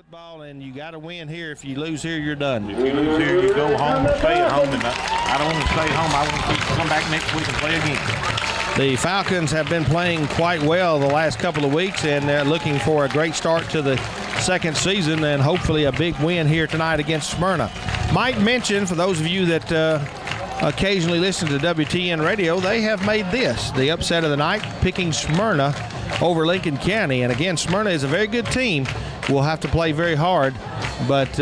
Football, and you got to win here. If you lose here, you're done. If you lose here, you go home and stay at home. And I don't want to stay home. I want to come back next week and play again. The Falcons have been playing quite well the last couple of weeks, and they're looking for a great start to the second season and hopefully a big win here tonight against Smyrna. Might mention, for those of you that occasionally listen to WTN Radio, they have made this the upset of the night, picking Smyrna over Lincoln County. And again, Smyrna is a very good team. We'll have to play very hard, but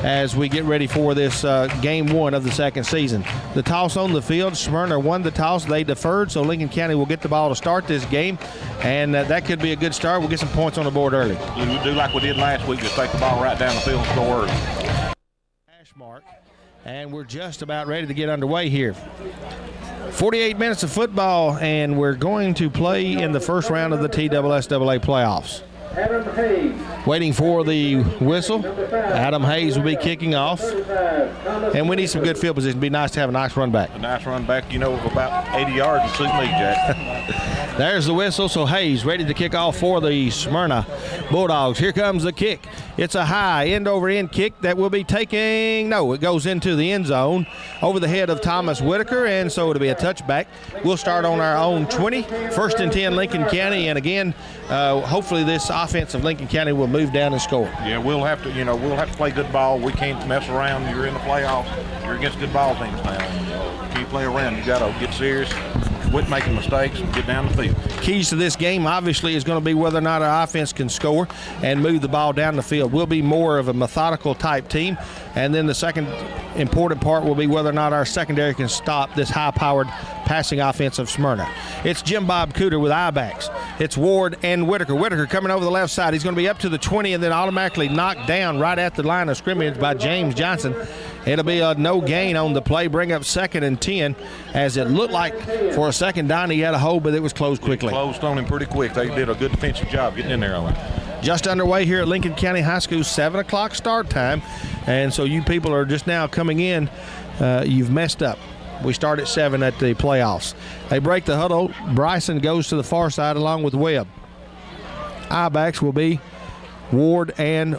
as we get ready for this game one of the second season. The toss on the field, Smyrna won the toss. They deferred, so Lincoln County will get the ball to start this game, and that could be a good start. We'll get some points on the board early. You do like we did last week, just take the ball right down the field and score early. Hash mark, and we're just about ready to get underway here. 48 minutes of football, and we're going to play in the first round of the TSSAA playoffs. Waiting for the whistle. Adam Hayes will be kicking off. And we need some good field position. It'd be nice to have a nice run back. A nice run back, of about 80 yards would suit me, Jack. There's the whistle, so Hayes ready to kick off for the Smyrna Bulldogs. Here comes the kick. It's a high end-over-end kick that will be taking, no, it goes into the end zone over the head of Thomas Whitaker, and so it'll be a touchback. We'll start on our own 20, 1st and 10 Lincoln County, and again, hopefully this offense of Lincoln County will move down and score. Yeah, we'll have to play good ball. We can't mess around. You're in the playoffs. You're against good ball teams now. You can't play around. You got to get serious, quit making mistakes, and get down the field. Keys to this game, obviously, is going to be whether or not our offense can score and move the ball down the field. We'll be more of a methodical type team, and then the second important part will be whether or not our secondary can stop this high-powered passing offense of Smyrna. It's Jim Bob Cooter with I-backs. It's Ward and Whitaker. Whitaker coming over the left side. He's going to be up to the 20 and then automatically knocked down right at the line of scrimmage by James Johnson. It'll be a no gain on the play, bring up 2nd and 10, as it looked like for a second down he had a hold, but it was closed quickly. Closed on him pretty quick. They did a good defensive job getting in there on it. Just underway here at Lincoln County High School, 7 o'clock start time, and so you people are just now coming in. You've messed up. We start at 7 at the playoffs. They break the huddle. Bryson goes to the far side along with Webb. I-backs will be Ward and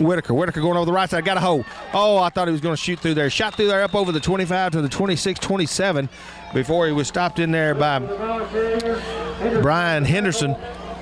Whitaker. Whitaker going over the right side. Got a hold. Oh, I thought he was going to shoot through there. Shot through there up over the 25 to the 26, 27 before he was stopped in there by Brian Henderson.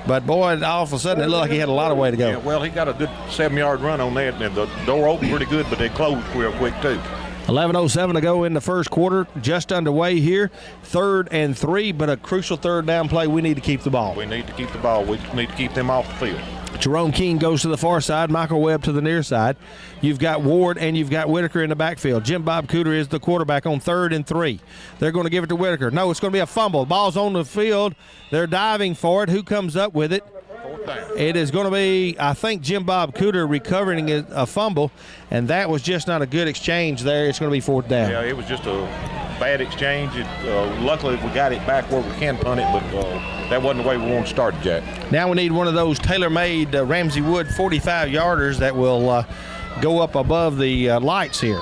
But, boy, all of a sudden it looked like he had a lot of way to go. Yeah, well, he got a good 7-yard run on that, and the door opened pretty good, but they closed real quick, too. 11:07 to go in the first quarter, just underway here. 3rd and 3, but a crucial third down play. We need to keep the ball. We need to keep the ball. We need to keep them off the field. Jerome Keene goes to the far side, Michael Webb to the near side. You've got Ward and you've got Whitaker in the backfield. Jim Bob Cooter is the quarterback on 3rd and 3. They're going to give it to Whitaker. No, it's going to be a fumble. Ball's on the field. They're diving for it. Who comes up with it? It is going to be, I think, Jim Bob Cooter recovering a fumble, and that was just not a good exchange there. It's going to be 4th down. Yeah, it was just a bad exchange. Luckily, we got it back where we can punt it, but that wasn't the way we want to start it, Jack. Now we need one of those tailor-made Ramsey Wood 45-yarders that will go up above the lights here.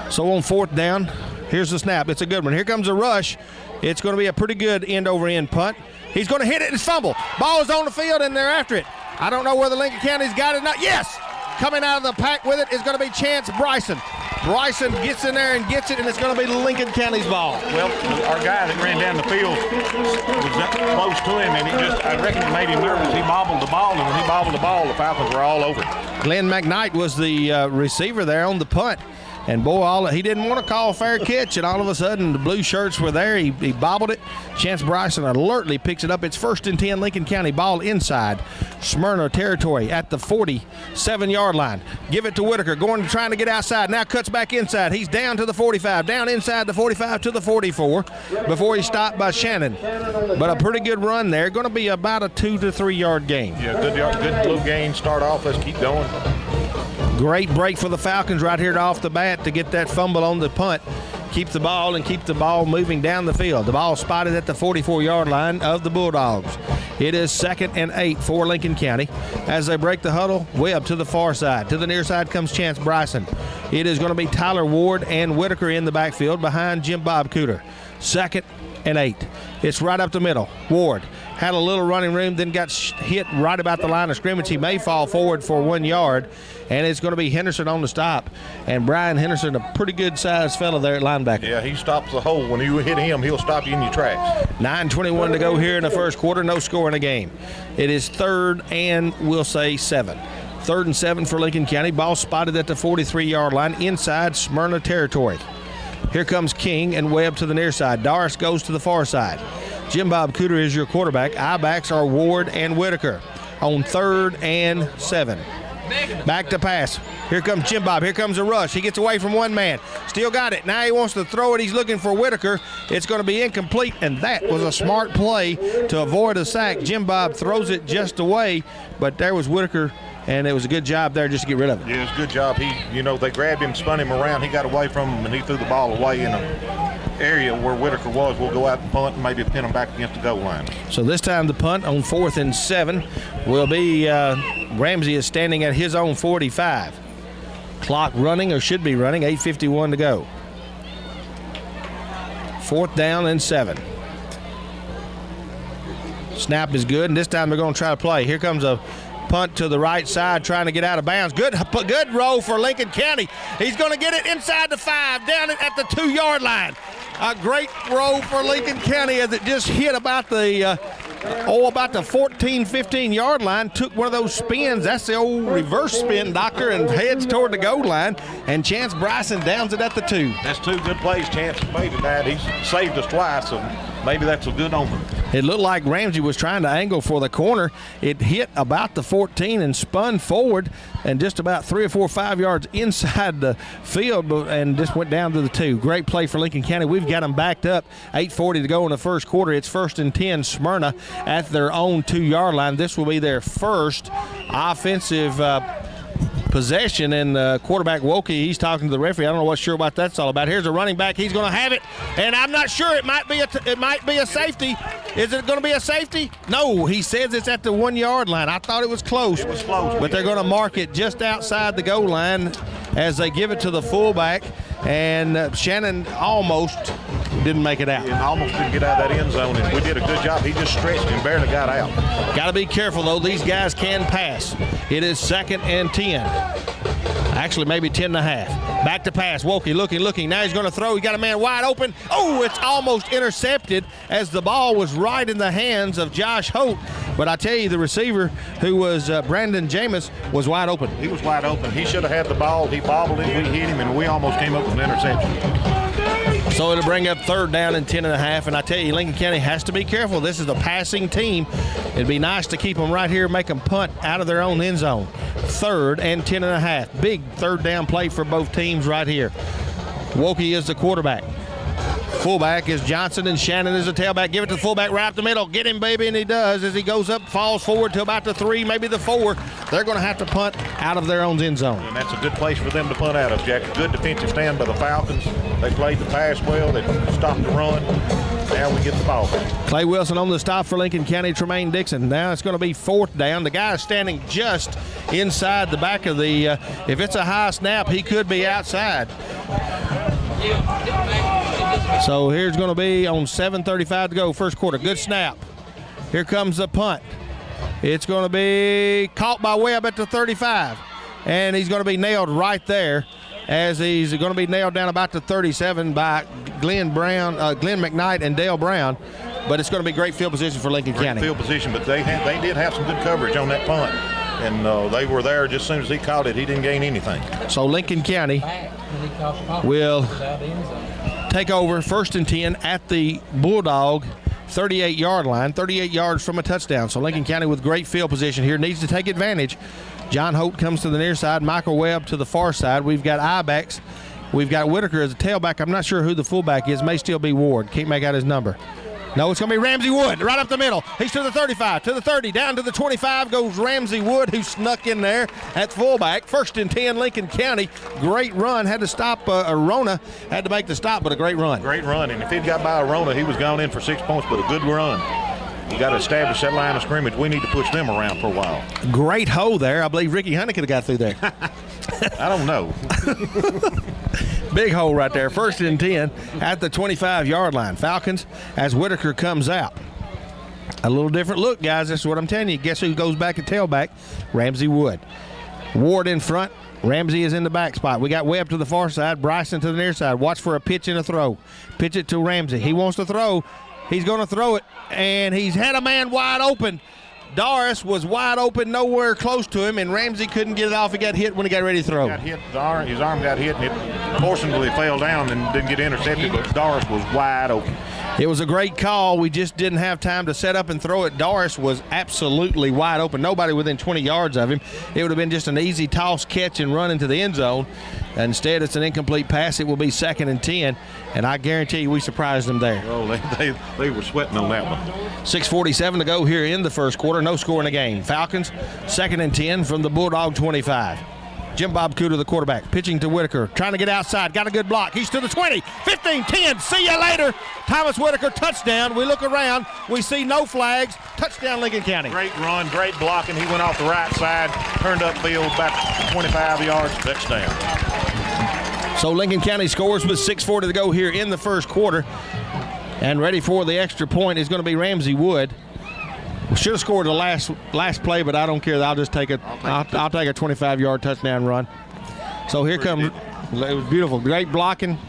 So on 4th down, here's the snap. It's a good one. Here comes a rush. It's going to be a pretty good end-over-end punt. He's going to hit it and fumble. Ball is on the field, and they're after it. I don't know whether Lincoln County's got it or not. Yes! Coming out of the pack with it is going to be Chance Bryson. Bryson gets in there and gets it, and it's going to be Lincoln County's ball. Well, our guy that ran down the field was that close to him, and I reckon it made him nervous. He bobbled the ball, and when he bobbled the ball, the Falcons were all over it. Glenn McKnight was the receiver there on the punt. And, boy, he didn't want to call a fair catch, and all of a sudden the blue shirts were there. He bobbled it. Chance Bryson alertly picks it up. It's 1st and 10 Lincoln County, ball inside Smyrna territory at the 47-yard line. Give it to Whitaker, trying to get outside. Now cuts back inside. He's down to the 45, down inside the 45 to the 44 before he's stopped by Shannon. But a pretty good run there. Going to be about a 2 to 3 yard gain. Yeah, good little gain. Start off. Let's keep going. Great break for the Falcons right here off the bat to get that fumble on the punt. Keep the ball and keep the ball moving down the field. The ball spotted at the 44-yard line of the Bulldogs. It is 2nd and 8 for Lincoln County. As they break the huddle, Webb to the far side. To the near side comes Chance Bryson. It is going to be Tyler Ward and Whitaker in the backfield behind Jim Bob Cooter. 2nd and 8. It's right up the middle. Ward had a little running room, then got hit right about the line of scrimmage. He may fall forward for 1 yard, and it's going to be Henderson on the stop. And Brian Henderson, a pretty good-sized fellow there at linebacker. Yeah, he stops the hole. When you hit him, he'll stop you in your tracks. 9:21 to go here in the first quarter. No score in the game. It is 3rd and we'll say 7. 3rd and 7 for Lincoln County. Ball spotted at the 43-yard line inside Smyrna territory. Here comes King and Webb to the near side. Doris goes to the far side. Jim Bob Cooter is your quarterback. I-backs are Ward and Whitaker on 3rd and 7. Back to pass. Here comes Jim Bob. Here comes a rush. He gets away from one man. Still got it. Now he wants to throw it. He's looking for Whitaker. It's going to be incomplete, and that was a smart play to avoid a sack. Jim Bob throws it just away, but there was Whitaker, and it was a good job there just to get rid of it. Yeah, it was a good job. They grabbed him, spun him around. He got away from him, and he threw the ball away in an area where Whitaker was. We'll go out and punt and maybe pin him back against the goal line. So this time the punt on 4th and 7 will be Ramsey is standing at his own 45. Clock running, or should be running, 8:51 to go. 4th down and 7. Snap is good, and this time they're going to try to play. Here comes a punt to the right side, trying to get out of bounds. Good roll for Lincoln County. He's going to get it inside the 5, down it at the 2-yard line. A great roll for Lincoln County as it just hit about the 14, 15-yard line. Took one of those spins. That's the old reverse spin, Doctor, and heads toward the goal line. And Chance Bryson downs it at the 2. That's 2 good plays Chance made tonight. He's saved us twice, so maybe that's a good omen. It looked like Ramsey was trying to angle for the corner. It hit about the 14 and spun forward and just about 3 or 4 or 5 yards inside the field and just went down to the 2. Great play for Lincoln County. We've got them backed up. 8:40 to go in the first quarter. It's 1st and 10, Smyrna at their own 2-yard line. This will be their first offensive possession, and quarterback Wilkie, he's talking to the referee. I don't know what's sure what that's all about. Here's a running back. He's going to have it, and I'm not sure. It might be a safety. Is it going to be a safety? No, he says it's at the 1-yard line. I thought it was close. It was close. But they're going to mark it just outside the goal line as they give it to the fullback, and Shannon almost didn't make it out. Yeah, almost didn't get out of that end zone, and we did a good job. He just stretched and barely got out. Got to be careful, though. These guys can pass. It is 2nd and 10. Actually, maybe 10 and a half. Back to pass. Wilkie looking. Now he's going to throw. He got a man wide open. Oh, it's almost intercepted as the ball was right in the hands of Josh Holt. But I tell you, the receiver, who was Brandon Jameis, was wide open. He was wide open. He should have had the ball. He bobbled it. We hit him, and we almost came up with an interception. So it'll bring up 3rd down and 10 and a half. And I tell you, Lincoln County has to be careful. This is a passing team. It'd be nice to keep them right here, make them punt out of their own end zone. 3rd and 10 and a half. Big 3rd down play for both teams right here. Wilkie is the quarterback. Fullback is Johnson, and Shannon is the tailback. Give it to the fullback right up the middle. Get him, baby, and he does. As he goes up, falls forward to about the 3, maybe the 4. They're going to have to punt out of their own end zone. And that's a good place for them to punt out of, Jack. A good defensive stand by the Falcons. They played the pass well. They stopped the run. Now we get the ball back. Clay Wilson on the stop for Lincoln County. Tremaine Dixon. Now it's going to be 4th down. The guy is standing just inside the back of the if it's a high snap, he could be outside. So here's going to be on 7:35 to go, first quarter. Good snap. Here comes the punt. It's going to be caught by Webb at the 35, and he's going to be nailed right there, as he's going to be nailed down about the 37 by Glenn McKnight and Dale Brown. But it's going to be great field position for Lincoln County. Field position, but they did have some good coverage on that punt, and they were there just as soon as he caught it. He didn't gain anything. So Lincoln County will take over 1st and 10 at the Bulldog 38-yard line, 38 yards from a touchdown. So Lincoln County with great field position here needs to take advantage. John Holt comes to the near side, Michael Webb to the far side. We've got I-backs. We've got Whitaker as a tailback. I'm not sure who the fullback is. May still be Ward. Can't make out his number. No, it's going to be Ramsey Wood right up the middle. He's to the 35, to the 30, down to the 25 goes Ramsey Wood, who snuck in there at fullback. 1st and 10, Lincoln County. Great run. Had to stop Arona. Had to make the stop, but a great run. Great run, and if he'd got by Arona, he was gone in for 6 points, but a good run. You got to establish that line of scrimmage. We need to push them around for a while. Great hole there. I believe Ricky Honey could have got through there. I don't know. Big hole right there. 1st and 10 at the 25-yard line. Falcons as Whitaker comes out. A little different look, guys. That's what I'm telling you. Guess who goes back at tailback? Ramsey Wood. Ward in front. Ramsey is in the back spot. We got Webb to the far side. Bryson to the near side. Watch for a pitch and a throw. Pitch it to Ramsey. He wants to throw. He's going to throw it, and he's had a man wide open. Doris was wide open, nowhere close to him, and Ramsey couldn't get it off. He got hit when he got ready to throw. His arm got hit, and it fortunately fell down and didn't get intercepted, but Doris was wide open. It was a great call. We just didn't have time to set up and throw it. Doris was absolutely wide open. Nobody within 20 yards of him. It would have been just an easy toss, catch, and run into the end zone. Instead, it's an incomplete pass. It will be 2nd and 10, and I guarantee you we surprised them there. Oh, they were sweating on that one. 6:47 to go here in the first quarter. No score in the game. Falcons, 2nd and 10 from the Bulldog 25. Jim Bob Cooter, the quarterback, pitching to Whitaker, trying to get outside. Got a good block. He's to the 20, 15, 10. See you later. Thomas Whitaker, touchdown. We look around. We see no flags. Touchdown, Lincoln County. Great run, great blocking. He went off the right side, turned upfield, back 25 yards, touchdown. So Lincoln County scores with 6:40 to go here in the first quarter. And ready for the extra point is going to be Ramsey Wood. We should have scored the last play, but I don't care. I'll just take it. I'll take a 25-yard touchdown run. So here comes. It was beautiful, great blocking.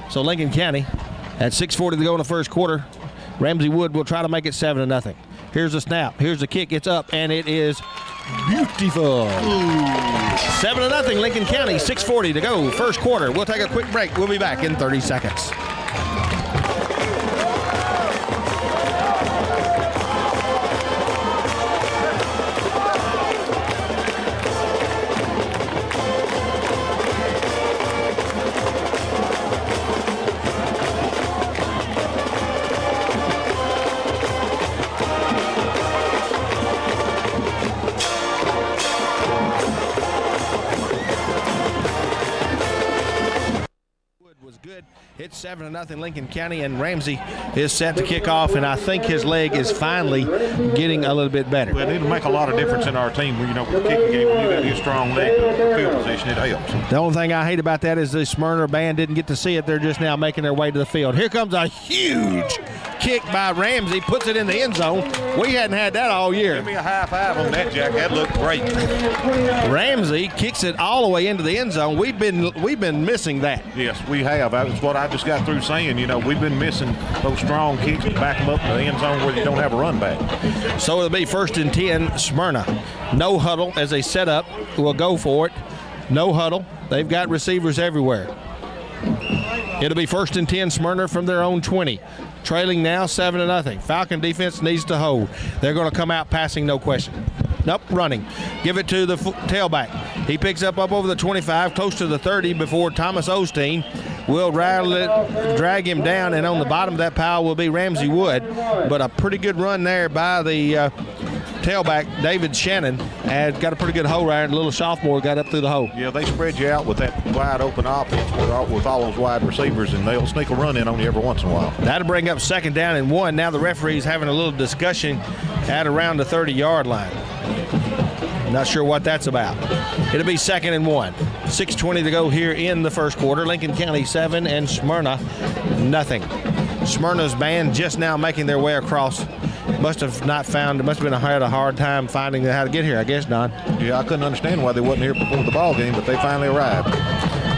So Lincoln County, at 6:40 to go in the first quarter, Ramsey Wood will try to make it 7-0. Here's the snap. Here's the kick. It's up, and it is beautiful. 7-0 Lincoln County. 6:40 to go, first quarter. We'll take a quick break. We'll be back in 30 seconds. It's 7-0 Lincoln County, and Ramsey is set to kick off, and I think his leg is finally getting a little bit better. Well, it'll make a lot of difference in our team. You know, with the kicking game, when you got a strong leg, the field position, it helps. The only thing I hate about that is the Smyrna band didn't get to see it. They're just now making their way to the field. Here comes a huge kick by Ramsey, puts it in the end zone. We hadn't had that all year. Give me a high five on that, Jack. That looked great. Ramsey kicks it all the way into the end zone. We've been missing that. Yes, we have. That's what I just got through saying. You know, we've been missing those strong kicks to back them up in the end zone where you don't have a run back. So it'll be 1st and 10, Smyrna. No huddle as they set up. We'll go for it. No huddle. They've got receivers everywhere. It'll be 1st and 10, Smyrna from their own 20. Trailing now 7-0. Falcon defense needs to hold. They're going to come out passing, no question. Nope, running. Give it to the tailback. He picks up over the 25, close to the 30 before Thomas Osteen will rattle it, drag him down, and on the bottom of that pile will be Ramsey Wood. But a pretty good run there by the tailback, David Shannon, had got a pretty good hole right, and the little sophomore got up through the hole. Yeah, they spread you out with that wide open offense with all those wide receivers, and they'll sneak a run in on you every once in a while. That'll bring up 2nd down and 1. Now the referee's having a little discussion at around the 30-yard line. Not sure what that's about. It'll be 2nd and 1. 6:20 to go here in the first quarter. Lincoln County 7 and Smyrna nothing. Smyrna's band just now making their way across. Must have had a hard time finding how to get here, I guess, Don. Yeah, I couldn't understand why they wasn't here before the ball game, but they finally arrived.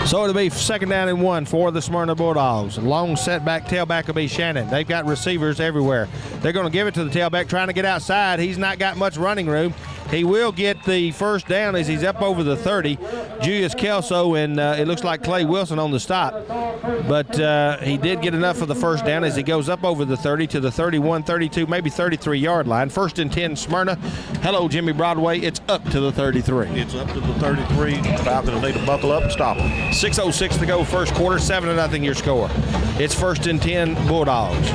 So it'll be 2nd down and 1 for the Smyrna Bulldogs. Long setback, tailback will be Shannon. They've got receivers everywhere. They're going to give it to the tailback, trying to get outside. He's not got much running room. He will get the first down as he's up over the 30. Julius Kelso and it looks like Clay Wilson on the stop. But he did get enough for the first down as he goes up over the 30 to the 31, 32, maybe 33-yard line. 1st and 10, Smyrna. Hello, Jimmy Broadway. It's up to the 33. It's up to the 33. Falcons need to buckle up and stop them. 6:06 to go, first quarter. 7-0 your score. It's 1st and 10, Bulldogs.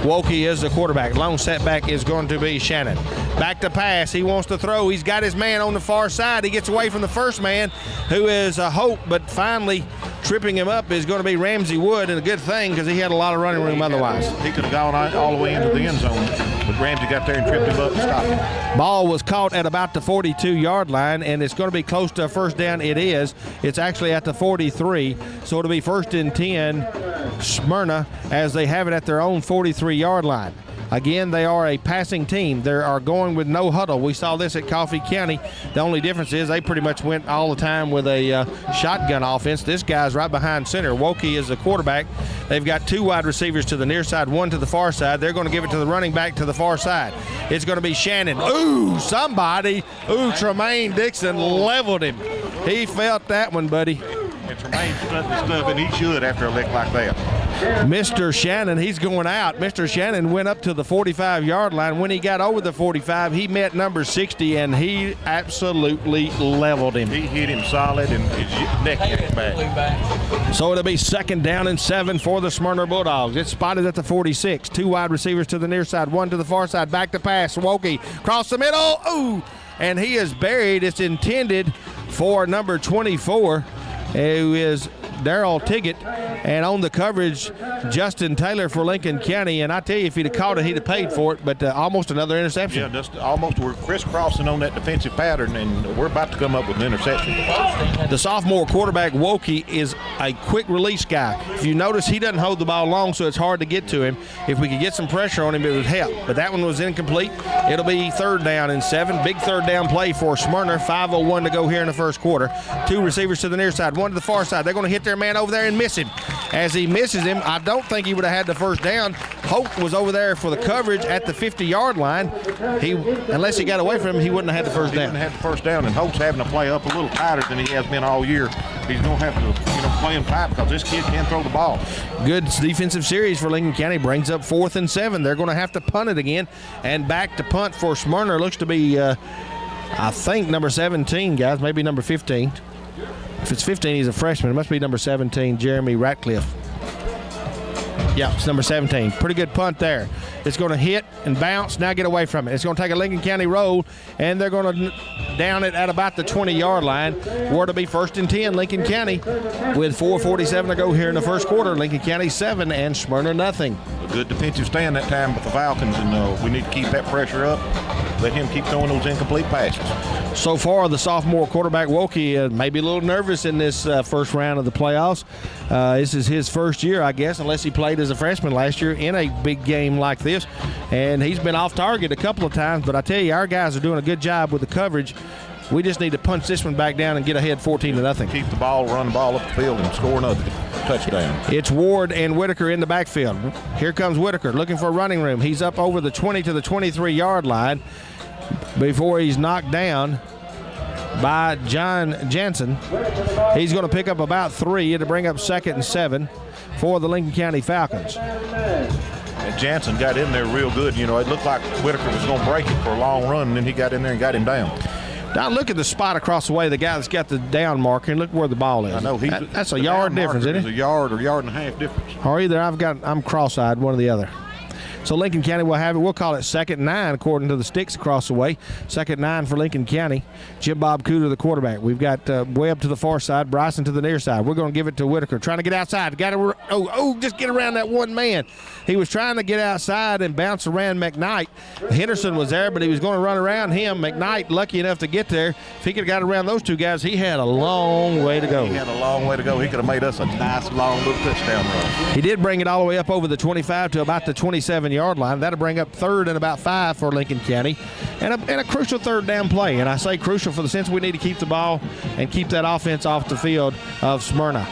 Wokey is the quarterback. Long setback is going to be Shannon. Back to pass. He wants to throw. He's got his man on the far side. He gets away from the first man, who is a hope, but finally tripping him up is going to be Ramsey Wood, and a good thing because he had a lot of running room otherwise. He could have gone all the way into the end zone, but Ramsey got there and tripped him up and stopped him. Ball was caught at about the 42-yard line, and it's going to be close to a first down. It is. It's actually at the 43, so it'll be 1st and 10, Smyrna, as they have it at their own 43-yard line. Again, they are a passing team. They are going with no huddle. We saw this at Coffee County. The only difference is they pretty much went all the time with a shotgun offense. This guy's right behind center. Wokey is the quarterback. They've got 2 wide receivers to the near side, 1 to the far side. They're going to give it to the running back to the far side. It's going to be Shannon. Ooh, somebody. Ooh, Tremaine Dixon leveled him. He felt that one, buddy. And Tremaine stuck the stuff, and he should after a lick like that. Mr. Shannon, he's going out. Mr. Shannon went up to the 45-yard line. When he got over the 45, he met number 60, and he absolutely leveled him. He hit him solid, and his neck yanked back. So it'll be 2nd down and 7 for the Smyrna Bulldogs. It's spotted at the 46. 2 wide receivers to the near side, 1 to the far side. Back to pass. Wokey across the middle. Ooh, and he is buried. It's intended for number 24, who is Darrell Tiggett, and on the coverage, Justin Taylor for Lincoln County. And I tell you, if he'd have caught it, he'd have paid for it, but almost another interception. Yeah, just almost we're crisscrossing on that defensive pattern, and we're about to come up with an interception. The sophomore quarterback, Wokey, is a quick release guy. If you notice, he doesn't hold the ball long, so it's hard to get to him. If we could get some pressure on him, it would help. But that one was incomplete. It'll be 3rd down and 7. Big 3rd down play for Smyrna. 5:01 to go here in the first quarter. 2 receivers to the near side, 1 to the far side. They're going to hit their man over there and miss him. As he misses him, I don't think he would have had the first down. Hope was over there for the coverage at the 50-yard line. Unless he got away from him, he wouldn't have had the first down. He wouldn't have had the first down, and Hope's having to play up a little tighter than he has been all year. He's going to have to, play him tight because this kid can't throw the ball. Good defensive series for Lincoln County. Brings up 4th and 7. They're going to have to punt it again. And back to punt for Smyrna looks to be, I think, number 17, guys, maybe number 15. If it's 15, he's a freshman. It must be number 17, Jeremy Ratcliffe. Yeah, it's number 17. Pretty good punt there. It's going to hit and bounce. Now get away from it. It's going to take a Lincoln County roll, and they're going to down it at about the 20-yard line. Where to be 1st and 10, Lincoln County, with 4:47 to go here in the first quarter. Lincoln County 7 and Smyrna nothing. A good defensive stand that time with the Falcons, and we need to keep that pressure up. Let him keep throwing those incomplete passes. So far, the sophomore quarterback, Wokey, may be a little nervous in this first round of the playoffs. This is his first year, I guess, unless he played as a freshman last year in a big game like this. And he's been off target a couple of times, but I tell you, our guys are doing a good job with the coverage. We just need to punch this one back down and get ahead 14-0. Keep the ball, run the ball up the field, and score another touchdown. It's Ward and Whitaker in the backfield. Here comes Whitaker looking for running room. He's up over the 20 to the 23-yard line before he's knocked down by John Jansen. He's going to pick up about 3 to bring up 2nd and 7 for the Lincoln County Falcons. And Jansen got in there real good. It looked like Whitaker was going to break it for a long run, and then he got in there and got him down. Now look at the spot across the way, the guy that's got the down marker, and look where the ball is. I know. That's a yard difference, isn't it? It's a yard or yard and a half difference. Or either I'm cross-eyed, one or the other. So Lincoln County will have it. We'll call it 2nd and 9 according to the sticks across the way. 2nd and 9 for Lincoln County. Jim Bob Cooter, the quarterback. We've got Webb to the far side, Bryson to the near side. We're going to give it to Whitaker. Trying to get outside. Just get around that one man. He was trying to get outside and bounce around McKnight. Henderson was there, but he was going to run around him. McKnight, lucky enough to get there. If he could have got around those two guys, he had a long way to go. He had a long way to go. He could have made us a nice, long little touchdown run. He did bring it all the way up over the 25 to about the 27-yard line. That'll bring up 3rd and about 5 for Lincoln County. And a crucial 3rd down play. And I say crucial for the sense we need to keep the ball and keep that offense off the field of Smyrna.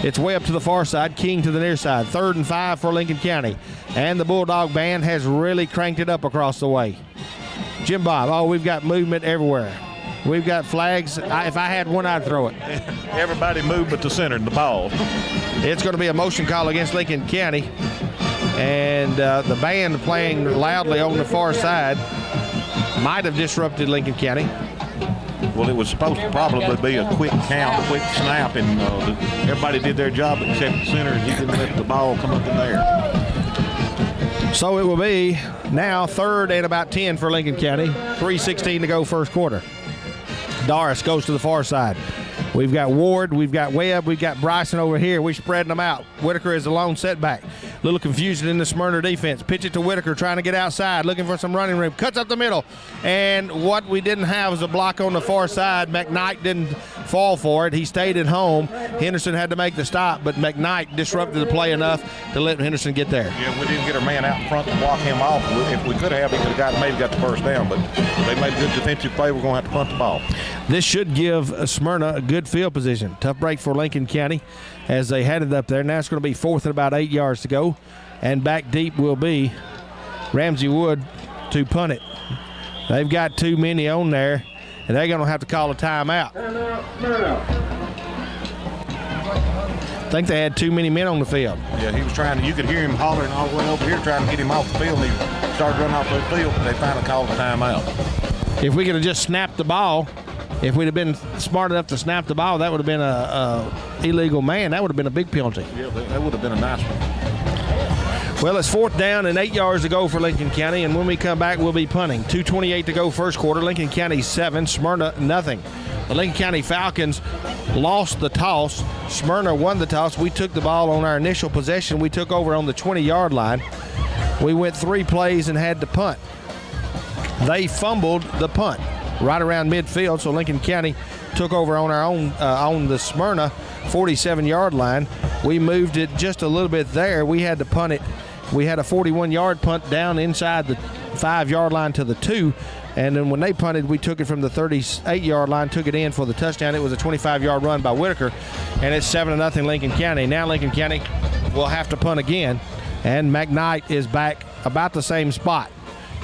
It's way up to the far side, King to the near side. 3rd and 5 for Lincoln County. And the Bulldog band has really cranked it up across the way. Jim Bob, we've got movement everywhere. We've got flags. If I had one, I'd throw it. Everybody moved but the center and the ball. It's going to be a motion call against Lincoln County. And the band playing loudly on the far side might have disrupted Lincoln County. Well, it was supposed to probably be a quick count, quick snap, and everybody did their job except the center, and he didn't let the ball come up in there. So it will be now 3rd and about 10 for Lincoln County. 3:16 to go first quarter. Doris goes to the far side. We've got Ward, we've got Webb, we've got Bryson over here. We're spreading them out. Whitaker is a lone setback. Little confusion in the Smyrna defense. Pitch it to Whitaker, trying to get outside, looking for some running room. Cuts up the middle. And what we didn't have was a block on the far side. McKnight didn't fall for it. He stayed at home. Henderson had to make the stop, but McKnight disrupted the play enough to let Henderson get there. Yeah, we didn't get our man out in front to block him off. If we could have, he could have maybe got the first down, but they made a good defensive play. We're going to have to punt the ball. This should give Smyrna a good field position. Tough break for Lincoln County as they headed up there. Now it's going to be 4th and about 8 yards to go. And back deep will be Ramsey Wood to punt it. They've got too many on there, and they're going to have to call a timeout. I think they had too many men on the field. Yeah, he was trying to, you could hear him hollering all the way over here trying to get him off the field. He started running off the field, but they finally called a timeout. If we could have just snapped the ball, if we'd have been smart enough to snap the ball, that would have been a illegal man. That would have been a big penalty. Yeah, that would have been a nice one. Well, it's 4th down and 8 yards to go for Lincoln County, and when we come back, we'll be punting. 2:28 to go first quarter. Lincoln County 7, Smyrna nothing. The Lincoln County Falcons lost the toss. Smyrna won the toss. We took the ball on our initial possession. We took over on the 20-yard line. We went 3 plays and had to punt. They fumbled the punt right around midfield, so Lincoln County took over on our own on the Smyrna 47-yard line. We moved it just a little bit there. We had to punt it. We had a 41-yard punt down inside the 5-yard line to the 2, and then when they punted, we took it from the 38-yard line, took it in for the touchdown. It was a 25-yard run by Whitaker, and it's 7-0 Lincoln County. Now Lincoln County will have to punt again, and McKnight is back about the same spot.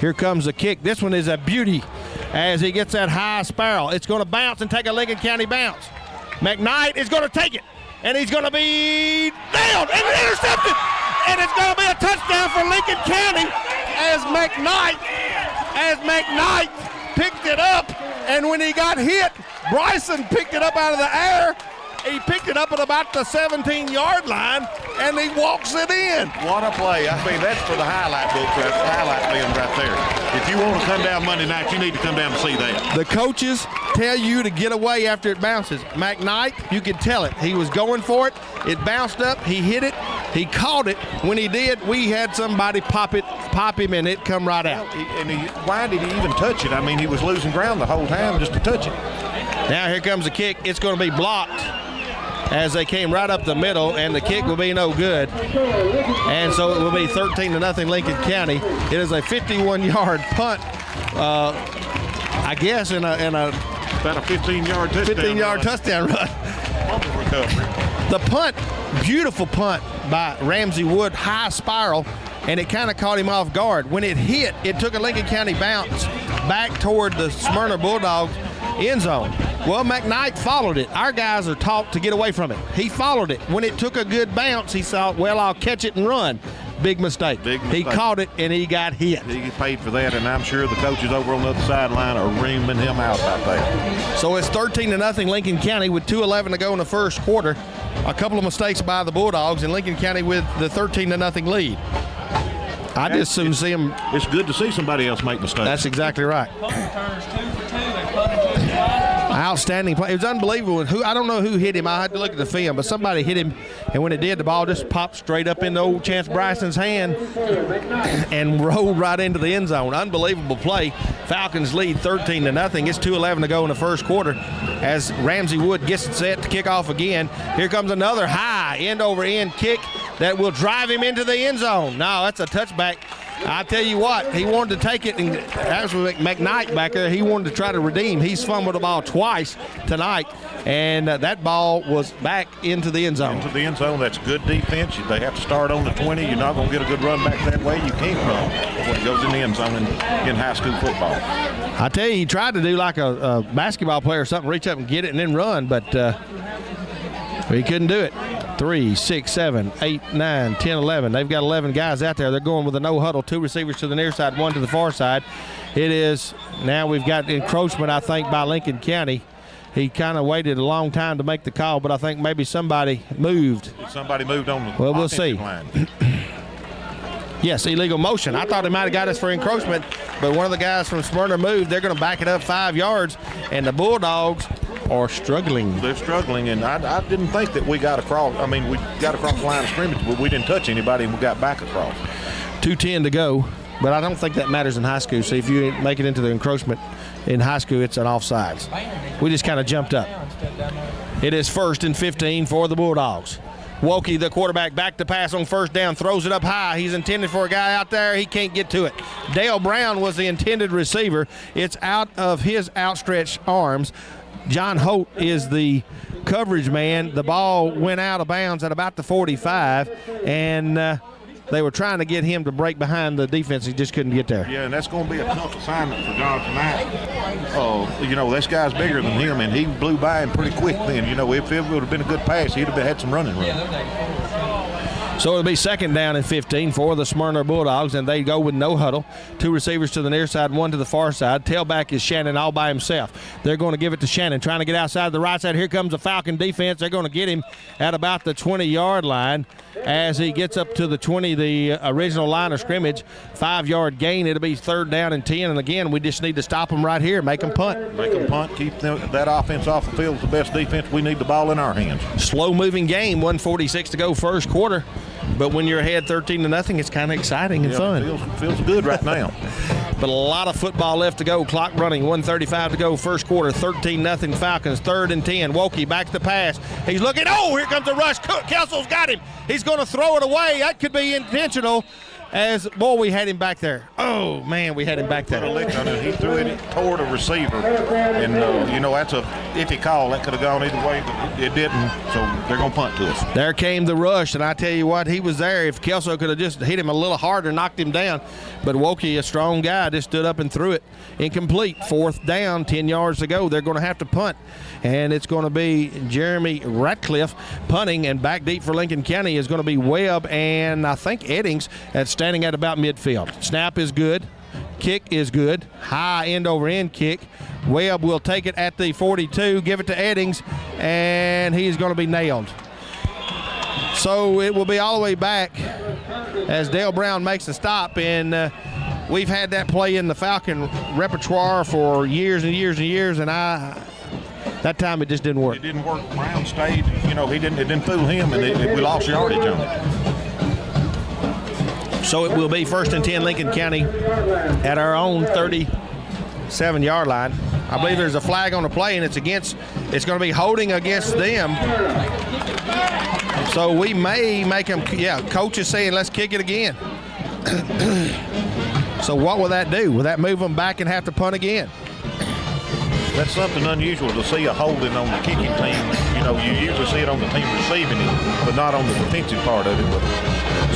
Here comes the kick. This one is a beauty as he gets that high spiral. It's going to bounce and take a Lincoln County bounce. McKnight is going to take it, and he's going to be down and intercepted. And it's going to be a touchdown for Lincoln County as McKnight picked it up. And when he got hit, Bryson picked it up out of the air. He picked it up at about the 17-yard line, and he walks it in. What a play. I mean, that's for the highlight books. That's the highlight film right there. If you want to come down Monday night, you need to come down and see that. The coaches tell you to get away after it bounces. McKnight, you could tell it. He was going for it. It bounced up. He hit it. He caught it. When he did, we had somebody pop him, and it come right out. Why did he even touch it? I mean, he was losing ground the whole time just to touch it. Now here comes the kick. It's going to be blocked as they came right up the middle, and the kick will be no good. And so it will be 13-0 Lincoln County. It is a 51-yard punt, I guess, in a about a 15-yard touchdown. 15-yard touchdown run. The punt, beautiful punt by Ramsey Wood, high spiral, and it kind of caught him off guard. When it hit, it took a Lincoln County bounce back toward the Smyrna Bulldogs end zone. Well, McKnight followed it. Our guys are taught to get away from it. He followed it. When it took a good bounce, he thought, well, I'll catch it and run. Big mistake. He caught it, and he got hit. He paid for that, and I'm sure the coaches over on the other sideline are reaming him out about that. So it's 13-0 Lincoln County with 2:11 to go in the first quarter. A couple of mistakes by the Bulldogs, and Lincoln County with the 13-0 lead. I just soon see them. It's good to see somebody else make mistakes. That's exactly right. Outstanding play. It was unbelievable. I don't know who hit him. I had to look at the film, but somebody hit him, and when it did, the ball just popped straight up into old Chance Bryson's hand and rolled right into the end zone. Unbelievable play. Falcons lead 13-0. It's 2:11 to go in the first quarter as Ramsey Wood gets it set to kick off again. Here comes another high end-over-end kick that will drive him into the end zone. No, that's a touchback. I tell you what, he wanted to take it, and actually McKnight back there, he wanted to try to redeem. He's fumbled the ball twice tonight, and that ball was back into the end zone. Into the end zone, that's good defense. They have to start on the 20. You're not going to get a good run back that way. You can't run when it goes in the end zone in high school football. I tell you, he tried to do like a basketball player or something, reach up and get it and then run, but he couldn't do it. 3, 6, 7, 8, 9, 10, 11. They've got 11 guys out there. They're going with a no huddle. 2 receivers to the near side, 1 to the far side. It is now we've got encroachment, I think, by Lincoln County. He kind of waited a long time to make the call, but I think maybe somebody moved. Somebody moved on the we'll see. line. Yes, illegal motion. I thought he might have got us for encroachment, but one of the guys from Smyrna moved. They're going to back it up 5 yards, and the Bulldogs are struggling. They're struggling, and I didn't think that we got across. I mean, we got across the line of scrimmage, but we didn't touch anybody, and we got back across. 2:10 to go, but I don't think that matters in high school. See, if you make it into the encroachment in high school, it's an offsides. We just kind of jumped up. It is 1st and 15 for the Bulldogs. Wilkie, the quarterback, back to pass on first down, throws it up high. He's intended for a guy out there. He can't get to it. Dale Brown was the intended receiver. It's out of his outstretched arms. John Holt is the coverage man. The ball went out of bounds at about the 45, and they were trying to get him to break behind the defense. He just couldn't get there. Yeah, and that's going to be a tough assignment for John tonight. You know, this guy's bigger than him, and he blew by him pretty quick then. You know, if it would have been a good pass, he'd have had some running room. So it'll be 2nd down and 15 for the Smyrna Bulldogs, and they go with no huddle. 2 receivers to the near side, 1 to the far side. Tailback is Shannon all by himself. They're going to give it to Shannon, trying to get outside the right side. Here comes the Falcon defense. They're going to get him at about the 20-yard line as he gets up to the 20, the original line of scrimmage. 5-yard gain. It'll be 3rd down and 10. And again, we just need to stop them right here, make them punt. Make them punt, keep that offense off the field. It's the best defense. We need the ball in our hands. Slow-moving game, 1:46 to go first quarter. But when you're ahead 13-0, it's kind of exciting and fun. It feels good right now. But a lot of football left to go. Clock running, 1:35 to go first quarter. 13-0 Falcons, 3rd and 10. Wilkie back to pass. He's looking. Oh, here comes the rush. Kelsel's got him. He's going to throw it away. That could be intentional. As, boy, we had him back there. Oh, man, we had him back there. He threw it toward a receiver. And, you know, that's a iffy call. That could have gone either way, but it didn't. So they're going to punt to us. There came the rush, and I tell you what, he was there. If Kelso could have just hit him a little harder, knocked him down. But Wilkie, a strong guy, just stood up and threw it. Incomplete. 4th down, 10 yards to go. They're going to have to punt. And it's going to be Jeremy Ratcliffe punting, and back deep for Lincoln County is going to be Webb and I think Eddings standing at about midfield. Snap is good. Kick is good. High end over end kick. Webb will take it at the 42, give it to Eddings, and he's going to be nailed. So it will be all the way back as Dale Brown makes a stop, and we've had that play in the Falcon repertoire for years and years and years, and that time it just didn't work. It didn't work. Brown stayed. You know, it didn't fool him, and we lost yardage on it. So it will be 1st and 10 Lincoln County at our own 37-yard line. I believe there's a flag on the play, and it's going to be holding against them. So we may make them, coach is saying let's kick it again. So what will that do? Will that move them back and have to punt again? That's something unusual to see a holding on the kicking team. You know, you usually see it on the team receiving it, but not on the defensive part of it. But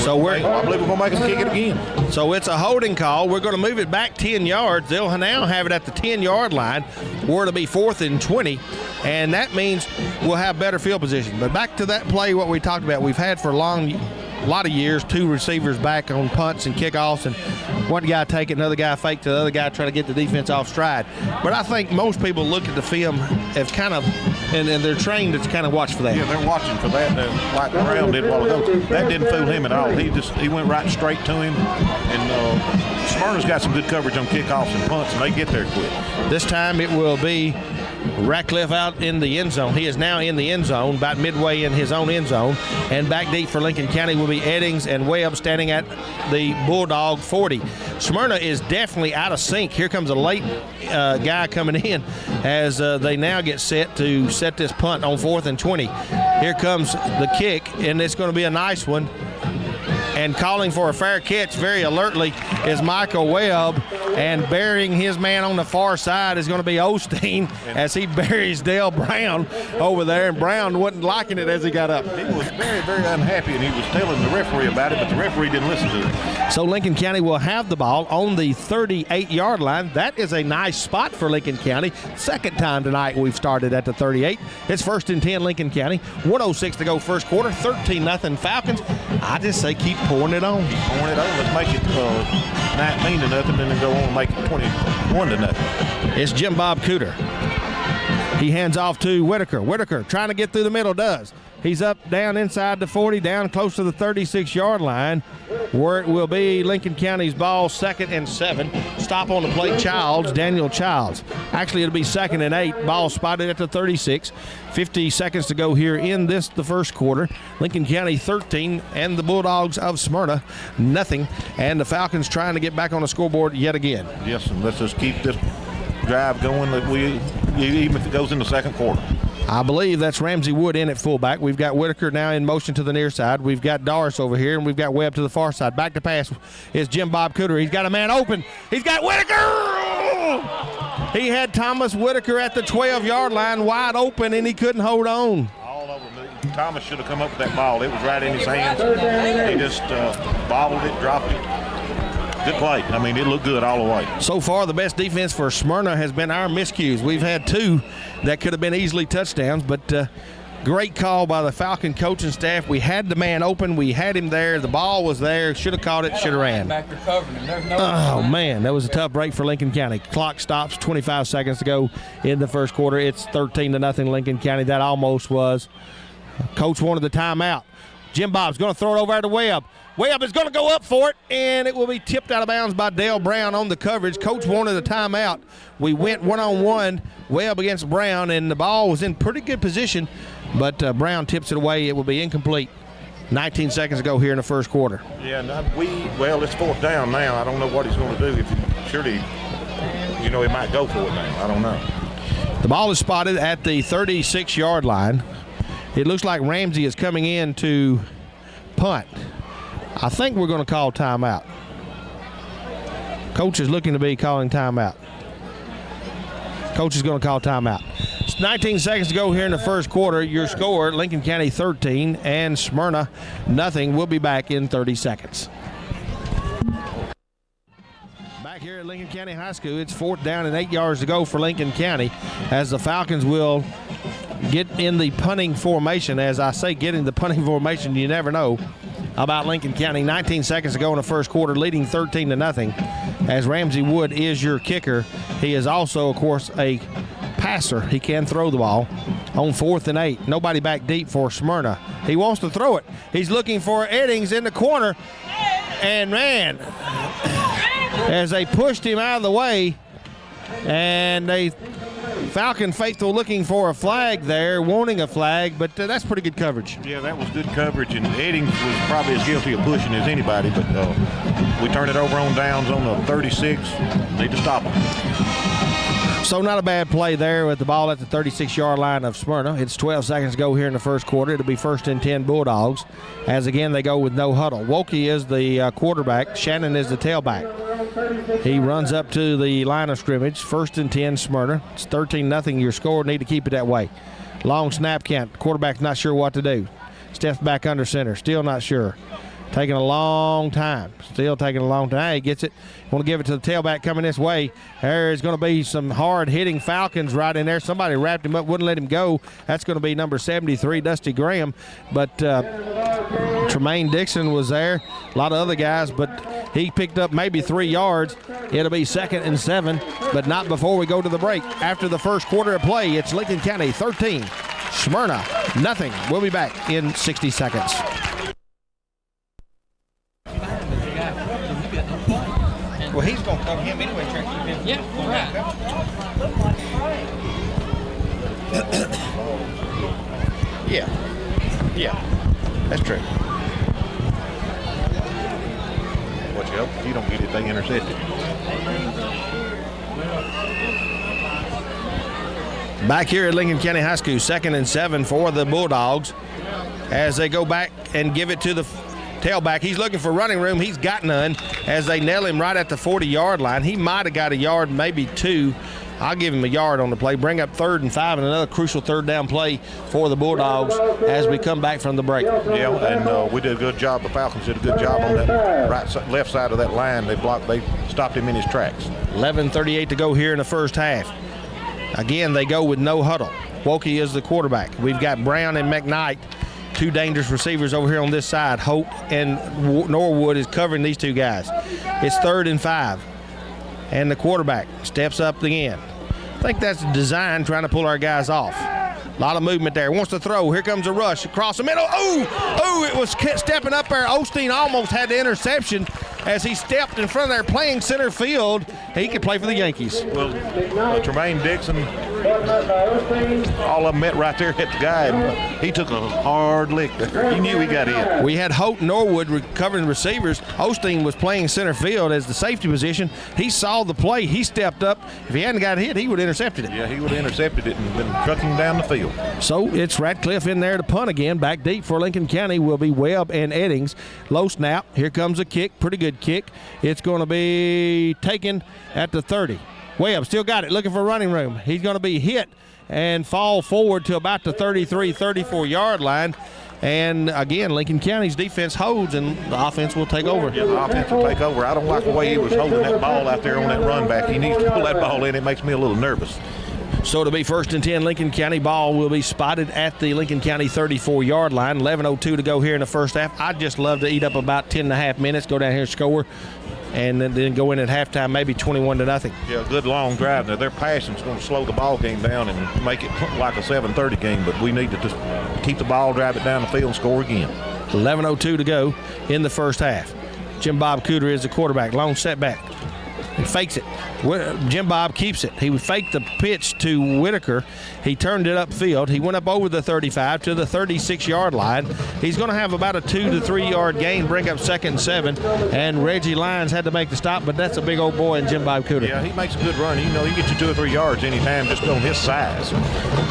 I believe we're going to make them kick it again. So it's a holding call. We're going to move it back 10 yards. They'll now have it at the 10-yard line, where it'll be 4th and 20, and that means we'll have better field position. But back to that play, what we talked about, we've had for a lot of years, 2 receivers back on punts and kickoffs, and one guy take it, another guy fake to the other guy, try to get the defense off stride. But I think most people look at the film as kind of, and they're trained to kind of watch for that. Yeah, they're watching for that, like Brown did a while ago. That didn't fool him at all. He went right straight to him, and Smyrna's got some good coverage on kickoffs and punts, and they get there quick. This time it will be Ratcliffe out in the end zone. He is now in the end zone, about midway in his own end zone. And back deep for Lincoln County will be Eddings and Webb standing at the Bulldog 40. Smyrna is definitely out of sync. Here comes a late guy coming in as they now get set to set this punt on 4th and 20. Here comes the kick, and it's going to be a nice one. And calling for a fair catch very alertly is Michael Webb, and burying his man on the far side is going to be Osteen as he buries Dale Brown over there, and Brown wasn't liking it as he got up. He was very, very unhappy, and he was telling the referee about it, but the referee didn't listen to him. So Lincoln County will have the ball on the 38-yard line. That is a nice spot for Lincoln County. Second time tonight we've started at the 38. It's 1st and 10 Lincoln County. 1:06 to go first quarter. 13-0 Falcons. I just say keep pouring it on. Keep pouring it on. Let's make it 19-0, and then go on and make it 21-0. It's Jim Bob Cooter. He hands off to Whitaker. Whitaker trying to get through the middle, does. He's up, down inside the 40, down close to the 36-yard line, where it will be Lincoln County's ball, 2nd and 7. Stop on the play, Daniel Childs. Actually, it'll be 2nd and 8. Ball spotted at the 36. 50 seconds to go here in the first quarter. Lincoln County 13 and the Bulldogs of Smyrna nothing. And the Falcons trying to get back on the scoreboard yet again. Yes, and let's just keep this drive going, even if it goes in the second quarter. I believe that's Ramsey Wood in at fullback. We've got Whitaker now in motion to the near side. We've got Doris over here, and we've got Webb to the far side. Back to pass is Jim Bob Cooter. He's got a man open. He's got Whitaker! He had Thomas Whitaker at the 12-yard line wide open, and he couldn't hold on. All over me. Thomas should have come up with that ball. It was right in his hands. He just bobbled it, dropped it. Good play. I mean, it looked good all the way. So far, the best defense for Smyrna has been our miscues. We've had 2 that could have been easily touchdowns, but great call by the Falcon coaching staff. We had the man open. We had him there. The ball was there. Should have caught it. Should have ran. Oh, man. That was a tough break for Lincoln County. Clock stops. 25 seconds to go in the first quarter. It's 13-0 Lincoln County. That almost was. Coach wanted the timeout. Jim Bob's going to throw it over to Webb. Webb is going to go up for it, and it will be tipped out of bounds by Dale Brown on the coverage. Coach wanted a timeout. We went one-on-one, Webb against Brown, and the ball was in pretty good position, but Brown tips it away. It will be incomplete. 19 seconds to go here in the first quarter. Yeah, well, it's 4th down now. I don't know what he's going to do. Surely, he might go for it now. I don't know. The ball is spotted at the 36-yard line. It looks like Ramsey is coming in to punt. I think we're going to call timeout. Coach is looking to be calling timeout. Coach is going to call timeout. It's 19 seconds to go here in the first quarter. Your score, Lincoln County 13 and Smyrna nothing. We'll be back in 30 seconds. Back here at Lincoln County High School, it's 4th down and 8 yards to go for Lincoln County as the Falcons will get in the punting formation. As I say, getting the punting formation, you never know about Lincoln County. 19 seconds to go in the first quarter, leading 13-0 as Ramsey Wood is your kicker. He is also, of course, a passer. He can throw the ball on 4th and 8. Nobody back deep for Smyrna. He wants to throw it. He's looking for Eddings in the corner. And, man, as they pushed him out of the way, and they Falcon faithful looking for a flag there, wanting a flag, but that's pretty good coverage. Yeah, that was good coverage, and Eddings was probably as guilty of pushing as anybody, but we turned it over on downs on the 36. Need to stop him. So not a bad play there with the ball at the 36-yard line of Smyrna. It's 12 seconds to go here in the first quarter. It'll be 1st and 10 Bulldogs, as again they go with no huddle. Wilkie is the quarterback. Shannon is the tailback. He runs up to the line of scrimmage. 1st and 10 Smyrna. It's 13-0 your score. Need to keep it that way. Long snap count. Quarterback's not sure what to do. Steps back under center. Still not sure. Taking a long time. Still taking a long time. He gets it. Want to give it to the tailback coming this way. There is going to be some hard-hitting Falcons right in there. Somebody wrapped him up, wouldn't let him go. That's going to be number 73, Dusty Graham. But Tremaine Dixon was there. A lot of other guys, but he picked up maybe 3 yards. It'll be 2nd and 7, but not before we go to the break. After the first quarter of play, it's Lincoln County 13, Smyrna nothing. We'll be back in 60 seconds. Well, he's going to cover him anyway, try to keep him. Yeah, right. Yeah, that's true. Watch out, if you don't get it, they intercepted. Back here at Lincoln County High School, 2nd and 7 for the Bulldogs as they go back and give it to the tailback. He's looking for running room. He's got none as they nail him right at the 40-yard line. He might have got a yard, maybe 2. I'll give him a yard on the play. Bring up 3rd and 5 and another crucial 3rd down play for the Bulldogs as we come back from the break. Yeah, and we did a good job. The Falcons did a good job on that left side of that line. They stopped him in his tracks. 11:38 to go here in the first half. Again, they go with no huddle. Wilkie is the quarterback. We've got Brown and McKnight, 2 dangerous receivers over here on this side. Hope and Norwood is covering these 2 guys. It's 3rd and 5. And the quarterback steps up again. I think that's design, trying to pull our guys off. A lot of movement there. Wants to throw. Here comes a rush across the middle. Oh, it was stepping up there. Osteen almost had the interception as he stepped in front of there playing center field. He could play for the Yankees. Well, Tremaine Dixon, all of them met right there at the guy, and he took a hard lick there. He knew he got in. We had Holt and Norwood recovering receivers. Osteen was playing center field as the safety position. He saw the play. He stepped up. If he hadn't got hit, he would have intercepted it. Yeah, he would have intercepted it and been trucking down the field. So it's Ratcliffe in there to punt again. Back deep for Lincoln County will be Webb and Eddings. Low snap. Here comes a kick. Pretty good kick. It's going to be taken at the 30. Webb still got it. Looking for running room. He's going to be hit and fall forward to about the 33, 34-yard line. And again, Lincoln County's defense holds, and the offense will take over. Yeah, the offense will take over. I don't like the way he was holding that ball out there on that run back. He needs to pull that ball in. It makes me a little nervous. So to be 1st and 10, Lincoln County ball will be spotted at the Lincoln County 34-yard line. 11:02 to go here in the first half. I'd just love to eat up about 10 and a half minutes, go down here and score, and then go in at halftime, maybe 21-0. Yeah, good long drive. Now, their passing's going to slow the ball game down and make it like a 7:30 game, but we need to just keep the ball, drive it down the field, and score again. 11:02 to go in the first half. Jim Bob Cooter is the quarterback. Long setback. He fakes it. Jim Bob keeps it. He would fake the pitch to Whitaker. He turned it upfield. He went up over the 35 to the 36-yard line. He's going to have about a 2 to 3 yard gain, bring up 2nd and 7. And Reggie Lyons had to make the stop, but that's a big old boy in Jim Bob Cooter. Yeah, he makes a good run. You know, he gets you 2 or 3 yards anytime just on his size.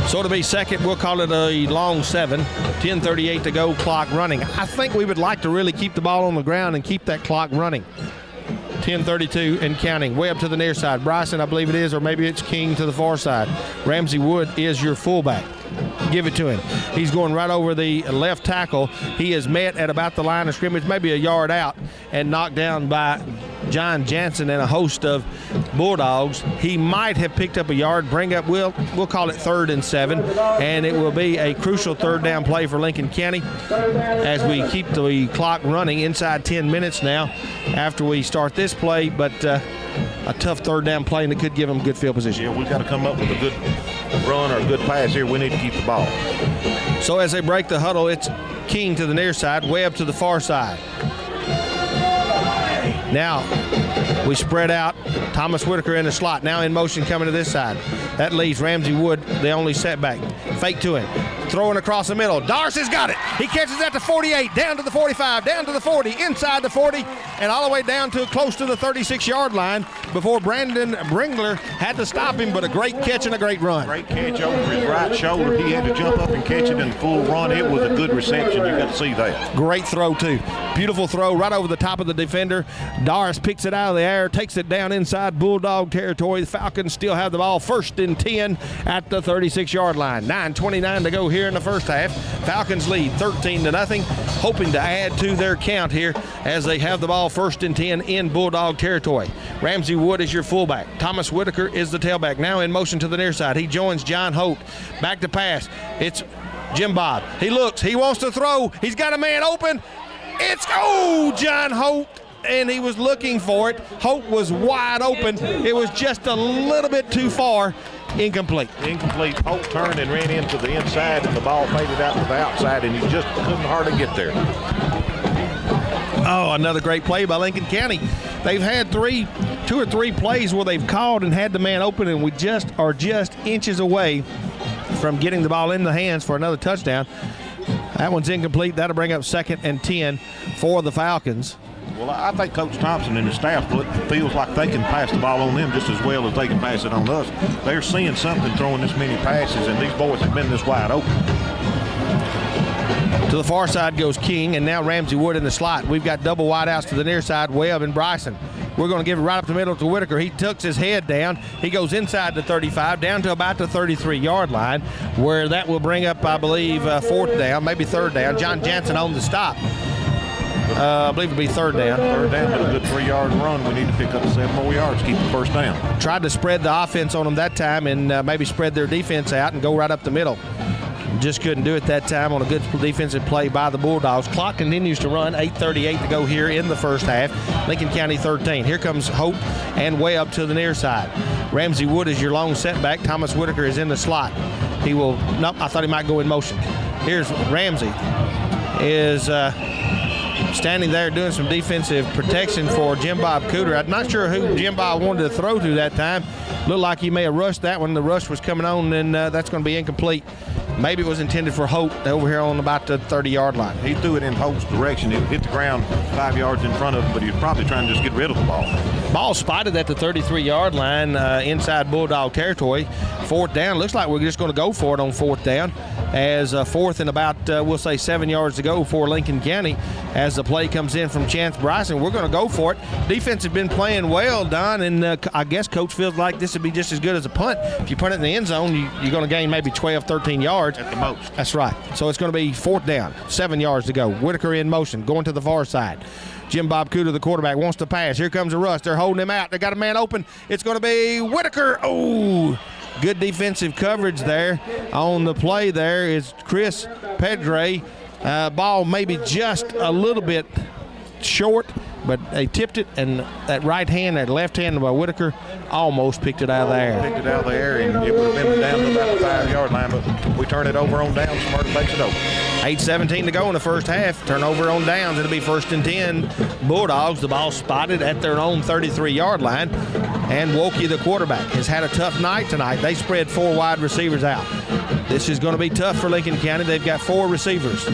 So to be second, we'll call it a long 7. 10:38 to go, clock running. I think we would like to really keep the ball on the ground and keep that clock running. 10:32 and counting. Webb to the near side. Bryson, I believe it is, or maybe it's King to the far side. Ramsey Wood is your fullback. Give it to him. He's going right over the left tackle. He is met at about the line of scrimmage, maybe a yard out, and knocked down by John Jansen and a host of Bulldogs. He might have picked up a yard. Bring up, we'll call it 3rd and 7, and it will be a crucial 3rd down play for Lincoln County as we keep the clock running inside 10 minutes now after we start this play, but a tough 3rd down play, and it could give them good field position. Yeah, we've got to come up with a good run or a good pass here. We need to keep the ball. So as they break the huddle, it's King to the near side, Webb to the far side. Now we spread out. Thomas Whitaker in the slot. Now in motion coming to this side. That leaves Ramsey Wood the only setback. Fake to him. Throwing across the middle. Darcy's got it. He catches at the 48, down to the 45, down to the 40, inside the 40, and all the way down to close to the 36-yard line before Brandon Bringler had to stop him, but a great catch and a great run. Great catch over his right shoulder. He had to jump up and catch it in full run. It was a good reception. You got to see that. Great throw, too. Beautiful throw right over the top of the defender. Doris picks it out of the air, takes it down inside Bulldog territory. The Falcons still have the ball 1st and 10 at the 36-yard line. 9:29 to go here in the first half. Falcons lead 13-0, hoping to add to their count here as they have the ball 1st and 10 in Bulldog territory. Ramsey Wood is your fullback. Thomas Whitaker is the tailback. Now in motion to the near side. He joins John Holt. Back to pass. It's Jim Bob. He looks. He wants to throw. He's got a man open. It's John Holt, and he was looking for it. Holt was wide open. It was just a little bit too far. Incomplete. Holt turned and ran into the inside, and the ball faded out to the outside, and he just couldn't hardly get there. Oh, another great play by Lincoln County. They've had 2 or 3 plays where they've called and had the man open, and we are just inches away from getting the ball in the hands for another touchdown. That one's incomplete. That'll bring up 2nd and 10 for the Falcons. Well, I think Coach Thompson and his staff feels like they can pass the ball on them just as well as they can pass it on us. They're seeing something throwing this many passes, and these boys have been this wide open. To the far side goes King, and now Ramsey Wood in the slot. We've got double wideouts to the near side, Webb and Bryson. We're going to give it right up the middle to Whitaker. He tucks his head down. He goes inside the 35, down to about the 33-yard line, where that will bring up, I believe, 4th down, maybe 3rd down. John Jansen on the stop. I believe it'll be 3rd down. 3rd down, but a good 3-yard run. We need to pick up 7 more yards, keep the 1st down. Tried to spread the offense on them that time and maybe spread their defense out and go right up the middle. Just couldn't do it that time on a good defensive play by the Bulldogs. Clock continues to run. 8:38 to go here in the first half. Lincoln County 13. Here comes Hope and way up to the near side. Ramsey Wood is your long setback. Thomas Whitaker is in the slot. He will, nope, I thought he might go in motion. Here's Ramsey is standing there doing some defensive protection for Jim Bob Cooter. I'm not sure who Jim Bob wanted to throw to that time. Looked like he may have rushed that one. The rush was coming on, and that's going to be incomplete. Maybe it was intended for Holt over here on about the 30-yard line. He threw it in Holt's direction. It hit the ground 5 yards in front of him, but he was probably trying to just get rid of the ball. Ball spotted at the 33-yard line inside Bulldog territory. Fourth down. Looks like we're just going to go for it on fourth down, as fourth and about, we'll say, 7 yards to go for Lincoln County as the play comes in from Chance Bryson. We're going to go for it. Defense has been playing well, Don, and I guess Coach feels like this would be just as good as a punt. If you punt it in the end zone, you're going to gain maybe 12, 13 yards. At the most. That's right. So it's going to be fourth down, 7 yards to go. Whitaker in motion, going to the far side. Jim Bob Cooter, the quarterback, wants to pass. Here comes a rush. They're holding him out. They got a man open. It's going to be Whitaker. Oh, good defensive coverage there. On the play there is Chris Pedre. Ball maybe just a little bit short, but they tipped it, and that left hand by Whitaker almost picked it out of the air. Picked it out of the air, and it would have been down to about the 5-yard line, but we turn it over on downs. Smyrna takes it over. 8:17 to go in the first half. Turnover on downs. It'll be 1st and 10. Bulldogs, the ball spotted at their own 33-yard line. And Wilkie, the quarterback, has had a tough night tonight. They spread 4 wide receivers out. This is going to be tough for Lincoln County. They've got 4 receivers.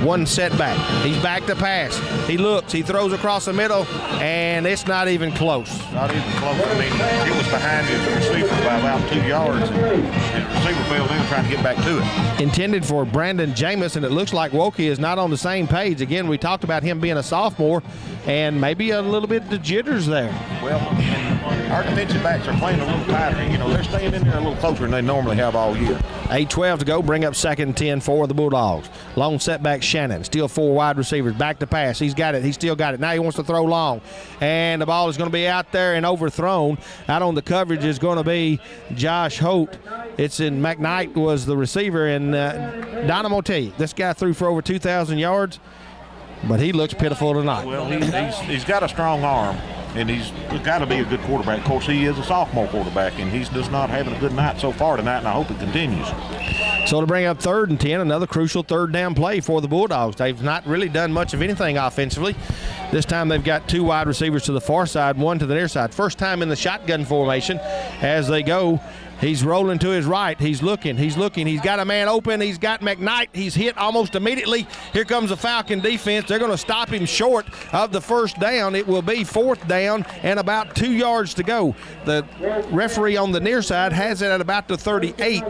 1 setback. He's back to pass. He looks. He throws across the middle, and it's not even close. Not even close. I mean, it was behind his receiver by about 2 yards, and his receiver fell in trying to get back to it. Intended for Brandon Jameson. It looks like Wilkie is not on the same page. Again, we talked about him being a sophomore, and maybe a little bit the jitters there. Well, our defensive backs are playing a little tighter. You know, they're staying in there a little closer than they normally have all year. 8:12 to go. Bring up 2nd and 10 for the Bulldogs. Long setback Shannon. Still 4 wide receivers. Back to pass. He's got it. He's still got it. Now he wants to throw long. And the ball is going to be out there and overthrown. Out on the coverage is going to be Josh Holt. It's in McKnight was the receiver. And Don, I'm going to tell you, this guy threw for over 2,000 yards, but he looks pitiful tonight. Well, he's got a strong arm, and he's got to be a good quarterback. Of course, he is a sophomore quarterback, and he's just not having a good night so far tonight, and I hope it continues. So to bring up 3rd and 10, another crucial 3rd down play for the Bulldogs. They've not really done much of anything offensively. This time they've got 2 wide receivers to the far side, 1 to the near side. First time in the shotgun formation as they go. He's rolling to his right. He's looking. He's got a man open. He's got McKnight. He's hit almost immediately. Here comes the Falcon defense. They're going to stop him short of the first down. It will be 4th down and about 2 yards to go. The referee on the near side has it at about the 38.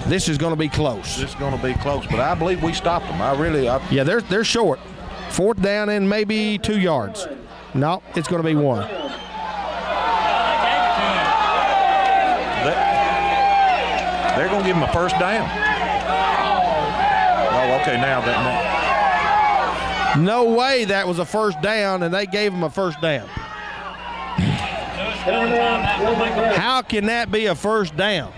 This is going to be close. This is going to be close, but I believe we stopped them. Yeah, they're short. 4th down and maybe 2 yards. No, it's going to be 1. They're going to give him a first down. Oh, okay, now that. No way that was a first down, and they gave him a first down. How can that be a first down?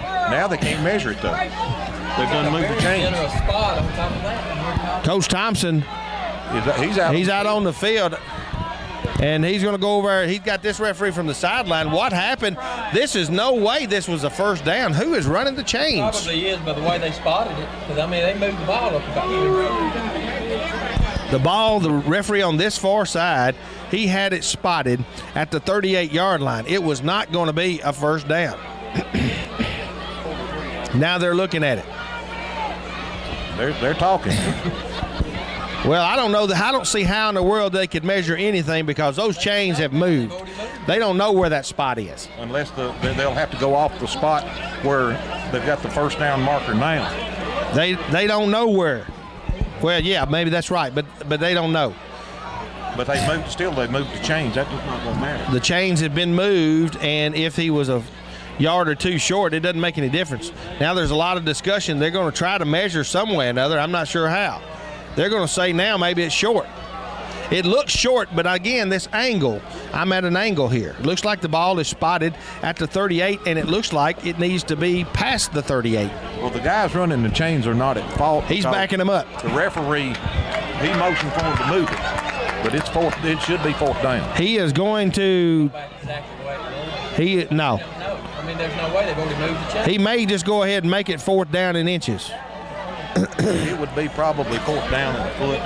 Now they can't measure it, though. They've done move the chains. Coach Thompson, he's out on the field. And he's going to go over. He's got this referee from the sideline. What happened? This is no way this was a first down. Who is running the chains? Probably is, by the way they spotted it. Because, I mean, they moved the ball up about the ball, the referee on this far side, he had it spotted at the 38-yard line. It was not going to be a first down. Now they're looking at it. They're talking. Well, I don't know. I don't see how in the world they could measure anything because those chains have moved. They don't know where that spot is. Unless they'll have to go off the spot where they've got the first down marker now. They don't know where. Well, yeah, maybe that's right, but they don't know. But they moved the chains. That's not going to matter. The chains have been moved, and if he was a yard or 2 short, it doesn't make any difference. Now there's a lot of discussion. They're going to try to measure some way or another. I'm not sure how. They're going to say now maybe it's short. It looks short, but again, this angle, I'm at an angle here. It looks like the ball is spotted at the 38, and it looks like it needs to be past the 38. Well, the guys running the chains are not at fault. He's backing them up. The referee, he motioned for him to move it, but it should be 4th down. He is going to – no. mean, there's no way they've already moved the chain. He may just go ahead and make it 4th down in inches. It would be probably 4th down in the foot,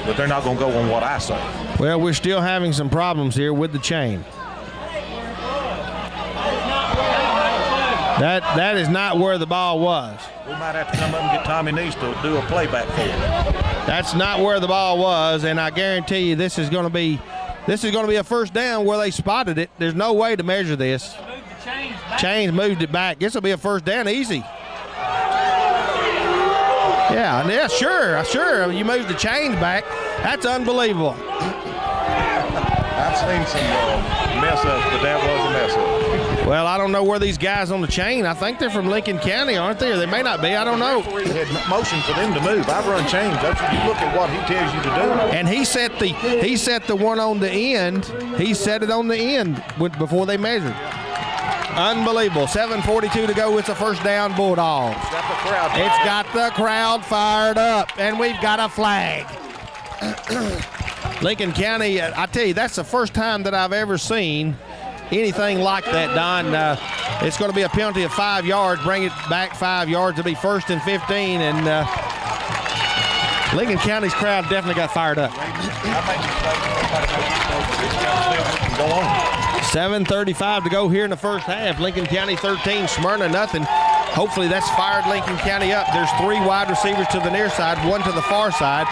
but they're not going to go on what I say. Well, we're still having some problems here with the chain. That is not where the ball was. We might have to come up and get Tommy Neese to do a playback for it. That's not where the ball was, and I guarantee you this is going to be a 1st down where they spotted it. There's no way to measure this. Chains moved it back. This will be a 1st down easy. Yeah, sure. You moved the chains back. That's unbelievable. I've seen some mess ups, but that was a mess up. Well, I don't know where these guys on the chain. I think they're from Lincoln County, aren't they? Or they may not be. I don't know. He had motion for them to move. I've run chains. You look at what he tells you to do. And he set the one on the end. He set it on the end before they measured. Unbelievable. 7:42 to go. It's a 1st down, Bulldogs. It's got the crowd fired up, and we've got a flag. Lincoln County, I tell you, that's the first time that I've ever seen anything like that, Don. It's going to be a penalty of 5 yards. Bring it back 5 yards. It'll be 1st and 15, and Lincoln County's crowd definitely got fired up. 7:35 to go here in the 1st half. Lincoln County 13, Smyrna nothing. Hopefully that's fired Lincoln County up. There's 3 wide receivers to the near side, 1 to the far side.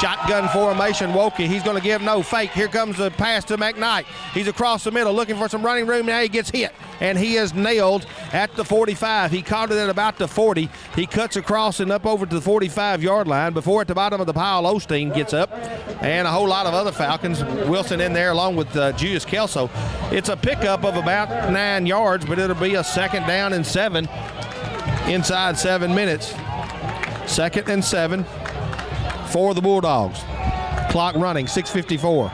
Shotgun formation, Wokey. He's going to give no fake. Here comes the pass to McKnight. He's across the middle looking for some running room. Now he gets hit, and he is nailed at the 45. He caught it at about the 40. He cuts across and up over to the 45-yard line. Before at the bottom of the pile, Osteen gets up, and a whole lot of other Falcons. Wilson in there along with Julius Kelso. It's a pickup of about 9 yards, but it'll be a 2nd down and 7 inside 7 minutes. 2nd and 7 for the Bulldogs. Clock running, 6:54.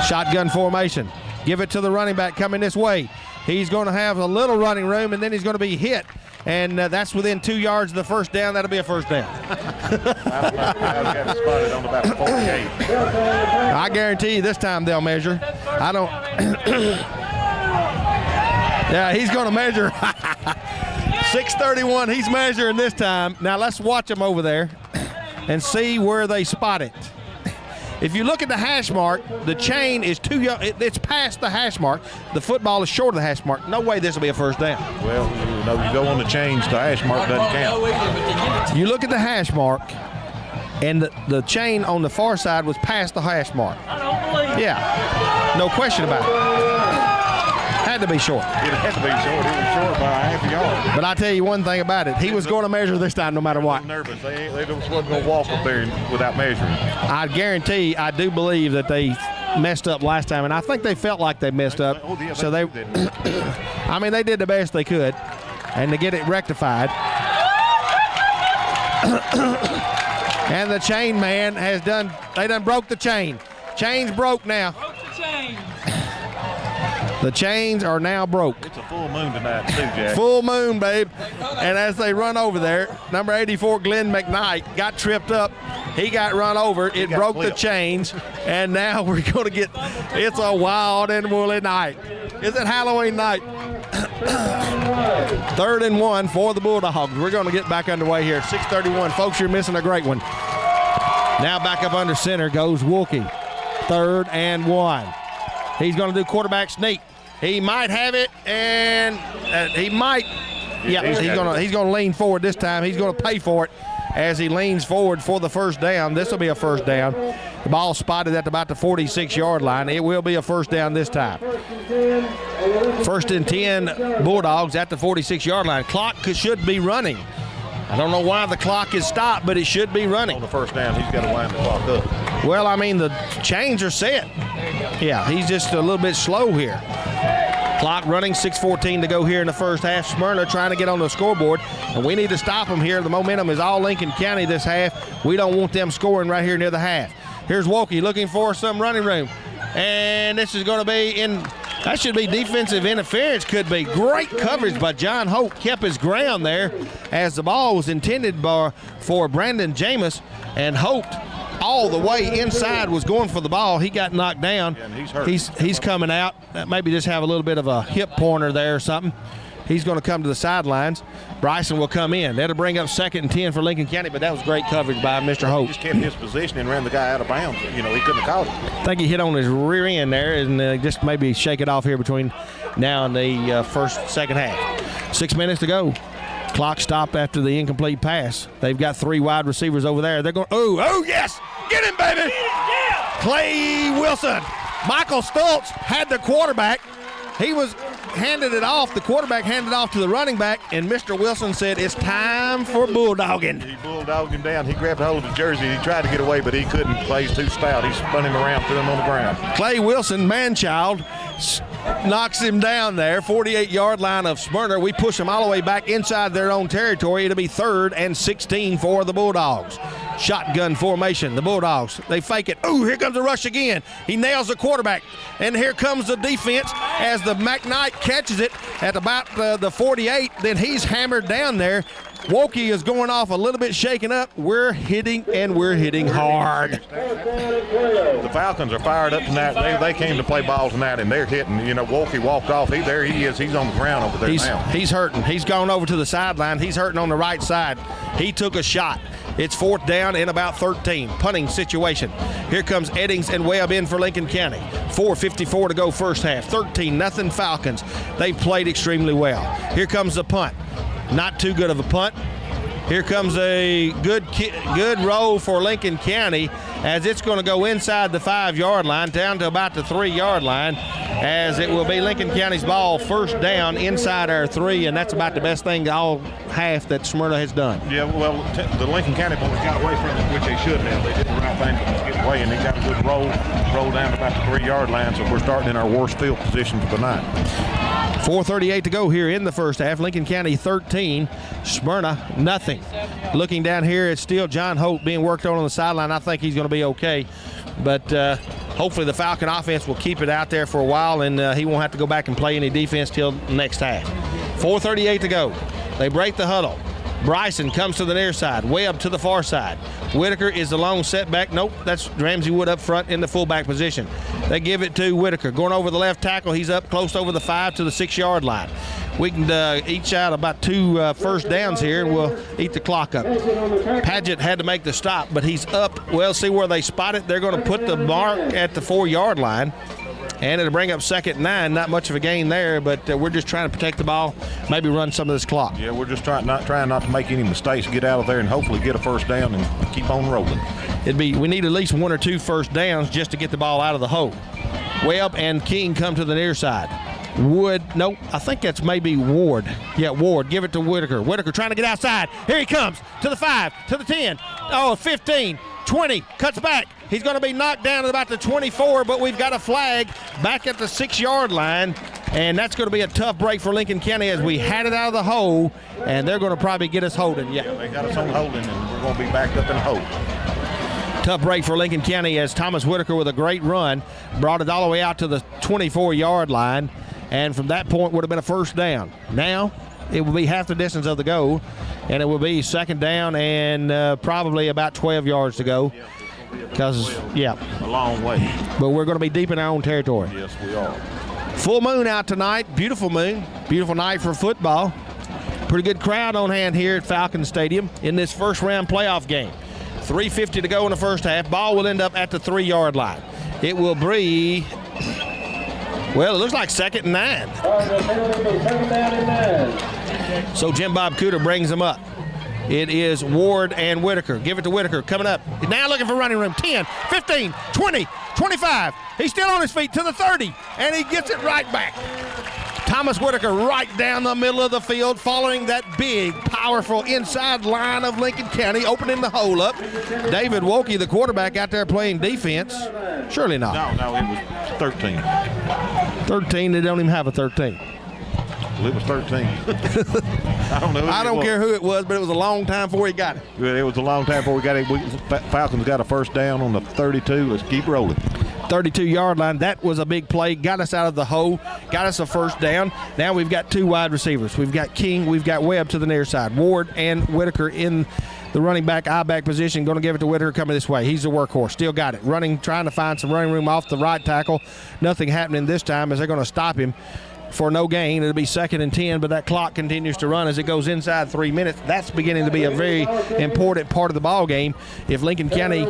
Shotgun formation. Give it to the running back coming this way. He's going to have a little running room, and then he's going to be hit. And that's within 2 yards of the 1st down. That'll be a 1st down. I guarantee you this time they'll measure. I don't. Yeah, he's going to measure. 6:31, he's measuring this time. Now let's watch him over there and see where they spot it. If you look at the hash mark, the chain is it's past the hash mark. The football is short of the hash mark. No way this will be a 1st down. Well, you go on the chains, the hash mark doesn't count. You look at the hash mark, and the chain on the far side was past the hash mark. I don't believe it. Yeah, no question about it. Had to be short. It had to be short. It was short by a half a yard. But I tell you one thing about it. He was going to measure this time no matter what. I'm nervous. They just wasn't going to walk up there without measuring. I guarantee, I do believe that they messed up last time, and I think they felt like they messed up. Oh, yeah, so they I mean, they did the best they could, and to get it rectified. And the chain man has done broke the chain. Chain's broke now. Broke the chain. The chains are now broke. It's a full moon tonight, too, Jack. Full moon, babe. And as they run over there, number 84, Glenn McKnight, got tripped up. He got run over. It broke the chains. And now we're going to get – it's a wild and woolly night. Is it Halloween night? 3rd and 1 for the Bulldogs. We're going to get back underway here at 6:31. Folks, you're missing a great one. Now back up under center goes Woolke. 3rd and 1. He's going to do quarterback sneak. He might have it, and he might. Yeah, he's going to lean forward this time. He's going to pay for it as he leans forward for the 1st down. This will be a 1st down. The ball spotted at about the 46-yard line. It will be a 1st down this time. 1st and 10 Bulldogs at the 46-yard line. Clock should be running. I don't know why the clock is stopped, but it should be running. On the 1st down, he's got to wind the clock up. Well, I mean, the chains are set. Yeah, he's just a little bit slow here. Clock running, 6:14 to go here in the 1st half. Smyrna trying to get on the scoreboard, and we need to stop them here. The momentum is all Lincoln County this half. We don't want them scoring right here near the half. Here's Woolke looking for some running room, and this is going to be in – that should be defensive interference, could be. Great coverage by John Hope, kept his ground there as the ball was intended for Brandon Jameis, and Hope all the way inside, was going for the ball. He got knocked down. Yeah, and he's hurt. He's coming out. Maybe just have a little bit of a hip pointer there or something. He's going to come to the sidelines. Bryson will come in. That'll bring up 2nd and 10 for Lincoln County, but that was great coverage by Mr. Hope. He just kept his position and ran the guy out of bounds. He couldn't have caught it. I think he hit on his rear end there and just maybe shake it off here between now and the second half. 6 minutes to go. Clock stopped after the incomplete pass. They've got 3 wide receivers over there. They're going, oh, yes! Get him, baby! Clay Wilson. Michael Stoltz had the quarterback. He was handed it off. The quarterback handed it off to the running back, and Mr. Wilson said, it's time for bulldogging. He bulldogged him down. He grabbed hold of his jersey. He tried to get away, but he couldn't. Clay's too stout. He spun him around, threw him on the ground. Clay Wilson, man-child, knocks him down there, 48-yard line of Smyrna. We push them all the way back inside their own territory. It'll be 3rd and 16 for the Bulldogs. Shotgun formation, the Bulldogs. They fake it. Ooh, here comes the rush again. He nails the quarterback. And here comes the defense as the McKnight catches it at about the 48. Then he's hammered down there. Wokey is going off a little bit shaken up. We're hitting, and we're hitting hard. The Falcons are fired up tonight. They came to play ball tonight, and they're hitting. Wokey walked off. There he is. He's on the ground over there now. He's hurting. He's gone over to the sideline. He's hurting on the right side. He took a shot. It's 4th down and about 13. Punting situation. Here comes Eddings and Webb in for Lincoln County. 4:54 to go first half. 13-0 Falcons. They played extremely well. Here comes the punt. Not too good of a punt. Here comes a good roll for Lincoln County as it's going to go inside the 5-yard line down to about the 3-yard line, as it will be Lincoln County's ball, 1st down inside our 3, and that's about the best thing all half that Smyrna has done. Yeah, well, the Lincoln County boys got away from it, which they should have. They did the right thing to get away, and they got a good roll down to about the 3-yard line, so we're starting in our worst field position for the night. 4:38 to go here in the first half. Lincoln County 13, Smyrna nothing. Looking down here, it's still John Hope being worked on the sideline. I think he's going to be okay, but hopefully the Falcon offense will keep it out there for a while, and he won't have to go back and play any defense till next half. 4:38 to go. They break the huddle. Bryson comes to the near side. Webb to the far side. Whitaker is the long setback. Nope, that's Ramsey Wood up front in the fullback position. They give it to Whitaker. Going over the left tackle. He's up close over the 5 to the 6-yard line. We can each out about 2 first downs here, and we'll eat the clock up. Padgett had to make the stop, but he's up. Well, see where they spot it. They're going to put the mark at the 4-yard line. And it'll bring up 2nd and 9. Not much of a gain there, but we're just trying to protect the ball, maybe run some of this clock. Yeah, we're just trying not to make any mistakes, get out of there, and hopefully get a 1st down and keep on rolling. We need at least 1 or 2 first downs just to get the ball out of the hole. Webb and King come to the near side. Wood, nope, I think that's maybe Ward. Yeah, Ward, give it to Whitaker. Whitaker trying to get outside. Here he comes to the 5, to the 10, 15, 20, cuts back. He's going to be knocked down at about the 24, but we've got a flag back at the 6-yard line, and that's going to be a tough break for Lincoln County as we had it out of the hole, and they're going to probably get us holding. Yeah, they got us on holding, and we're going to be backed up in hold. Tough break for Lincoln County as Thomas Whitaker with a great run brought it all the way out to the 24-yard line, and from that point would have been a 1st down. Now it will be half the distance of the goal, and it will be 2nd down and probably about 12 yards to go. Because, yeah. A long way. But we're going to be deep in our own territory. Yes, we are. Full moon out tonight. Beautiful moon. Beautiful night for football. Pretty good crowd on hand here at Falcon Stadium in this first round playoff game. 3:50 to go in the first half. Ball will end up at the 3-yard line. It will be, well, it looks like 2nd and 9. So Jim Bob Cooter brings them up. It is Ward and Whitaker. Give it to Whitaker. Coming up. Now looking for running room. 10, 15, 20, 25. He's still on his feet to the 30, and he gets it right back. Thomas Whitaker right down the middle of the field, following that big, powerful inside line of Lincoln County, opening the hole up. David Wokey, the quarterback, out there playing defense. Surely not. No, it was 13. 13, they don't even have a 13. Well, it was 13. I don't care who it was, but it was a long time before he got it. Well, it was a long time before we got it. Falcons got a 1st down on the 32. Let's keep rolling. 32-yard line. That was a big play. Got us out of the hole. Got us a 1st down. Now we've got 2 wide receivers. We've got King. We've got Webb to the near side. Ward and Whitaker in the running back, I-back position. Going to give it to Whitaker coming this way. He's the workhorse. Still got it. Running, trying to find some running room off the right tackle. Nothing happening this time as they're going to stop him for no gain. It'll be 2nd and 10, but that clock continues to run as it goes inside 3 minutes. That's beginning to be a very important part of the ball game. If Lincoln County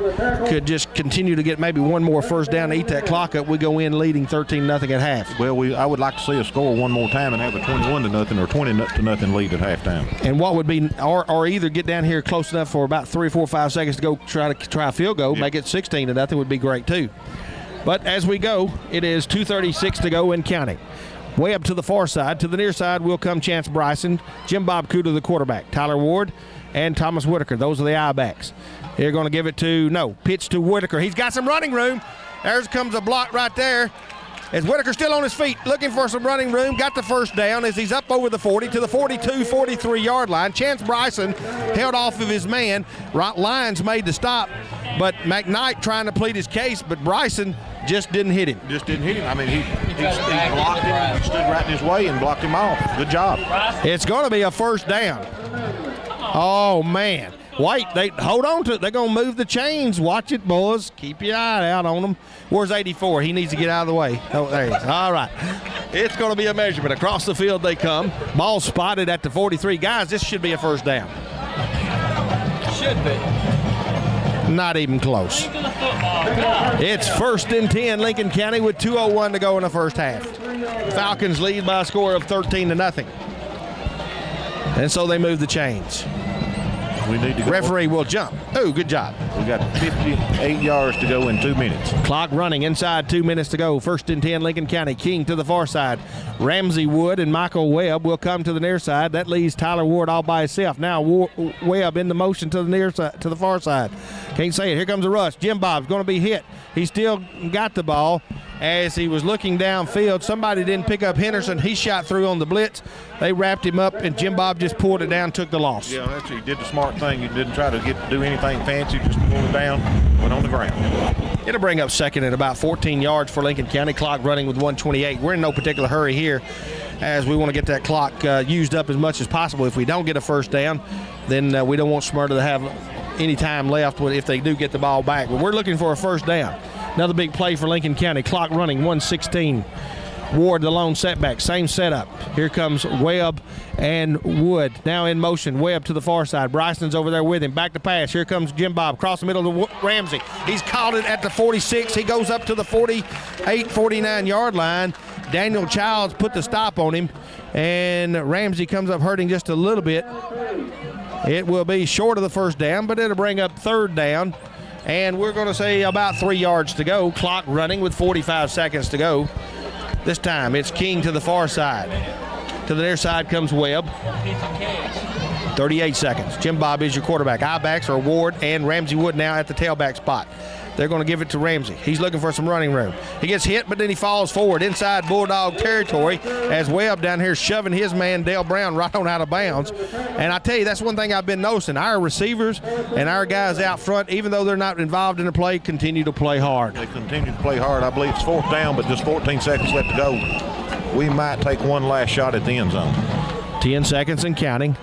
could just continue to get maybe one more first down to eat that clock up, we go in leading 13-0 at half. Well, I would like to see us score one more time and have a 21-0 or 20-0 lead at halftime. And what would be, or either get down here close enough for about 3 or 4 or 5 seconds to go try a field goal, make it 16-0 would be great too. But as we go, it is 2:36 to go and counting. Way up to the far side. To the near side will come Chance Bryson, Jim Bob Cuda, the quarterback, Tyler Ward, and Thomas Whitaker. Those are the I-backs. They're going to give it to, pitch to Whitaker. He's got some running room. There comes a block right there. As Whitaker still on his feet, looking for some running room, got the first down as he's up over the 40 to the 42, 43-yard line. Chance Bryson held off of his man. Lyons made the stop, but McKnight trying to plead his case, but Bryson just didn't hit him. I mean, he blocked him, he stood right in his way and blocked him off. Good job. It's going to be a first down. Oh, man. Wait, they hold on to it. They're going to move the chains. Watch it, boys. Keep your eye out on them. Where's 84? He needs to get out of the way. Oh, there he is. All right. It's going to be a measurement. Across the field they come. Ball spotted at the 43. Guys, this should be a first down. Should be. Not even close. It's 1st and 10, Lincoln County with 2:01 to go in the first half. Falcons lead by a score of 13-0. And so they move the chains. We need to go. Referee will jump. Oh, good job. We got 58 yards to go in 2 minutes. Clock running inside 2 minutes to go. 1st and 10, Lincoln County. King to the far side. Ramsey Wood and Michael Webb will come to the near side. That leaves Tyler Ward all by himself. Now Webb in the motion to the near side, to the far side. Can't say it. Here comes a rush. Jim Bob's going to be hit. He still got the ball. As he was looking downfield, somebody didn't pick up Henderson. He shot through on the blitz. They wrapped him up, and Jim Bob just pulled it down, took the loss. Yeah, actually, he did the smart thing. He didn't try to do anything fancy, just pulled it down, went on the ground. It'll bring up 2nd and about 14 yards for Lincoln County. Clock running with 1:28. We're in no particular hurry here as we want to get that clock used up as much as possible. If we don't get a first down, then we don't want Smyrna to have any time left if they do get the ball back. But we're looking for a first down. Another big play for Lincoln County. Clock running, 1:16. Ward, the lone setback. Same setup. Here comes Webb and Wood. Now in motion. Webb to the far side. Bryson's over there with him. Back to pass. Here comes Jim Bob. Across the middle to Ramsey. He's caught it at the 46. He goes up to the 48, 49-yard line. Daniel Childs put the stop on him. And Ramsey comes up hurting just a little bit. It will be short of the first down, but it'll bring up 3rd down. And we're going to say about 3 yards to go. Clock running with 45 seconds to go. This time it's King to the far side. To the near side comes Webb. 38 seconds. Jim Bob is your quarterback. I-backs are Ward and Ramsey Wood now at the tailback spot. They're going to give it to Ramsey. He's looking for some running room. He gets hit, but then he falls forward inside Bulldog territory as Webb down here shoving his man, Dale Brown, right on out of bounds. And I tell you, that's one thing I've been noticing. Our receivers and our guys out front, even though they're not involved in the play, continue to play hard. They continue to play hard. I believe it's 4th down, but just 14 seconds left to go. We might take one last shot at the end zone. 10 seconds and counting. I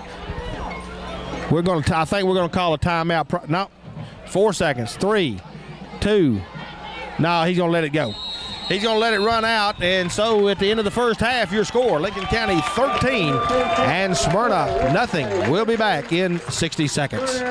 think we're going to call a timeout. No, 4 seconds. 3, 2. No, he's going to let it go. He's going to let it run out. And so at the end of the first half, your score, Lincoln County 13 and Smyrna nothing. We'll be back in 60 seconds.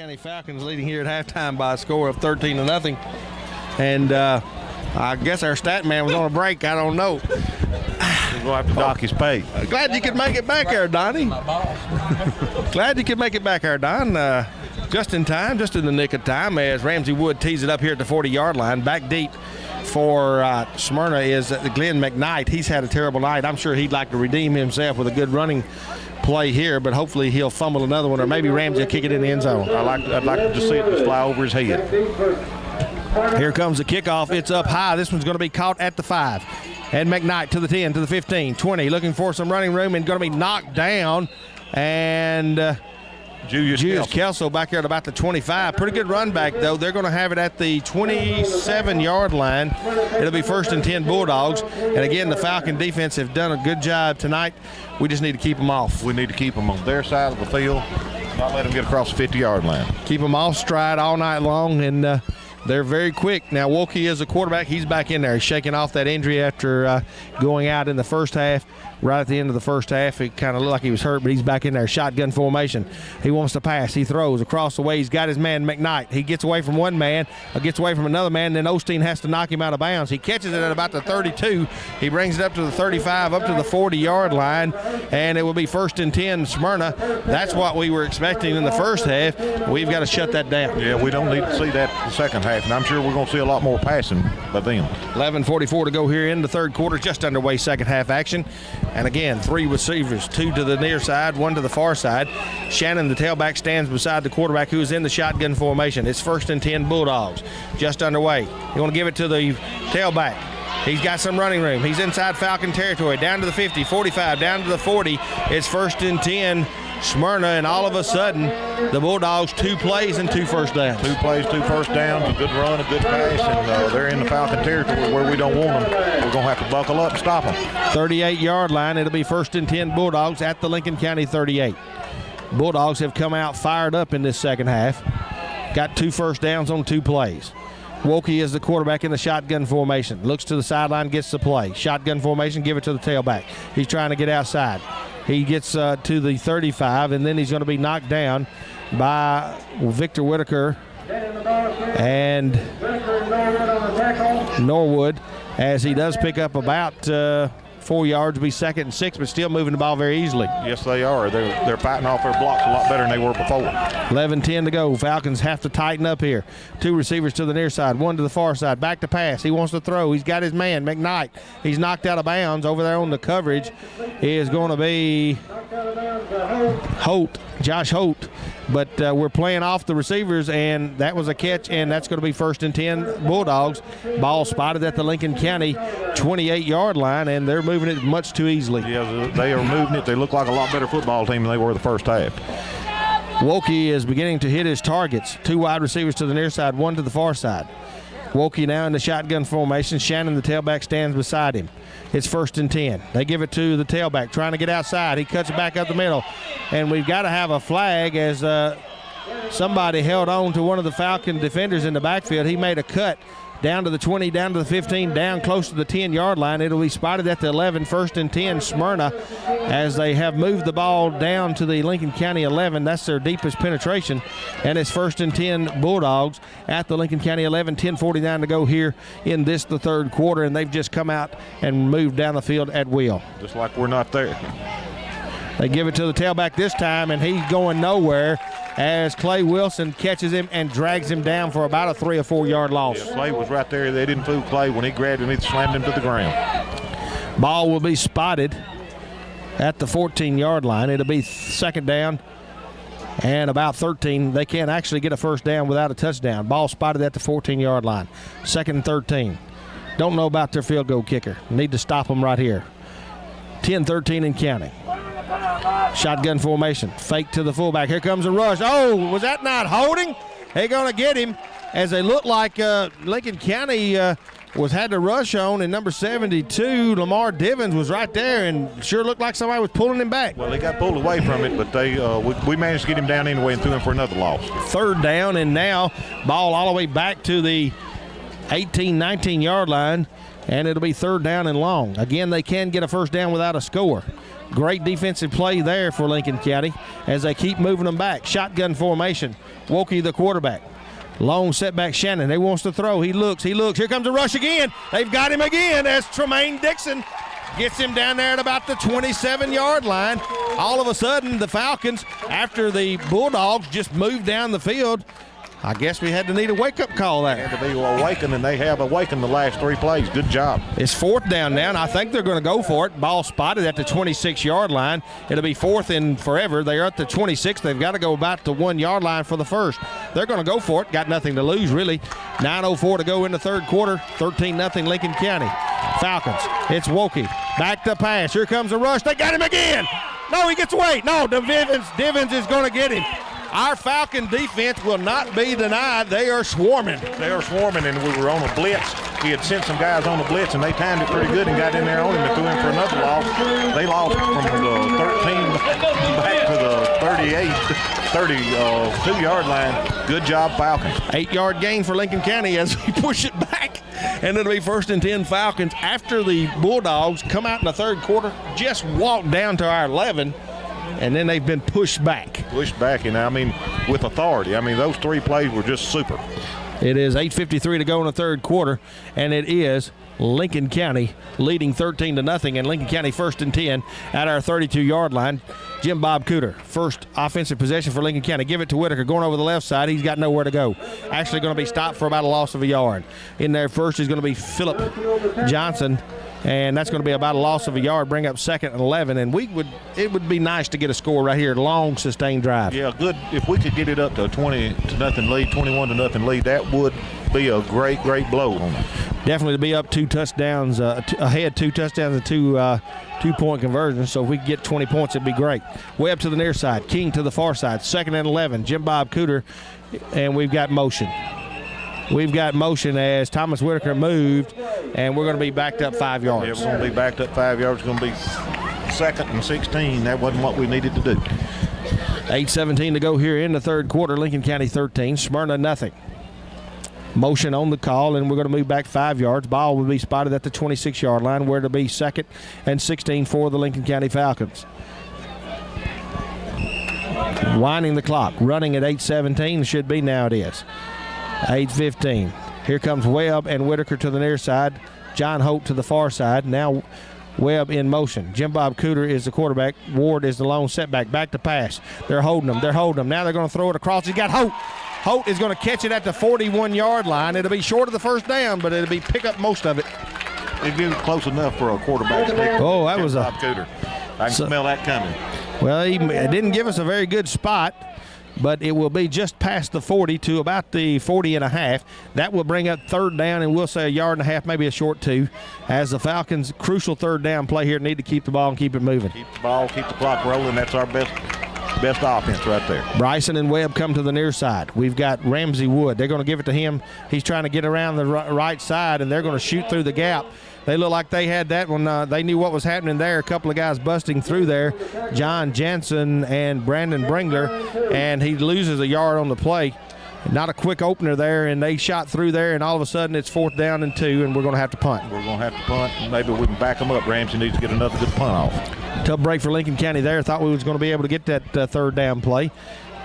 County Falcons leading here at halftime by a score of 13-0. And I guess our stat man was on a break. I don't know. He's going to have to dock his pay. Glad you could make it back there, Donnie. Glad you could make it back there, Don. Just in time, just in the nick of time, as Ramsey Wood tees it up here at the 40-yard line. Back deep for Smyrna is Glenn McKnight. He's had a terrible night. I'm sure he'd like to redeem himself with a good running play here, but hopefully he'll fumble another one, or maybe Ramsey will kick it in the end zone. I'd like to see it just fly over his head. Here comes the kickoff. It's up high. This one's going to be caught at the 5. And McKnight to the 10, to the 15, 20, looking for some running room and going to be knocked down. And Julius Kelso back there at about the 25. Pretty good run back, though. They're going to have it at the 27-yard line. It'll be 1st and 10 Bulldogs. And again, the Falcon defense have done a good job tonight. We just need to keep them off. We need to keep them on their side of the field, not let them get across the 50-yard line. Keep them off stride all night long, and they're very quick. Now, Wilkie is a quarterback. He's back in there. He's shaking off that injury after going out in the first half. Right at the end of the first half, it kind of looked like he was hurt, but he's back in there. Shotgun formation. He wants to pass. He throws across the way. He's got his man, McKnight. He gets away from one man, gets away from another man, and then Osteen has to knock him out of bounds. He catches it at about the 32. He brings it up to the 35, up to the 40-yard line, and it will be 1st and 10 Smyrna. That's what we were expecting in the first half. We've got to shut that down. Yeah, we don't need to see that in the second half, and I'm sure we're going to see a lot more passing by them. 11:44 to go here in the third quarter, just underway second half action. And again, 3 receivers, 2 to the near side, 1 to the far side. Shannon, the tailback, stands beside the quarterback who is in the shotgun formation. It's 1st and 10 Bulldogs, just underway. You want to give it to the tailback. He's got some running room. He's inside Falcon territory, down to the 50, 45, down to the 40. It's 1st and 10 Smyrna, and all of a sudden, the Bulldogs 2 plays and 2 first downs. 2 plays, 2 first downs, a good run, a good pass, and they're in the Falcon territory where we don't want them. We're going to have to buckle up and stop them. 38-yard line. It'll be 1st and 10 Bulldogs at the Lincoln County 38. Bulldogs have come out fired up in this second half. Got 2 first downs on 2 plays. Wilkie is the quarterback in the shotgun formation. Looks to the sideline, gets the play. Shotgun formation, give it to the tailback. He's trying to get outside. He gets to the 35, and then he's going to be knocked down by Victor Whitaker and Norwood, as he does pick up about 4 yards, be 2nd and 6, but still moving the ball very easily. Yes, they are. They're fighting off their blocks a lot better than they were before. 11:10 to go. Falcons have to tighten up here. 2 receivers to the near side, 1 to the far side. Back to pass. He wants to throw. He's got his man, McKnight. He's knocked out of bounds. Over there on the coverage is going to be Josh Holt. But we're playing off the receivers, and that was a catch, and that's going to be 1st and 10 Bulldogs. Ball spotted at the Lincoln County 28-yard line, and they're moving it much too easily. Yeah, they are moving it. They look like a lot better football team than they were the first half. Wilkie is beginning to hit his targets. 2 wide receivers to the near side, 1 to the far side. Wilkie now in the shotgun formation. Shannon, the tailback, stands beside him. It's 1st and 10. They give it to the tailback, trying to get outside. He cuts it back up the middle. And we've got to have a flag as somebody held on to one of the Falcon defenders in the backfield. He made a cut down to the 20, down to the 15, down close to the 10-yard line. It'll be spotted at the 11, 1st and 10 Smyrna, as they have moved the ball down to the Lincoln County 11. That's their deepest penetration, and it's 1st and 10 Bulldogs at the Lincoln County 11. 10:49 to go here in the third quarter, and they've just come out and moved down the field at will. Just like we're not there. They give it to the tailback this time, and he's going nowhere, as Clay Wilson catches him and drags him down for about a 3 or 4 yard loss. Yeah, Clay was right there. They didn't fool Clay. When he grabbed him, he slammed him to the ground. Ball will be spotted at the 14-yard line. It'll be 2nd down and about 13. They can't actually get a first down without a touchdown. Ball spotted at the 14-yard line. 2nd and 13. Don't know about their field goal kicker. Need to stop them right here. 10-13 and counting. Shotgun formation. Fake to the fullback. Here comes a rush. Oh, was that not holding? They're going to get him, as they look like Lincoln County had to rush on, and number 72, Lamar Divins, was right there and sure looked like somebody was pulling him back. Well, they got pulled away from it, but we managed to get him down anyway and threw him for another loss. 3rd down, and now ball all the way back to the 18, 19-yard line. and it'll be 3rd down and long. Again, they can get a first down without a score. Great defensive play there for Lincoln County as they keep moving them back. Shotgun formation. Wilkie, the quarterback. Long setback Shannon. He wants to throw. He looks. Here comes a rush again. They've got him again as Tremaine Dixon gets him down there at about the 27-yard line. All of a sudden, the Falcons, after the Bulldogs just moved down the field, I guess we had to need a wake-up call there. Had to be awakened, and they have awakened the last 3 plays. Good job. It's 4th down now, and I think they're going to go for it. Ball spotted at the 26-yard line. It'll be 4th and forever. They're at the 26. They've got to go about the 1-yard line for the first. They're going to go for it. Got nothing to lose, really. 9:04 to go in the 3rd quarter. 13-0 Lincoln County. Falcons. It's Wilkie. Back to pass. Here comes a rush. They got him again. No, he gets away. No, Divins is going to get him. Our Falcon defense will not be denied. They are swarming. They are swarming, and we were on a blitz. He had sent some guys on the blitz, and they timed it pretty good and got in there on him and threw him for another loss. They lost from the 13 back to the 32-yard line. Good job, Falcons. 8-yard gain for Lincoln County as we push it back. And it'll be 1st and 10 Falcons after the Bulldogs come out in the 3rd quarter, just walk down to our 11. And then they've been pushed back. And I mean, with authority. I mean, those 3 plays were just super. It is 8:53 to go in the 3rd quarter, and it is Lincoln County leading 13-0, and Lincoln County 1st and 10 at our 32-yard line. Jim Bob Cooter, first offensive possession for Lincoln County. Give it to Whitaker, going over the left side. He's got nowhere to go. Actually going to be stopped for about a loss of a yard. In there first is going to be Phillip Johnson, and that's going to be about a loss of a yard, bring up 2nd and 11, and it would be nice to get a score right here, long sustained drive. Yeah, good. If we could get it up to a 20-0 lead, 21-0 lead, that would be a great blow on them. Definitely to be up 2 touchdowns, ahead 2 touchdowns and 2 2-point conversions. So if we could get 20 points, it'd be great. Webb to the near side, King to the far side, 2nd and 11. Jim Bob Cooter, and we've got motion. We've got motion as Thomas Whitaker moved, and we're going to be backed up 5 yards. Yeah, we're going to be backed up 5 yards. It's going to be 2nd and 16. That wasn't what we needed to do. 8:17 to go here in the 3rd quarter. Lincoln County 13, Smyrna nothing. Motion on the call, and we're going to move back 5 yards. Ball will be spotted at the 26-yard line, where it'll be 2nd and 16 for the Lincoln County Falcons. Winding the clock, running at 8:17, should be now it is. 8:15. Here comes Webb and Whitaker to the near side. John Hope to the far side. Now Webb in motion. Jim Bob Cooter is the quarterback. Ward is the lone setback. Back to pass. They're holding them. Now they're going to throw it across. He's got Hope. Hope is going to catch it at the 41-yard line. It'll be short of the first down, but it'll be pick up most of it. It'd be close enough for a quarterback to pick. Oh, that was Bob Cooter. I can smell that coming. Well, he didn't give us a very good spot, but it will be just past the 40 to about the 40.5. That will bring up 3rd down, and we'll say a yard and a half, maybe a short 2, as the Falcons' crucial 3rd down play here need to keep the ball and keep it moving. Keep the ball, keep the clock rolling. That's our best offense right there. Bryson and Webb come to the near side. We've got Ramsey Wood. They're going to give it to him. He's trying to get around the right side, and they're going to shoot through the gap. They look like they had that one. They knew what was happening there. A couple of guys busting through there, John Jensen and Brandon Bringler, and he loses a yard on the play. Not a quick opener there, and they shot through there, and all of a sudden it's 4th down and 2, and we're going to have to punt. We're going to have to punt, and maybe we can back them up. Ramsey needs to get another good punt off. Tough break for Lincoln County there. Thought we was going to be able to get that 3rd down play.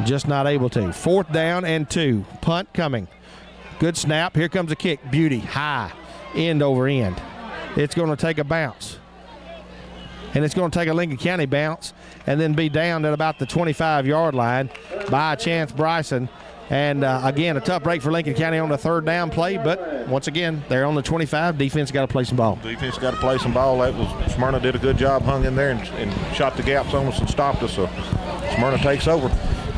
Just not able to. 4th down and 2. Punt coming. Good snap. Here comes a kick. Beauty. High. End over end. It's going to take a bounce. And it's going to take a Lincoln County bounce and then be down at about the 25-yard line by Chance Bryson. And, again, a tough break for Lincoln County on the 3rd down play. But, once again, they're on the 25. Defense got to play some ball. Defense got to play some ball. Smyrna did a good job, hung in there and shot the gaps on us and stopped us. So Smyrna takes over.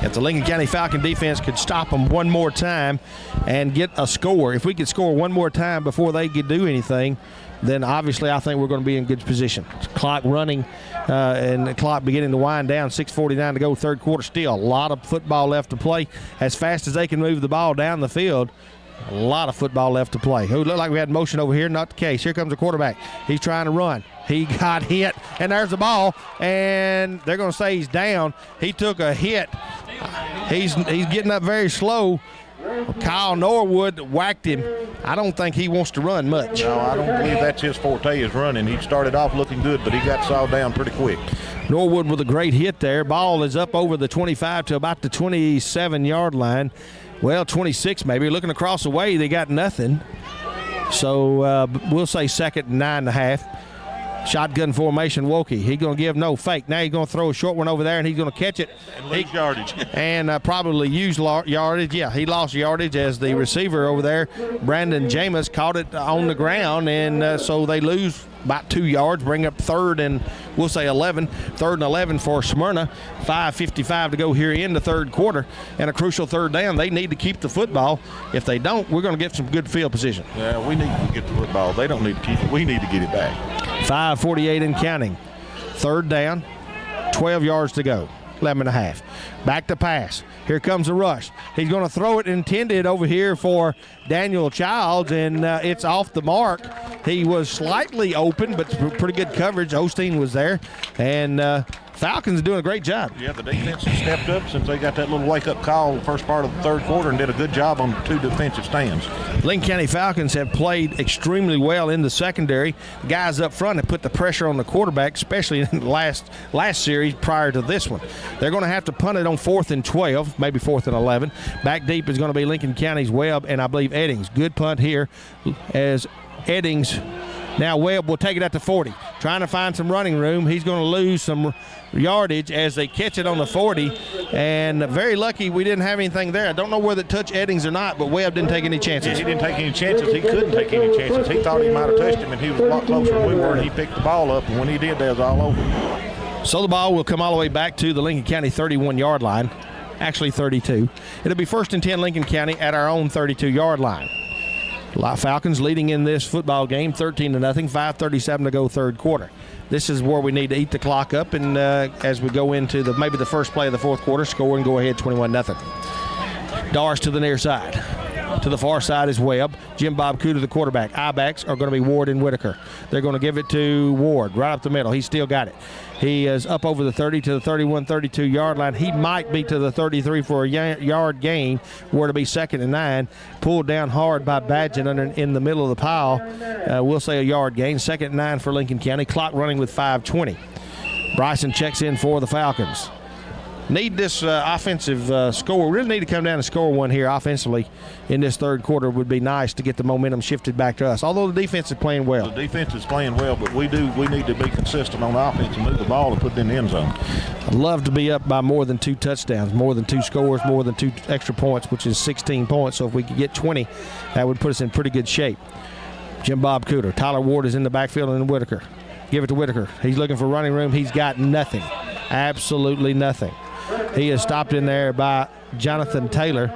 If the Lincoln County Falcon defense could stop them one more time and get a score, if we could score one more time before they could do anything, then obviously I think we're going to be in good position. Clock running and the clock beginning to wind down. 6:49 to go, 3rd quarter. Still a lot of football left to play. As fast as they can move the ball down the field, a lot of football left to play. It looked like we had motion over here. Not the case. Here comes the quarterback. He's trying to run. He got hit, and there's the ball, and they're going to say he's down. He took a hit. He's getting up very slow, Kyle Norwood whacked him. I don't think he wants to run much. No, I don't believe that's his forte is running. He started off looking good, but he got sawed down pretty quick. Norwood with a great hit there. Ball is up over the 25 to about the 27-yard line. Well, 26 maybe. Looking across the way, they got nothing. So we'll say 2nd and 9.5. Shotgun formation, Wokey. He's going to give no fake. Now he's going to throw a short one over there, and he's going to catch it. And lose yardage. And probably use yardage. Yeah, he lost yardage as the receiver over there, Brandon Jameis, caught it on the ground, and so they lose about 2 yards, bring up 3rd and we'll say 11. 3rd and 11 for Smyrna. 5:55 to go here in the third quarter, and a crucial 3rd down. They need to keep the football. If they don't, we're going to get some good field position. Yeah, we need to get the football. They don't need to keep it. We need to get it back. 5:48 and counting. 3rd down, 12 yards to go. 11.5. Back to pass. Here comes a rush. He's going to throw it intended over here for Daniel Childs, and it's off the mark. He was slightly open, but pretty good coverage. Osteen was there, and Falcons doing a great job. Yeah, the defense has stepped up since they got that little wake-up call the first part of the third quarter and did a good job on 2 defensive stands. Lincoln County Falcons have played extremely well in the secondary. Guys up front have put the pressure on the quarterback, especially in the last series prior to this one. They're going to have to punt it on 4th and 12, maybe 4th and 11. Back deep is going to be Lincoln County's Webb and I believe Eddings. Good punt here as Eddings. Now Webb will take it out to 40, trying to find some running room. He's going to lose some yardage as they catch it on the 40, and very lucky we didn't have anything there. I don't know whether it touched Eddings or not, but Webb didn't take any chances. He didn't take any chances. He couldn't take any chances. He thought he might have touched him, and he was a lot closer than we were, and he picked the ball up, and when he did, that was all over. So the ball will come all the way back to the Lincoln County 31-yard line, actually 32. It'll be 1st and 10 Lincoln County at our own 32-yard line. Falcons leading in this football game 13-0, 5:37 to go third quarter. This is where we need to eat the clock up, and as we go into maybe the first play of the fourth quarter, score and go ahead 21-0. Dars to the near side. To the far side is Webb. Jim Bob Cooter, the quarterback. I-backs are going to be Ward and Whitaker. They're going to give it to Ward right up the middle. He's still got it. He is up over the 30 to the 31, 32-yard line. He might be to the 33 for a yard gain, where to be 2nd and 9. Pulled down hard by Badgen in the middle of the pile. We'll say a yard gain. 2nd and 9 for Lincoln County. Clock running with 5:20. Bryson checks in for the Falcons. Need this offensive score. We really need to come down and score one here offensively in this third quarter. Would be nice to get the momentum shifted back to us. Although the defense is playing well. The defense is playing well, but we need to be consistent on offense and move the ball and put it in the end zone. I'd love to be up by more than 2 touchdowns, more than 2 scores, more than 2 extra points, which is 16 points. So if we could get 20, that would put us in pretty good shape. Jim Bob Cooter. Tyler Ward is in the backfield and Whitaker. Give it to Whitaker. He's looking for running room. He's got nothing. Absolutely nothing. He is stopped in there by Jonathan Taylor,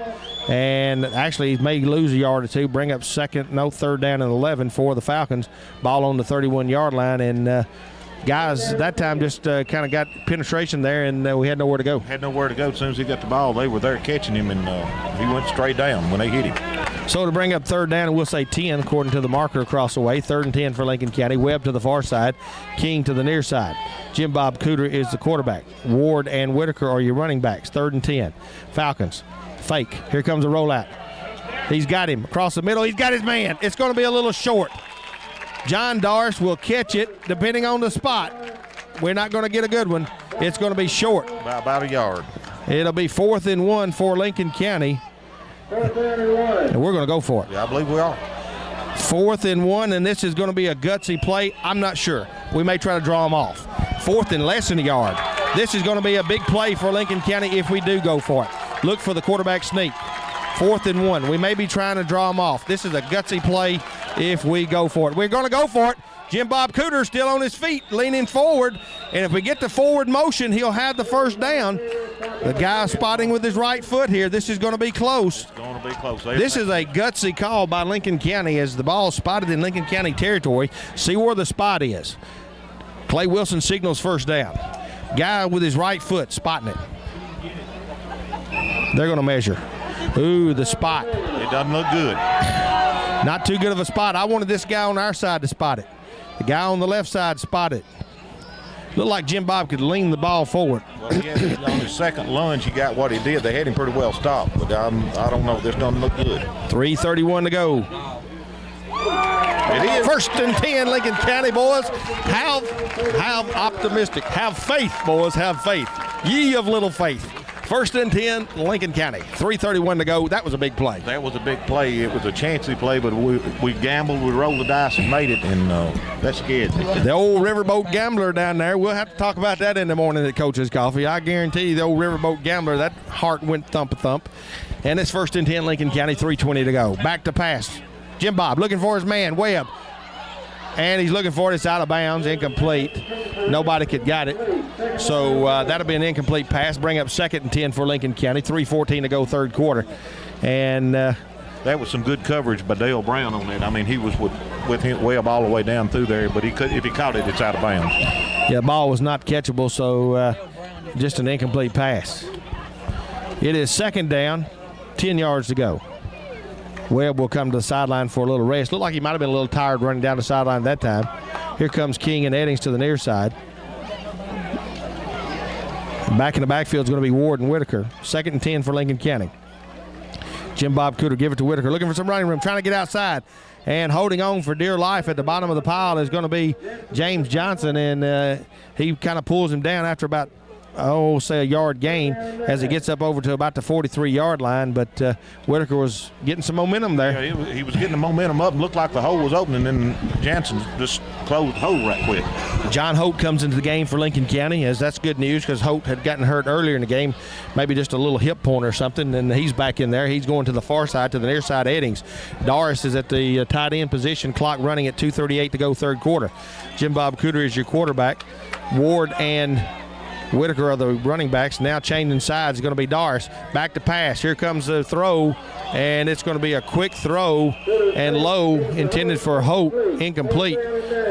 and actually he may lose a yard or 2, bring up 3rd down and 11 for the Falcons. Ball on the 31-yard line, and guys that time just kind of got penetration there, and we had nowhere to go. Had nowhere to go. As soon as he got the ball, they were there catching him, and he went straight down when they hit him. So to bring up 3rd down, and we'll say 10 according to the marker across the way. 3rd and 10 for Lincoln County. Webb to the far side, King to the near side. Jim Bob Cooter is the quarterback. Ward and Whitaker are your running backs. 3rd and 10. Falcons fake. Here comes a rollout. He's got him across the middle. He's got his man. It's going to be a little short. John Dars will catch it depending on the spot. We're not going to get a good one. It's going to be short. By about a yard. It'll be 4th and 1 for Lincoln County. And we're going to go for it. Yeah, I believe we are. 4th and 1, and this is going to be a gutsy play. I'm not sure. We may try to draw them off. 4th and less than a yard. This is going to be a big play for Lincoln County if we do go for it. Look for the quarterback sneak. 4th and 1. We may be trying to draw them off. This is a gutsy play if we go for it. We're going to go for it. Jim Bob Cooter still on his feet, leaning forward, and if we get the forward motion, he'll have the 1st down. The guy spotting with his right foot here. This is going to be close. It's going to be close. This is a gutsy call by Lincoln County as the ball spotted in Lincoln County territory. See where the spot is. Clay Wilson signals 1st down. Guy with his right foot spotting it. They're going to measure. Ooh, the spot. It doesn't look good. Not too good of a spot. I wanted this guy on our side to spot it. The guy on the left side spotted. Looked like Jim Bob could lean the ball forward. Well, on his second lunge, he got what he did. They had him pretty well stopped, but I don't know. This doesn't look good. 3:31 to go. It is. 1st and 10, Lincoln County, boys. Have optimistic. Have faith, boys. Have faith. Ye of little faith. 1st and 10, Lincoln County. 3:31 to go. That was a big play. That was a big play. It was a chancy play, but we gambled, we rolled the dice and made it, and that scared me. The old Riverboat Gambler down there, we'll have to talk about that in the morning at Coach's Coffee. I guarantee you the old Riverboat Gambler, that heart went thump-a-thump. And it's 1st and 10, Lincoln County, 3:20 to go. Back to pass. Jim Bob looking for his man, Webb. And he's looking for it. It's out of bounds, incomplete. Nobody could got it. So that'll be an incomplete pass. Bring up 2nd and 10 for Lincoln County. 3:14 to go, 3rd quarter. And that was some good coverage by Dale Brown on that. I mean, he was with him Webb all the way down through there, but if he caught it, it's out of bounds. Yeah, the ball was not catchable, so just an incomplete pass. It is 2nd down, 10 yards to go. Webb will come to the sideline for a little rest. Looked like he might have been a little tired running down the sideline that time. Here comes King and Eddings to the near side. Back in the backfield is going to be Ward and Whitaker. 2nd and 10 for Lincoln County. Jim Bob Cooter give it to Whitaker, looking for some running room, trying to get outside. And holding on for dear life at the bottom of the pile is going to be James Johnson, and he kind of pulls him down after about, say a yard gain as he gets up over to about the 43-yard line. But Whitaker was getting some momentum there. Yeah, he was getting the momentum up and looked like the hole was open, and then Jansen just closed the hole right quick. John Holt comes into the game for Lincoln County, as that's good news because Holt had gotten hurt earlier in the game, maybe just a little hip point or something, and he's back in there. He's going to the far side, to the near side, Eddings. Doris is at the tight end position, clock running at 2:38 to go, 3rd quarter. Jim Bob Cooter is your quarterback. Ward and Whitaker are the running backs. Now changing sides is going to be Doris. Back to pass. Here comes the throw, and it's going to be a quick throw and low, intended for Holt, incomplete.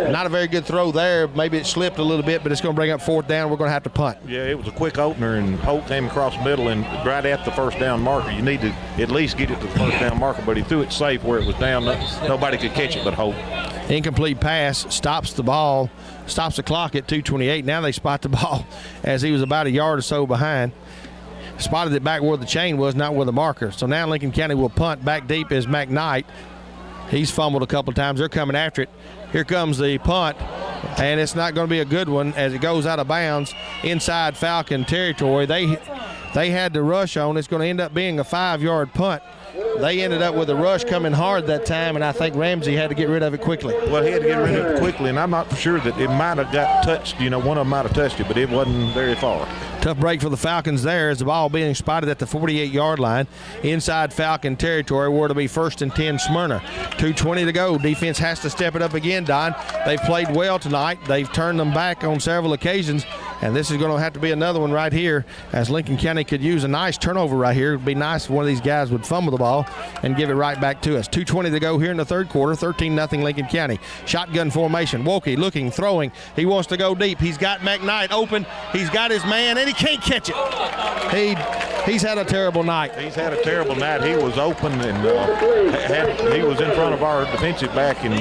Not a very good throw there. Maybe it slipped a little bit, but it's going to bring up 4th down. We're going to have to punt. Yeah, it was a quick opener, and Holt came across the middle and right at the 1st down marker. You need to at least get it to the 1st down marker, but he threw it safe where it was down. Nobody could catch it but Holt. Incomplete pass, stops the ball, stops the clock at 2:28. Now they spot the ball as he was about a yard or so behind. Spotted it back where the chain was, not where the marker. So now Lincoln County will punt. Back deep is McKnight. He's fumbled a couple times. They're coming after it. Here comes the punt, and it's not going to be a good one as it goes out of bounds inside Falcon territory. They had to rush on. It's going to end up being a 5-yard punt. They ended up with a rush coming hard that time, and I think Ramsey had to get rid of it quickly. Well, he had to get rid of it quickly, and I'm not for sure that it might have got touched. One of them might have touched it, but it wasn't very far. Tough break for the Falcons there as the ball being spotted at the 48-yard line inside Falcon territory where it'll be 1st and 10 Smyrna. 2:20 to go. Defense has to step it up again, Don. They've played well tonight. They've turned them back on several occasions, and this is going to have to be another one right here as Lincoln County could use a nice turnover right here. It would be nice if one of these guys would fumble the ball and give it right back to us. 2:20 to go here in the 3rd quarter. 13-0 Lincoln County. Shotgun formation. Wolke looking, throwing. He wants to go deep. He's got McKnight open. He's got his man, and he can't catch it. He's had a terrible night. He's had a terrible night. He was open, and he was in front of our defensive back, and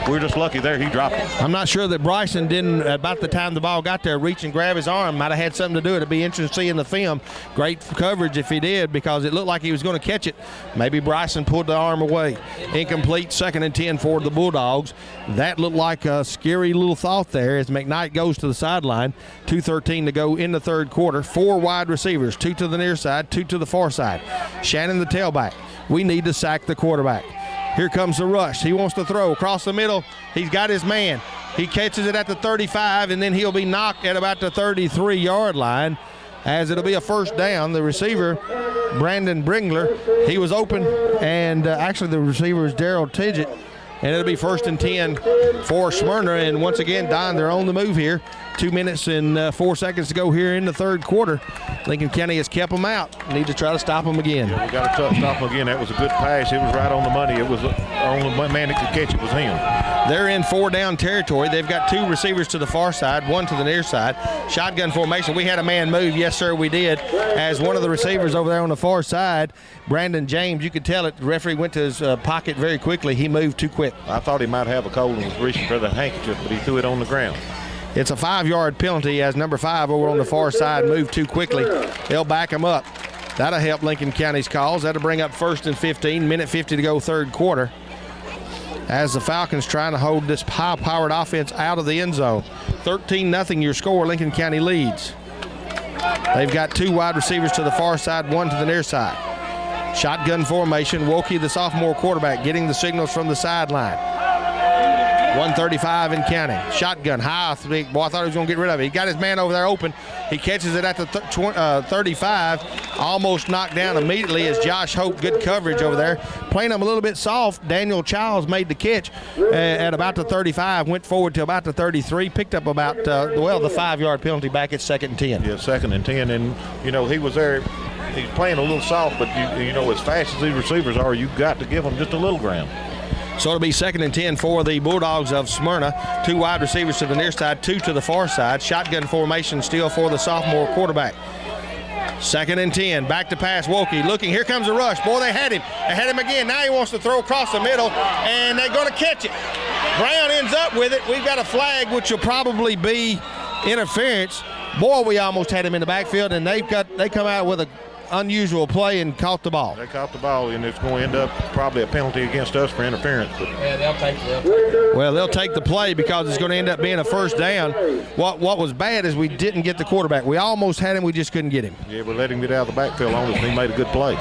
we're just lucky there he dropped it. I'm not sure that Bryson didn't, about the time the ball got there, reach and grab his arm. Might have had something to do with it. It'd be interesting to see in the film. Great coverage if he did, because it looked like he was going to catch it. Maybe Bryson pulled the arm away. Incomplete, 2nd and 10 for the Bulldogs. That looked like a scary little thought there as McKnight goes to the sideline. 2:13 to go in the 3rd quarter. 4 wide receivers, 2 to the near side, 2 to the far side. Shannon the tailback. We need to sack the quarterback. Here comes the rush. He wants to throw across the middle. He's got his man. He catches it at the 35, and then he'll be knocked at about the 33-yard line as it'll be a 1st down. The receiver, Brandon Bringler, he was open, and actually the receiver is Daryl Tidgett, and it'll be 1st and 10 for Smyrna. And once again, Don, they're on the move here. 2 minutes and 4 seconds to go here in the 3rd quarter. Lincoln County has kept them out. Need to try to stop them again. Yeah, we got to stop them again. That was a good pass. It was right on the money. It was the only man that could catch it was him. They're in 4-down territory. They've got 2 receivers to the far side, 1 to the near side. Shotgun formation. We had a man move. Yes, sir, we did. As one of the receivers over there on the far side, Brandon James, you could tell it. The referee went to his pocket very quickly. He moved too quick. I thought he might have a cold and was reaching for the handkerchief, but he threw it on the ground. It's a 5-yard penalty as number 5 over on the far side moved too quickly. They'll back him up. That'll help Lincoln County's cause. That'll bring up 1st and 15, minute 50 to go, third quarter. As the Falcons trying to hold this high-powered offense out of the end zone. 13-0 your score, Lincoln County leads. They've got 2 wide receivers to the far side, 1 to the near side. Shotgun formation, Wilkie, the sophomore quarterback, getting the signals from the sideline. 135 in counting. Shotgun, high. Boy, I thought he was going to get rid of it. He got his man over there open. He catches it at the 35. Almost knocked down immediately as Josh Hope, good coverage over there. Playing him a little bit soft. Daniel Childs made the catch at about the 35. Went forward to about the 33. Picked up about, the 5-yard penalty back at 2nd and 10. Yeah, 2nd and 10. And, he was there. He's playing a little soft, but, as fast as these receivers are, you've got to give them just a little ground. So it'll be 2nd and 10 for the Bulldogs of Smyrna. 2 wide receivers to the near side, 2 to the far side. Shotgun formation still for the sophomore quarterback. 2nd and 10, back to pass, Wilkie looking, here comes a rush. Boy, they had him. They had him again. Now he wants to throw across the middle, and they're going to catch it. Brown ends up with it. We've got a flag, which will probably be interference. Boy, we almost had him in the backfield, and they come out with a unusual play and caught the ball. They caught the ball, and it's going to end up probably a penalty against us for interference. But. Yeah, they'll take the play because it's going to end up being a first down. What was bad is we didn't get the quarterback. We almost had him. We just couldn't get him. Yeah, we let him get out of the backfield on us, and he made a good play.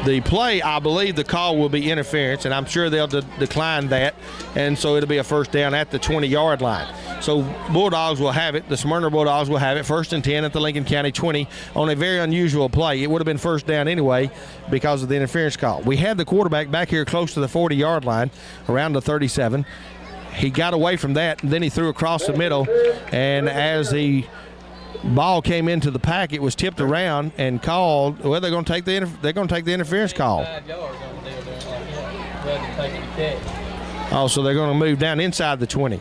The play, I believe the call will be interference, and I'm sure they'll decline that, and so it'll be a first down at the 20-yard line. So Bulldogs will have it. The Smyrna Bulldogs will have it 1st and 10 at the Lincoln County 20 on a very unusual play. It would have been first down anyway because of the interference call. We had the quarterback back here close to the 40-yard line, around the 37. He got away from that, and then he threw across the middle, and as the ball came into the pack, it was tipped around and called. Well, they're going to take the interference call. 5 yards on the deal there, rather than taking the catch. Oh, so they're going to move down inside the 20.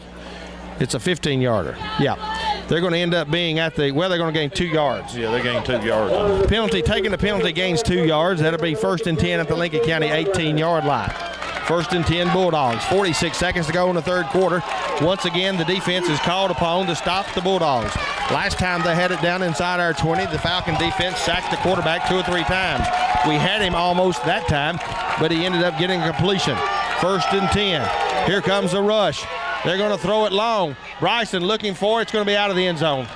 It's a 15-yarder. Yeah. They're going to end up being at the, they're going to gain 2 yards. Yeah, they gain 2 yards. Taking the penalty gains 2 yards. That'll be 1st and 10 at the Lincoln County 18-yard line. 1st and 10 Bulldogs. 46 seconds to go in the third quarter. Once again, the defense is called upon to stop the Bulldogs. Last time they had it down inside our 20, the Falcon defense sacked the quarterback 2 or 3 times. We had him almost that time, but he ended up getting a completion. 1st and 10. Here comes the rush. They're going to throw it long. Bryson looking for it. It's going to be out of the end zone.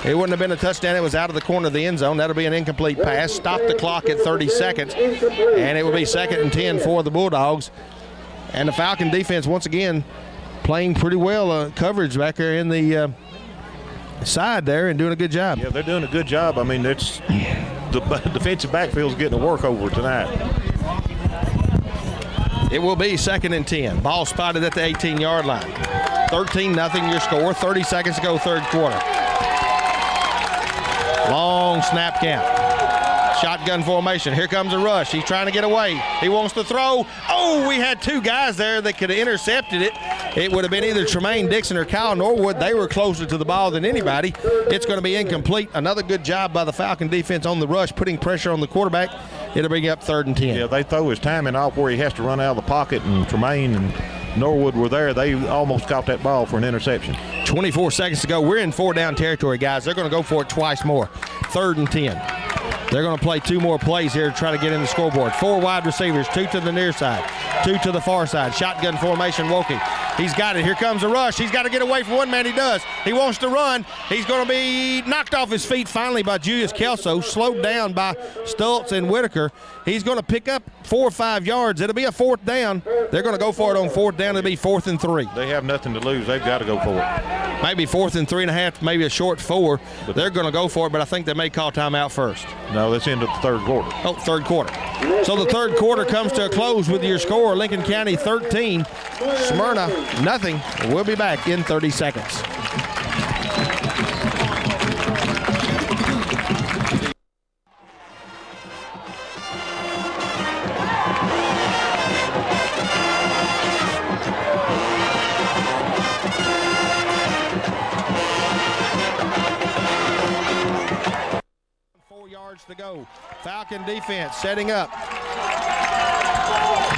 It wouldn't have been a touchdown. It was out of the corner of the end zone. That'll be an incomplete pass. Stop the clock at 30 seconds, and it will be 2nd and 10 for the Bulldogs. And the Falcon defense, once again, playing pretty well coverage back there in the side there and doing a good job. Yeah, they're doing a good job. I mean, it's the defensive backfield's getting a work over tonight. It will be 2nd and 10. Ball spotted at the 18-yard line. 13-0 your score. 30 seconds to go, third quarter. Long snap count. Shotgun formation. Here comes a rush. He's trying to get away. He wants to throw. Oh, we had 2 guys there that could have intercepted it. It would have been either Tremaine Dixon or Kyle Norwood. They were closer to the ball than anybody. It's going to be incomplete. Another good job by the Falcon defense on the rush, putting pressure on the quarterback. It'll bring up 3rd and 10. Yeah, they throw his timing off where he has to run out of the pocket, and Tremaine and Norwood were there. They almost caught that ball for an interception. 24 seconds to go. We're in 4-down territory, guys. They're going to go for it twice more. 3rd and 10. They're going to play 2 more plays here to try to get in the scoreboard. 4 wide receivers, 2 to the near side, 2 to the far side. Shotgun formation, Wilkie. He's got it. Here comes a rush. He's got to get away from one man. He does. He wants to run. He's going to be knocked off his feet finally by Julius Kelso, slowed down by Stultz and Whitaker. He's going to pick up 4 or 5 yards. It'll be a 4th down. They're going to go for it on 4th down. It'll be 4th and 3. They have nothing to lose. They've got to go for it. Maybe 4th and 3.5, maybe a short 4. But they're going to go for it, but I think they may call timeout first. No, that's into the third quarter. Oh, third quarter. So the third quarter comes to a close with your score, Lincoln County 13, Smyrna nothing. We'll be back in 30 seconds. To go. Falcon defense setting up.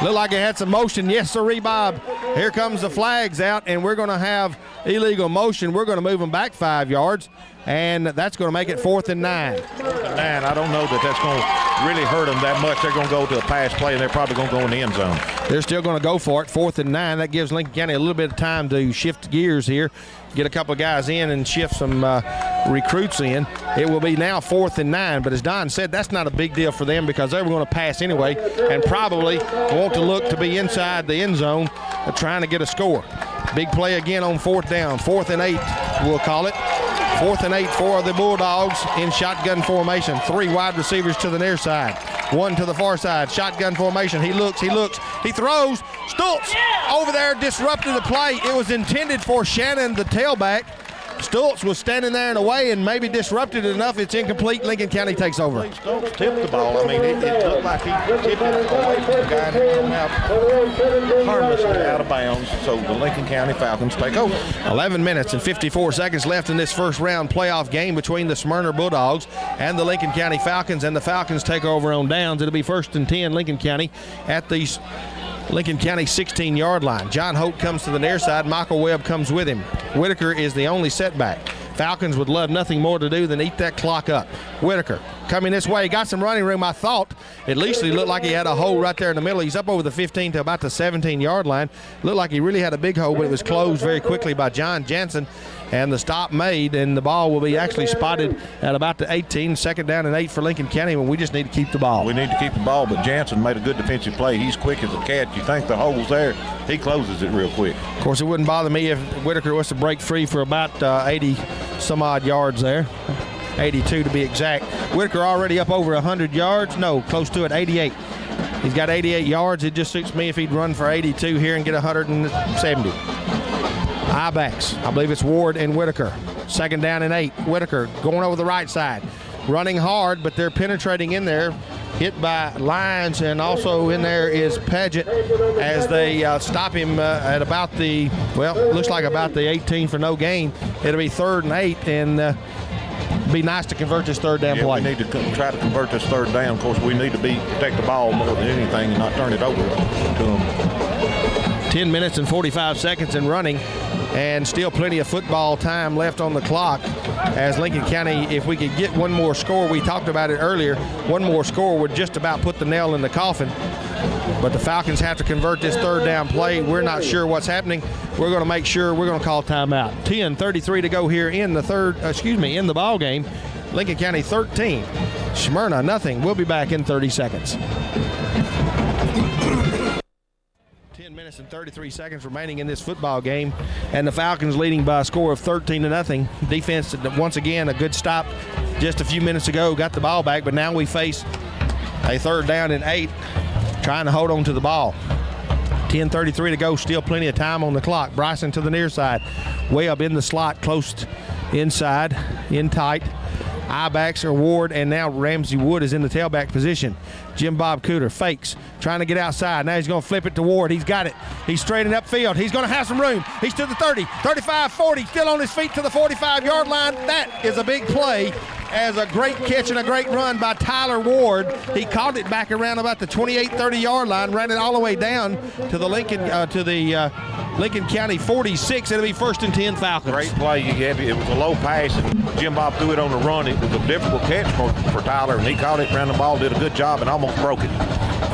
Looked like it had some motion. Yes, sirree, Bob. Here comes the flags out, and we're going to have illegal motion. We're going to move them back 5 yards, and that's going to make it 4th and 9. 4th and 9. I don't know that that's going to really hurt them that much. They're going to go to a pass play, and they're probably going to go in the end zone. They're still going to go for it, 4th and 9. That gives Lincoln County a little bit of time to shift gears here, get a couple of guys in and shift some recruits in. It will be now 4th and 9, but as Don said, that's not a big deal for them because they were going to pass anyway and probably want to look to be inside the end zone trying to get a score. Big play again on 4th down, 4th and 8, we'll call it. 4th and 8 for the Bulldogs in shotgun formation. 3 wide receivers to the near side, 1 to the far side. Shotgun formation. He looks, he throws. Stultz over there disrupted the play. It was intended for Shannon, the tailback. Stultz was standing there in the way and maybe disrupted it enough. It's incomplete. Lincoln County takes over. Stultz tipped the ball. I mean, it looked like he tipped it away from the guy and it went out harmlessly out of bounds. So the Lincoln County Falcons take over. 11 minutes and 54 seconds left in this first round playoff game between the Smyrna Bulldogs and the Lincoln County Falcons, and the Falcons take over on downs. It'll be 1st and 10 Lincoln County at the Lincoln County 16-yard line. John Hope comes to the near side. Michael Webb comes with him. Whitaker is the only setback. Falcons would love nothing more to do than eat that clock up. Whitaker coming this way. Got some running room, I thought. At least he looked like he had a hole right there in the middle. He's up over the 15 to about the 17-yard line. Looked like he really had a big hole, but it was closed very quickly by John Jansen. And the stop made, and the ball will be actually spotted at about the 18. 2nd down and 8 for Lincoln County, and we just need to keep the ball. We need to keep the ball, but Jansen made a good defensive play. He's quick as a cat. You think the hole's there, he closes it real quick. Of course, it wouldn't bother me if Whitaker was to break free for about 80-some-odd yards there. 82 to be exact. Whitaker already up over 100 yards. No, close to it, 88. He's got 88 yards. It just suits me if he'd run for 82 here and get 170. I-backs. I believe it's Ward and Whitaker. 2nd down and 8. Whitaker going over the right side. Running hard, but they're penetrating in there. Hit by Lyons, and also in there is Paget as they stop him at about the, well, looks like about the 18 for no gain. It'll be 3rd and 8, and be nice to convert this 3rd down play. We need to try to convert this 3rd down. Of course, we need to protect the ball more than anything and not turn it over to them. 10 minutes and 45 seconds in running, and still plenty of football time left on the clock as Lincoln County, if we could get one more score, we talked about it earlier, one more score would just about put the nail in the coffin. But the Falcons have to convert this 3rd down play. We're not sure what's happening. We're going to make sure we're going to call timeout. 10:33 to go here in the in the ball game. Lincoln County 13, Smyrna nothing. We'll be back in 30 seconds. 10 minutes and 33 seconds remaining in this football game, and the Falcons leading by a score of 13-0. Defense, once again, a good stop just a few minutes ago, got the ball back, but now we face a 3rd down and 8, trying to hold on to the ball. 10:33 to go, still plenty of time on the clock. Bryson to the near side, way up in the slot, close inside, in tight. I-backs are Ward, and now Ramsey Wood is in the tailback position. Jim Bob Cooter fakes, trying to get outside. Now he's going to flip it to Ward. He's got it. He's straight and upfield. He's going to have some room. He's to the 30, 35, 40, still on his feet to the 45-yard line. That is a big play, as a great catch and a great run by Tyler Ward. He caught it back around about the 28, 30-yard line, ran it all the way down to the Lincoln County 46. It'll be 1st and 10 Falcons. Great play. It was a low pass, and Jim Bob threw it on the run. It was a difficult catch for Tyler, and he caught it, ran the ball, did a good job, and almost broke it.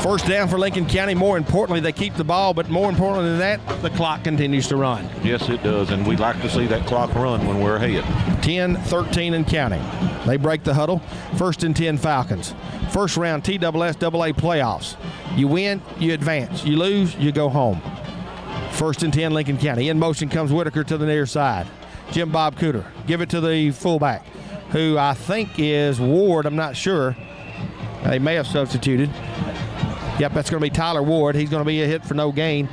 1st down for Lincoln County. More importantly, they keep the ball, but more importantly than that, the clock continues to run. Yes, it does, and we like to see that clock run when we're ahead. 10-13 and counting. They break the huddle. 1st and 10 Falcons. First round TSSAA playoffs. You win, you advance. You lose, you go home. 1st and 10 Lincoln County. In motion comes Whitaker to the near side. Jim Bob Cooter. Give it to the fullback, who I think is Ward. I'm not sure. They may have substituted. Yep, that's going to be Tyler Ward. He's going to be a hit for no gain.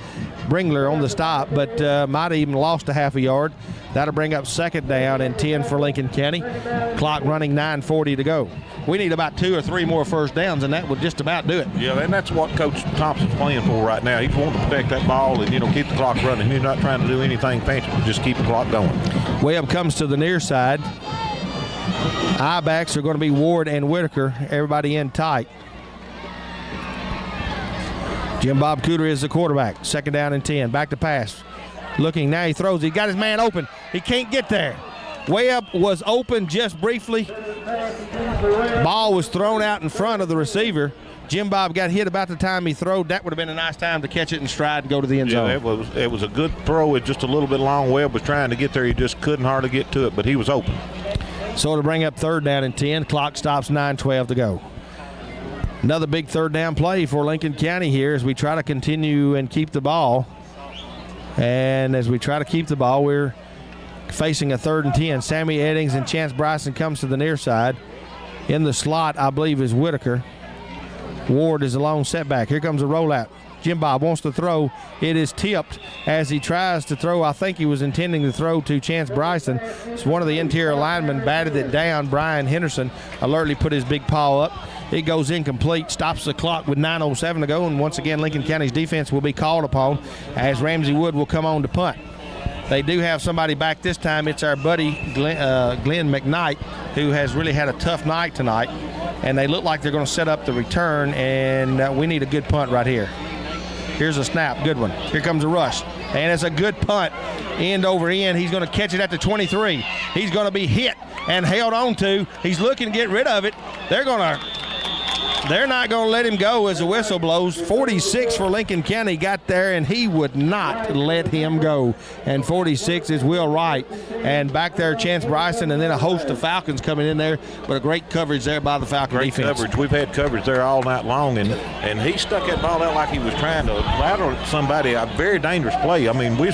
Bringler on the stop, but might have even lost a half a yard. That'll bring up 2nd down and 10 for Lincoln County. Clock running, 9:40 to go. We need about 2 or 3 more 1st downs, and that would just about do it. Yeah, and that's what Coach Thompson's playing for right now. He's wanting to protect that ball and, keep the clock running. He's not trying to do anything fancy, but just keep the clock going. Webb comes to the near side. I-backs are going to be Ward and Whitaker. Everybody in tight. Jim Bob Cooter is the quarterback. 2nd down and 10. Back to pass. Looking, now he throws. He got his man open. He can't get there. Webb was open just briefly. Ball was thrown out in front of the receiver. Jim Bob got hit about the time he throwed. That would have been a nice time to catch it in stride and go to the end zone. Yeah, it was a good throw. It's just a little bit long. Webb was trying to get there. He just couldn't hardly get to it, but he was open. So to bring up 3rd down and 10. Clock stops, 9:12 to go. Another big 3rd down play for Lincoln County here as we try to continue and keep the ball. And as we try to keep the ball, we're facing a 3rd and 10. Sammy Eddings and Chance Bryson comes to the near side. In the slot, I believe, is Whitaker. Ward is a long setback. Here comes a rollout. Jim Bob wants to throw. It is tipped as he tries to throw. I think he was intending to throw to Chance Bryson. It's one of the interior linemen batted it down. Brian Henderson alertly put his big paw up. It goes incomplete, stops the clock with 9:07 to go, and once again Lincoln County's defense will be called upon as Ramsey Wood will come on to punt. They do have somebody back this time. It's our buddy Glenn McKnight, who has really had a tough night tonight, and they look like they're going to set up the return, and we need a good punt right here. Here's a snap, good one. Here comes a rush, and it's a good punt, end over end. He's going to catch it at the 23. He's going to be hit and held on to. He's looking to get rid of it. They're not going to let him go as the whistle blows. 46 for Lincoln County got there, and he would not let him go. And 46 is Will Wright. And back there, Chance Bryson, and then a host of Falcons coming in there. But a great coverage there by the Falcon defense. Great coverage. We've had coverage there all night long, and he stuck that ball out like he was trying to lateral somebody. A very dangerous play. I mean, we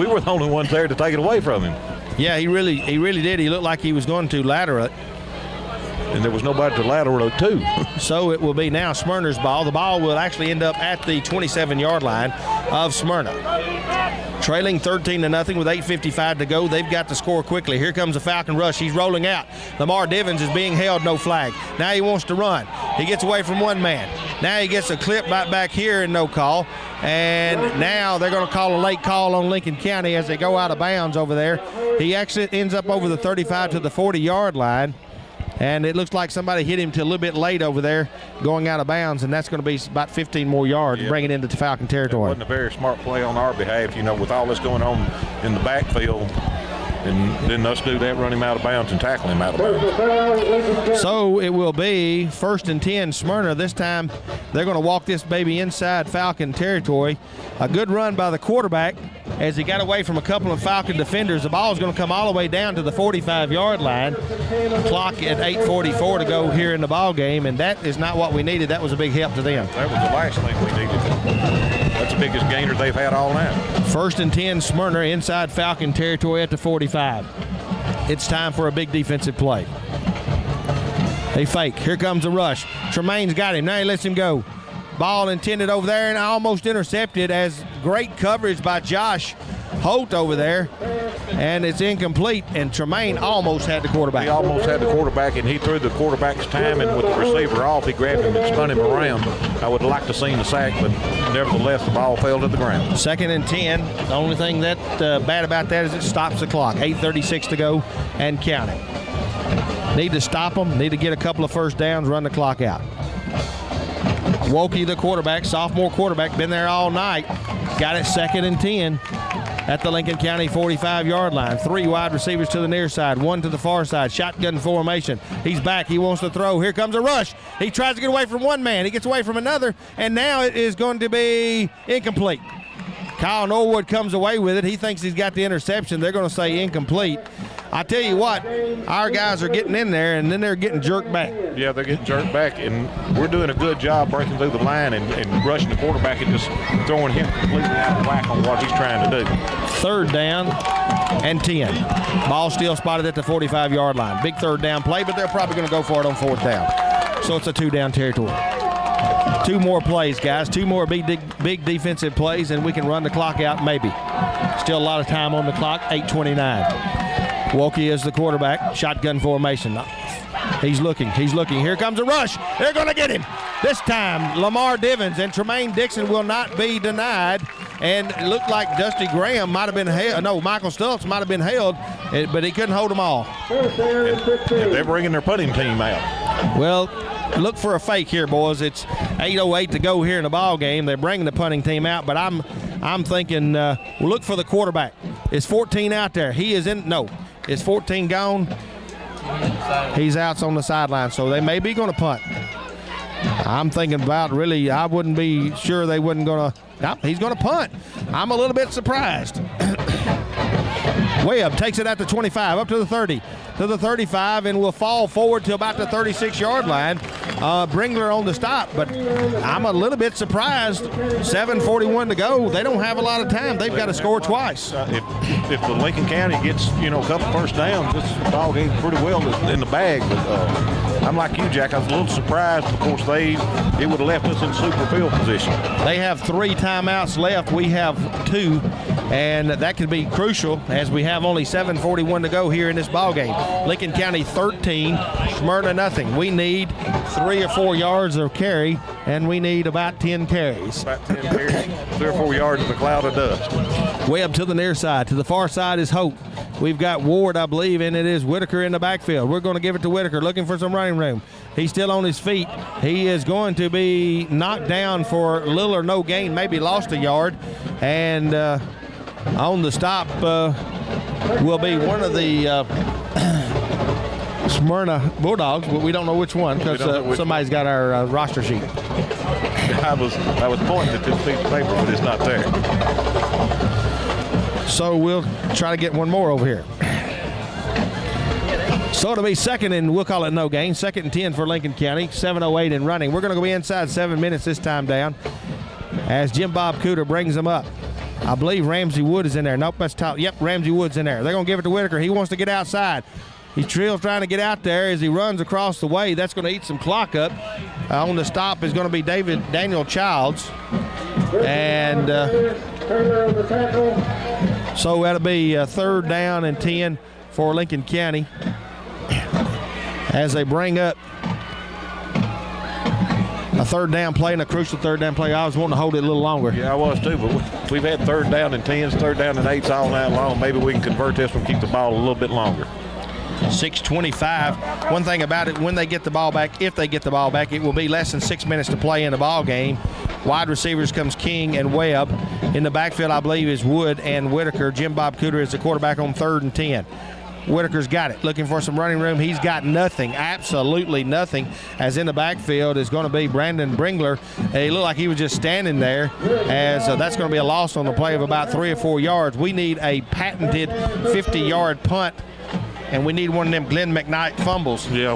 were the only ones there to take it away from him. Yeah, he really did. He looked like he was going to lateral it. And there was nobody to lateral it to. So it will be now Smyrna's ball. The ball will actually end up at the 27-yard line of Smyrna. Trailing 13-0 with 8:55 to go. They've got to score quickly. Here comes a Falcon rush. He's rolling out. Lamar Divins is being held, no flag. Now he wants to run. He gets away from one man. Now he gets a clip back here and no call. And now they're going to call a late call on Lincoln County as they go out of bounds over there. He actually ends up over the 35 to the 40-yard line. And it looks like somebody hit him to a little bit late over there going out of bounds, and that's going to be about 15 more yards, bring it into Falcon territory. It wasn't a very smart play on our behalf, with all this going on in the backfield. And then us do that, run him out of bounds and tackle him out of bounds. So it will be 1st and 10 Smyrna. This time they're going to walk this baby inside Falcon territory. A good run by the quarterback as he got away from a couple of Falcon defenders. The ball is going to come all the way down to the 45-yard line. Clock at 8:44 to go here in the ball game, and that is not what we needed. That was a big help to them. That was the last thing we needed. That's the biggest gainer they've had all night. 1st and 10 Smyrna inside Falcon territory at the 45. It's time for a big defensive play. They fake. Here comes a rush. Tremaine's got him. Now he lets him go. Ball intended over there and almost intercepted as great coverage by Josh Holt over there. And it's incomplete, and Tremaine almost had the quarterback. He almost had the quarterback, and he threw the quarterback's timing with the receiver off. He grabbed him and spun him around. I would like to see the sack, but nevertheless, the ball fell to the ground. 2nd and 10. The only thing that bad about that is it stops the clock. 8:36 to go and counting. Need to stop them. Need to get a couple of first downs, run the clock out. Wokey, the quarterback, sophomore quarterback, been there all night. Got it 2nd and 10 at the Lincoln County 45-yard line. 3 wide receivers to the near side, 1 to the far side. Shotgun formation. He's back. He wants to throw. Here comes a rush. He tries to get away from one man. He gets away from another, and now it is going to be incomplete. Kyle Norwood comes away with it. He thinks he's got the interception. They're going to say incomplete. I tell you what, our guys are getting in there, and then they're getting jerked back. Yeah, they're getting jerked back, and we're doing a good job breaking through the line and rushing the quarterback and just throwing him completely out of whack on what he's trying to do. 3rd down and 10. Ball still spotted at the 45-yard line. Big 3rd down play, but they're probably going to go for it on 4th down. So it's a 2-down territory. 2 more plays, guys. 2 more big defensive plays, and we can run the clock out maybe. Still a lot of time on the clock, 8:29. Wokey is the quarterback. Shotgun formation. He's looking. Here comes a rush. They're going to get him. This time, Lamar Divins and Tremaine Dixon will not be denied. And it looked like Dusty Graham might have been held. No, Michael Stultz might have been held, but he couldn't hold them all. And they're bringing their punting team out. Well, look for a fake here, boys. It's 8:08 to go here in the ball game. They're bringing the punting team out, but I'm thinking we'll look for the quarterback. Is 14 out there? He is in. No, is 14 gone? He's out on the sideline, so they may be going to punt. I'm thinking about really. I wouldn't be sure they wouldn't going to. Nope, he's going to punt. I'm a little bit surprised. Webb takes it at the 25, up to the 30, to the 35, and will fall forward to about the 36-yard line. Bringler on the stop, but I'm a little bit surprised. 7:41 to go. They don't have a lot of time. They've got to score twice. If the Lincoln County gets, a couple first downs, this ball game pretty well in the bag. But I'm like you, Jack. I was a little surprised. Of course, it would have left us in super field position. They have 3 timeouts left. We have 2, and that could be crucial as we have only 7:41 to go here in this ball game. Lincoln County 13, Smyrna nothing. We need 3 or 4 yards of carry, and we need about 10 carries. About 10 carries, 3 or 4 yards in a cloud of dust. Webb to the near side. To the far side is Hope. We've got Ward, I believe, and it is Whitaker in the backfield. We're going to give it to Whitaker, looking for some running room. He's still on his feet. He is going to be knocked down for little or no gain, maybe lost a yard. And on the stop will be one of the Smyrna Bulldogs, but we don't know which one because somebody's got our roster sheet. I was pointing at this piece of paper, but it's not there. So we'll try to get one more over here. So it'll be second and we'll call it no gain. 2nd and 10 for Lincoln County. 7:08 and running. We're going to go inside 7 minutes this time down as Jim Bob Cooter brings them up. I believe Ramsey Wood is in there. Nope, that's top. Yep, Ramsey Wood's in there. They're going to give it to Whitaker. He wants to get outside. He's trying to get out there as he runs across the way. That's going to eat some clock up. On the stop is going to be Daniel Childs. And so that'll be 3rd down and 10 for Lincoln County as they bring up a 3rd down play and a crucial 3rd down play. I was wanting to hold it a little longer. Yeah, I was too, but we've had 3rd down and 10s, 3rd down and 8s all night long. Maybe we can convert this one, keep the ball a little bit longer. 6:25. One thing about it, when they get the ball back, if they get the ball back, it will be less than 6 minutes to play in the ball game. Wide receivers comes King and Webb. In the backfield, I believe, is Wood and Whitaker. Jim Bob Cooter is the quarterback on 3rd and 10. Whitaker's got it, looking for some running room. He's got nothing, absolutely nothing, as in the backfield is going to be Brandon Bringler. He looked like he was just standing there, as that's going to be a loss on the play of about 3 or 4 yards. We need a patented 50-yard punt, and we need one of them Glenn McKnight fumbles. Yeah,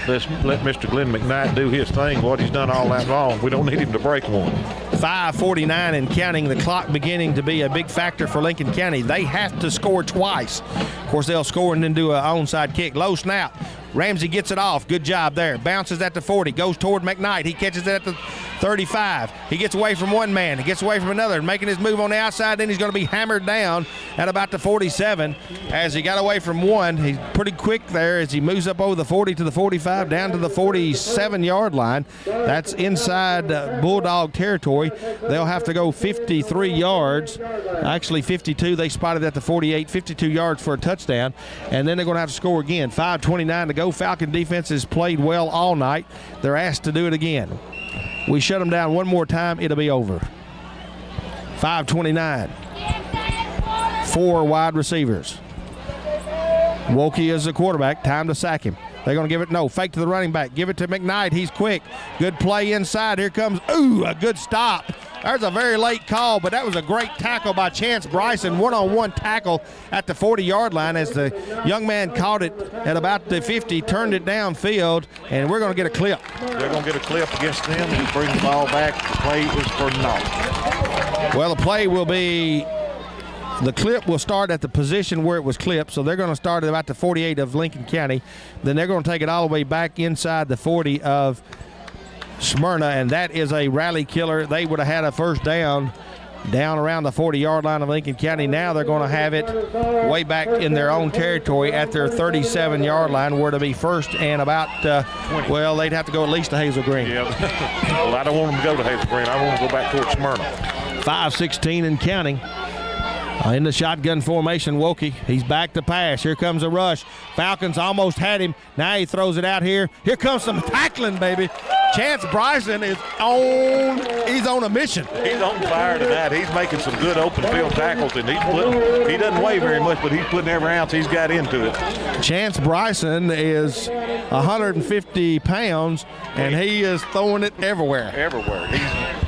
let's let Mr. Glenn McKnight do his thing, what he's done all that long. We don't need him to break one. 5:49 and counting, the clock beginning to be a big factor for Lincoln County. They have to score twice. Of course, they'll score and then do an onside kick. Low snap. Ramsey gets it off. Good job there. Bounces at the 40. Goes toward McKnight. He catches it at the 35. He gets away from one man. He gets away from another. Making his move on the outside. Then he's going to be hammered down at about the 47. As he got away from one, he's pretty quick there as he moves up over the 40 to the 45, down to the 47-yard line. That's inside Bulldog territory. They'll have to go 53 yards. Actually 52. They spotted at the 48. 52 yards for a touchdown. And then they're going to have to score again. 5:29 to go. Falcon defense has played well all night. They're asked to do it again. We shut them down one more time, it'll be over. 5:29. 4 wide receivers. Wilkie is the quarterback. Time to sack him. They're going to give it, no, fake to the running back. Give it to McKnight. He's quick. Good play inside. Here comes, a good stop. There's a very late call, but that was a great tackle by Chance Bryson. One-on-one tackle at the 40-yard line as the young man caught it at about the 50, turned it downfield, and we're going to get a clip. They're going to get a clip against them and bring the ball back. The play is for naught. Well, the play will be, the clip will start at the position where it was clipped, so they're going to start at about the 48 of Lincoln County. Then they're going to take it all the way back inside the 40 of Smyrna, and that is a rally killer. They would have had a first down around the 40-yard line of Lincoln County. Now they're going to have it way back in their own territory at their 37-yard line, where to be first and about, well, they'd have to go at least to Hazel Green. Yeah. Well, I don't want them to go to Hazel Green. I want them to go back towards Smyrna. 5:16 and counting. In the shotgun formation, Wilkie. He's back to pass. Here comes a rush. Falcons almost had him. Now he throws it out here. Here comes some tackling, baby. Chance Bryson is he's on a mission. He's on fire tonight. He's making some good open field tackles, and he doesn't weigh very much, but he's putting every ounce he's got into it. Chance Bryson is 150 pounds, and he is throwing it everywhere. Everywhere.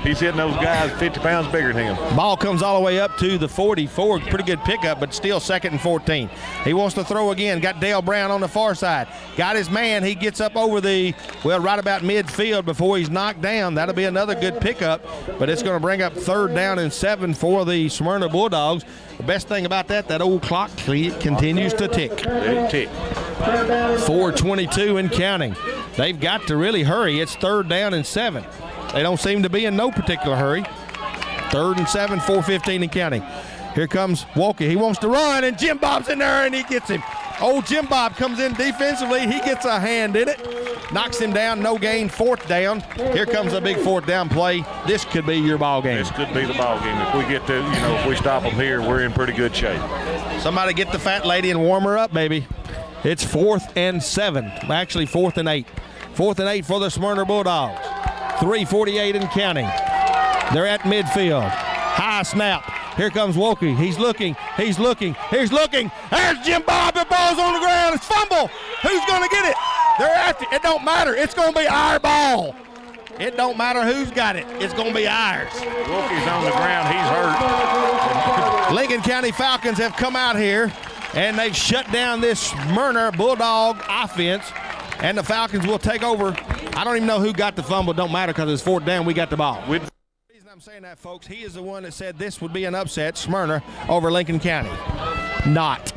He's hitting those guys 50 pounds bigger than him. Ball comes all the way up to the 44. Pretty good pickup, but still 2nd and 14. He wants to throw again. Got Dale Brown on the far side. Got his man. He gets up over right about midfield before he's knocked down. That'll be another good pickup, but it's going to bring up 3rd down and 7 for the Smyrna Bulldogs. The best thing about that old clock continues to tick. It tick. 4:22 and counting. They've got to really hurry. It's 3rd down and 7. They don't seem to be in no particular hurry. 3rd and 7, 4:15 and counting. Here comes Walker. He wants to run, and Jim Bob's in there, and he gets him. Old Jim Bob comes in defensively. He gets a hand in it. Knocks him down, no gain, 4th down. Here comes a big 4th down play. This could be your ball game. This could be the ball game. If we get to, if we stop them here, we're in pretty good shape. Somebody get the fat lady and warm her up, baby. It's 4th and 7. Actually, 4th and 8. 4th and 8 for the Smyrna Bulldogs. 3:48 and counting. They're at midfield. High snap. Here comes Wilkie. He's looking. He's looking. There's Jim Bob. The ball's on the ground. It's fumble. Who's going to get it? They're after it. It don't matter. It's going to be our ball. It don't matter who's got it. It's going to be ours. Wilkie's on the ground. He's hurt. Lincoln County Falcons have come out here, and they've shut down this Smyrna Bulldog offense, and the Falcons will take over. I don't even know who got the fumble. Don't matter because it's 4th down. We got the ball. The reason I'm saying that, folks, he is the one that said this would be an upset, Smyrna over Lincoln County. Not.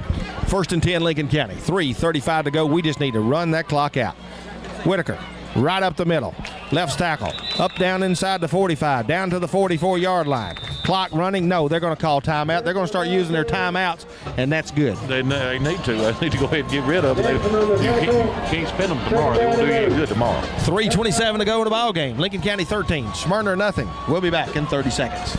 1st and 10, Lincoln County. 3:35 to go. We just need to run that clock out. Whitaker, right up the middle. Left tackle. Up, down inside the 45. Down to the 44-yard line. Clock running. No, they're going to call timeout. They're going to start using their timeouts, and that's good. They need to. They need to go ahead and get rid of them. You can't spend them tomorrow. They won't do you any good tomorrow. 3:27 to go in the ball game. Lincoln County 13. Smyrna nothing. We'll be back in 30 seconds.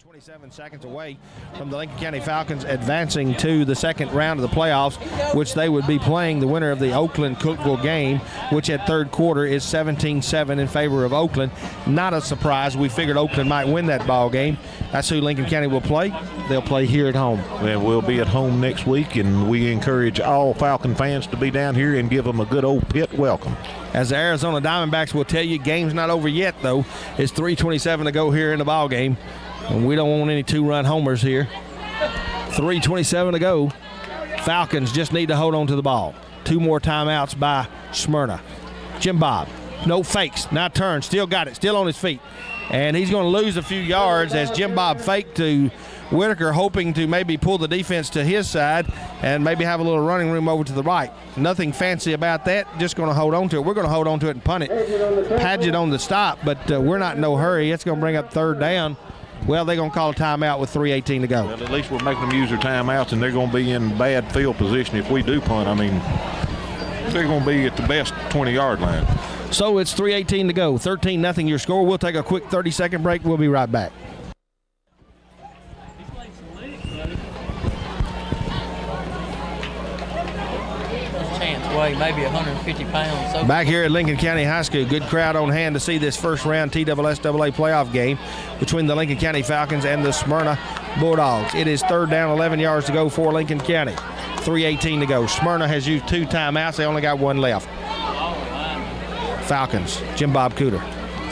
27 seconds away from the Lincoln County Falcons advancing to the 2nd round of the playoffs, which they would be playing the winner of the Oakland-Cookeville game, which at 3rd quarter is 17-7 in favor of Oakland. Not a surprise. We figured Oakland might win that ball game. That's who Lincoln County will play. They'll play here at home. Well, we'll be at home next week, and we encourage all Falcon fans to be down here and give them a good old pit welcome. As the Arizona Diamondbacks will tell you, game's not over yet, though. It's 3:27 to go here in the ball game. And we don't want any 2-run homers here. 3:27 to go. Falcons just need to hold on to the ball. 2 more timeouts by Smyrna. Jim Bob, no fakes, now turns, still got it, still on his feet. And he's going to lose a few yards as Jim Bob faked to Whitaker, hoping to maybe pull the defense to his side and maybe have a little running room over to the right. Nothing fancy about that, just going to hold on to it. We're going to hold on to it and punt it. Paget on the stop, but we're not in no hurry. It's going to bring up 3rd down. Well, they're going to call a timeout with 3:18 to go. Well, at least we're making them use their timeouts, and they're going to be in bad field position if we do punt. I mean, they're going to be at the best 20-yard line. So it's 3:18 to go. 13-0 your score. We'll take a quick 30-second break. We'll be right back. Weigh maybe 150 pounds. So back here at Lincoln County High School, good crowd on hand to see this 1st round TSSAA playoff game between the Lincoln County Falcons and the Smyrna Bulldogs. It is 3rd down, 11 yards to go for Lincoln County. 3:18 to go. Smyrna has used 2 timeouts. They only got 1 left. Falcons, Jim Bob Cooter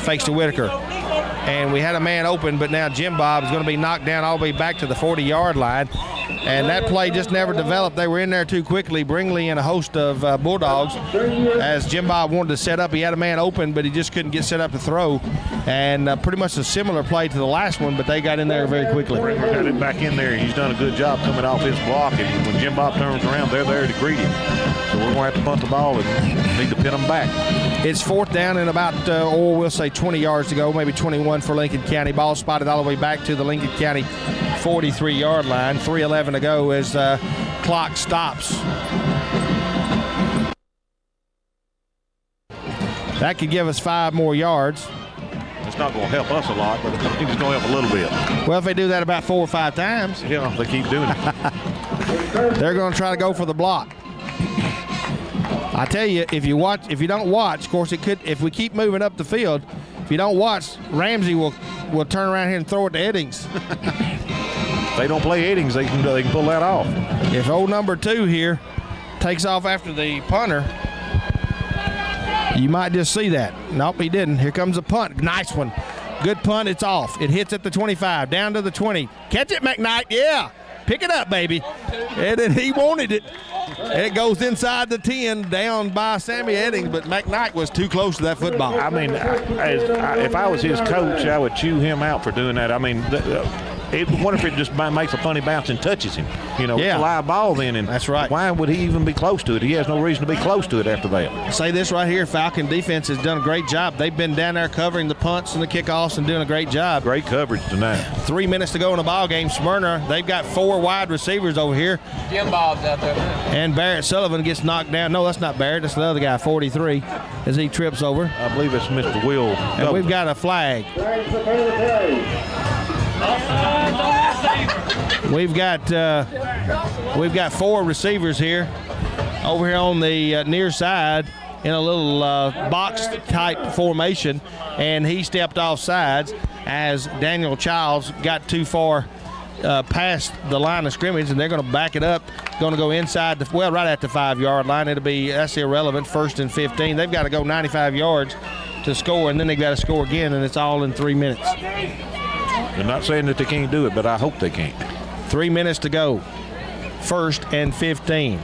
fakes to Whitaker. And we had a man open, but now Jim Bob is going to be knocked down all the way back to the 40-yard line. And that play just never developed. They were in there too quickly. Bringley and a host of Bulldogs. As Jim Bob wanted to set up, he had a man open, but he just couldn't get set up to throw. And pretty much a similar play to the last one, but they got in there very quickly. Bringley got it back in there. He's done a good job coming off his block. And when Jim Bob turns around, they're there to greet him. So we're going to have to punt the ball and need to pin them back. It's 4th down and about, we'll say 20 yards to go, maybe 21 for Lincoln County. Ball spotted all the way back to the Lincoln County 43-yard line. 3:11 to go as clock stops. That could give us 5 more yards. It's not going to help us a lot, but I think it's going to help a little bit. Well, if they do that about 4 or 5 times. Yeah, they keep doing it. They're going to try to go for the block. I tell you, if you don't watch, of course it could. If we keep moving up the field, if you don't watch, Ramsey will turn around here and throw it to Eddings. If they don't play Eddings, they can pull that off. If old number 2 here takes off after the punter, you might just see that. Nope, he didn't. Here comes a punt. Nice one. Good punt. It's off. It hits at the 25, down to the 20. Catch it, McKnight. Yeah. Pick it up, baby. And then he wanted it. And it goes inside the 10, down by Sammy Eddings, but McKnight was too close to that football. I mean, if I was his coach, I would chew him out for doing that. I mean, what if it just makes a funny bounce and touches him? You know, it's a live ball then. And that's right. Why would he even be close to it? He has no reason to be close to it after that. Say this right here, Falcon defense has done a great job. They've been down there covering the punts and the kickoffs and doing a great job. Great coverage tonight. 3 minutes to go in the ball game. Smyrna, they've got 4 wide receivers over here. Jim Bob's out there. And Barrett Sullivan gets knocked down. No, that's not Barrett. That's the other guy, 43, as he trips over. I believe it's Mr. Will. And we've got a flag. We've got 4 receivers here over here on the near side in a little box type formation, and he stepped off sides as Daniel Childs got too far past the line of scrimmage, and they're going to back it up. Going to go inside right at the 5-yard line. That's irrelevant. 1st and 15. They've got to go 95 yards to score, and then they've got to score again, and it's all in 3 minutes. I'm not saying that they can't do it, but I hope they can't. 3 minutes to go. 1st and 15.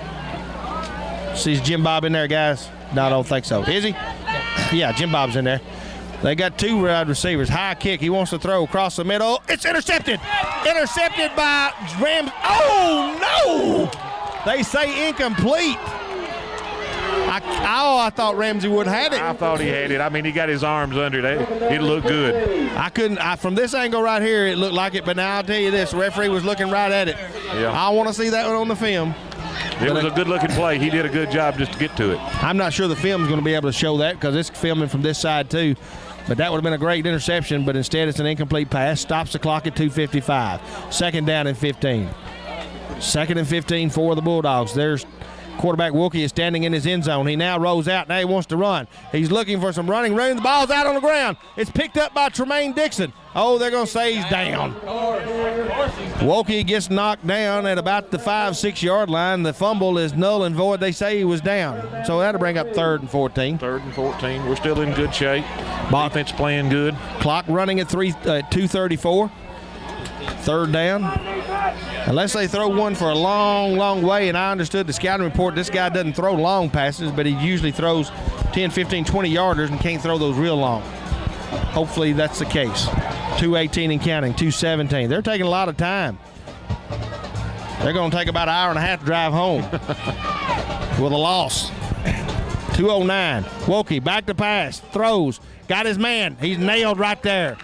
Sees Jim Bob in there, guys? No, I don't think so. Is he? Yeah, Jim Bob's in there. They got 2 wide receivers. High kick. He wants to throw across the middle. It's intercepted. Intercepted by Rams. Oh, no! They say incomplete. I thought Ramsey would have had it. I thought he had it. I mean, he got his arms under that. It looked good. From this angle right here, it looked like it, but now I'll tell you this, the referee was looking right at it. Yeah. I want to see that one on the film. It was a good-looking play. He did a good job just to get to it. I'm not sure the film's going to be able to show that because it's filming from this side too. But that would have been a great interception, but instead it's an incomplete pass. Stops the clock at 2:55. 2nd down and 15. 2nd and 15 for the Bulldogs. There's quarterback Wilkie is standing in his end zone. He now rolls out. Now he wants to run. He's looking for some running room. The ball's out on the ground. It's picked up by Tremaine Dixon. Oh, they're going to say he's down. Wilkie gets knocked down at about the 5-6 yard line. The fumble is null and void. They say he was down. So that'll bring up 3rd and 14. 3rd and 14. We're still in good shape. Offense playing good. Clock running at 2:34. 3rd down. Unless they throw one for a long, long way, and I understood the scouting report, this guy doesn't throw long passes, but he usually throws 10, 15, 20 yarders and can't throw those real long. Hopefully that's the case. 2:18 and counting, 2:17. They're taking a lot of time. They're going to take about an hour and a half to drive home with a loss. 2:09. Wilkie back to pass, throws, got his man. He's nailed right there.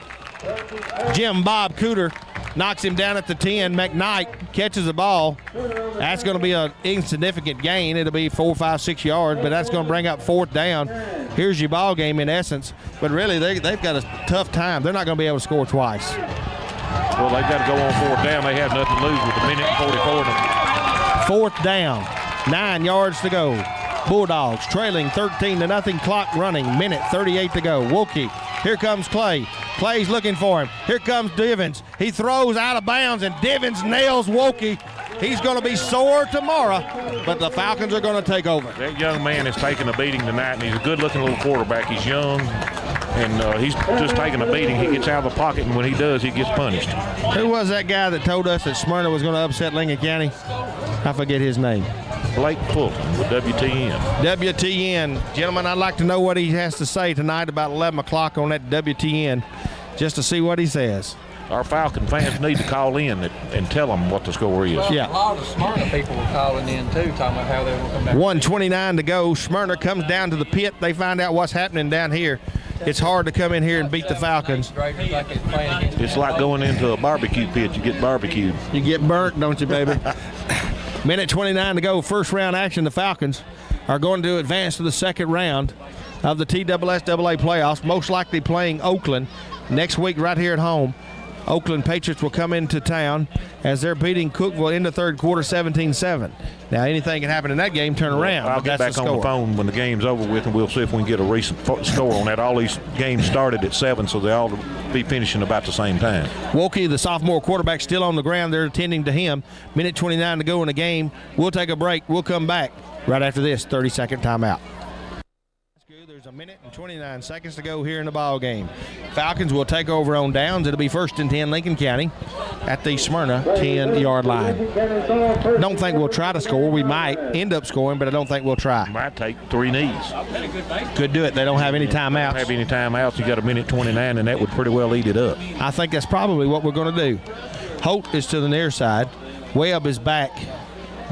Jim Bob Cooter knocks him down at the 10. McKnight catches the ball. That's going to be an insignificant gain. It'll be 4, 5, 6 yards, but that's going to bring up 4th down. Here's your ball game in essence. But really, they've got a tough time. They're not going to be able to score twice. Well, they've got to go on 4th down. They have nothing to lose with a minute and 44. 4th down. 9 yards to go. Bulldogs trailing 13-0. Clock running. Minute 38 to go. Wilkie. Here comes Clay. Clay's looking for him. Here comes Divins. He throws out of bounds, and Divins nails Wilkie. He's going to be sore tomorrow, but the Falcons are going to take over. That young man is taking a beating tonight, and he's a good-looking little quarterback. He's young, and he's just taking a beating. He gets out of the pocket, and when he does, he gets punished. Who was that guy that told us that Smyrna was going to upset Lincoln County? I forget his name. Blake Fulton with WTN. WTN. Gentlemen, I'd like to know what he has to say tonight about 11 o'clock on that WTN, just to see what he says. Our Falcon fans need to call in and tell them what the score is. Well, yeah. A lot of Smyrna people were calling in, too, talking about how they will come back. 1:29 to go. Smyrna comes down to the pit. They find out what's happening down here. It's hard to come in here and beat the Falcons. It's like going into a barbecue pit. You get barbecued. You get burnt, don't you, baby? Minute 29 to go. First round action. The Falcons are going to advance to the 2nd round. of the TSSAA playoffs, most likely playing Oakland next week right here at home. Oakland Patriots will come into town as they're beating Cookeville in the third quarter 17-7. Now, anything can happen in that game, turn around. I'll get back on the phone when the game's over with, and we'll see if we can get a recent score on that. All these games started at 7, so they all be finishing about the same time. Wolke, the sophomore quarterback, still on the ground. They're attending to him. Minute 29 to go in the game. We'll take a break. We'll come back right after this 30-second timeout. There's a minute and 29 seconds to go here in the ball game. Falcons will take over on downs. It'll be 1st and 10 Lincoln County at the Smyrna 10-yard line. Don't think we'll try to score. We might end up scoring, but I don't think we'll try. Might take 3 knees. Could do it. They don't have any timeouts. Don't have any timeouts. You got a minute 29, and that would pretty well eat it up. I think that's probably what we're going to do. Holt is to the near side. Webb is back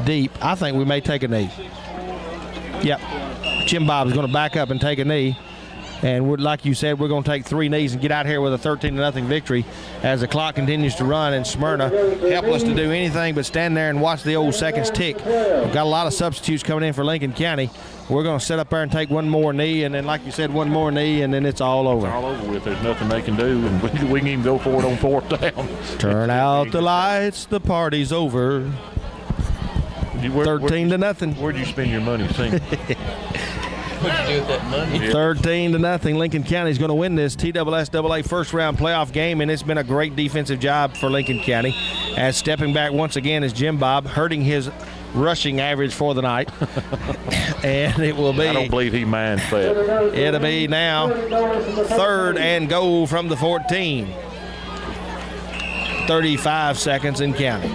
deep. I think we may take a knee. Yep. Jim Bob is going to back up and take a knee. And like you said, we're going to take 3 knees and get out here with a 13-0 victory as the clock continues to run. And Smyrna, helpless to do anything but stand there and watch the old seconds tick. We've got a lot of substitutes coming in for Lincoln County. We're going to sit up there and take one more knee, and then, like you said, one more knee, and then it's all over. It's all over with. There's nothing they can do, and we can even go for it on 4th down. Turn out the lights. The party's over. 13-0. Where'd you spend your money, Sing? What'd you do with that money? 13-0. Lincoln County is going to win this TSSAA first-round playoff game, and it's been a great defensive job for Lincoln County. As stepping back once again is Jim Bob, hurting his rushing average for the night. And it will be. I don't believe he minds that. It'll be now 3rd and goal from the 14. 35 seconds in counting.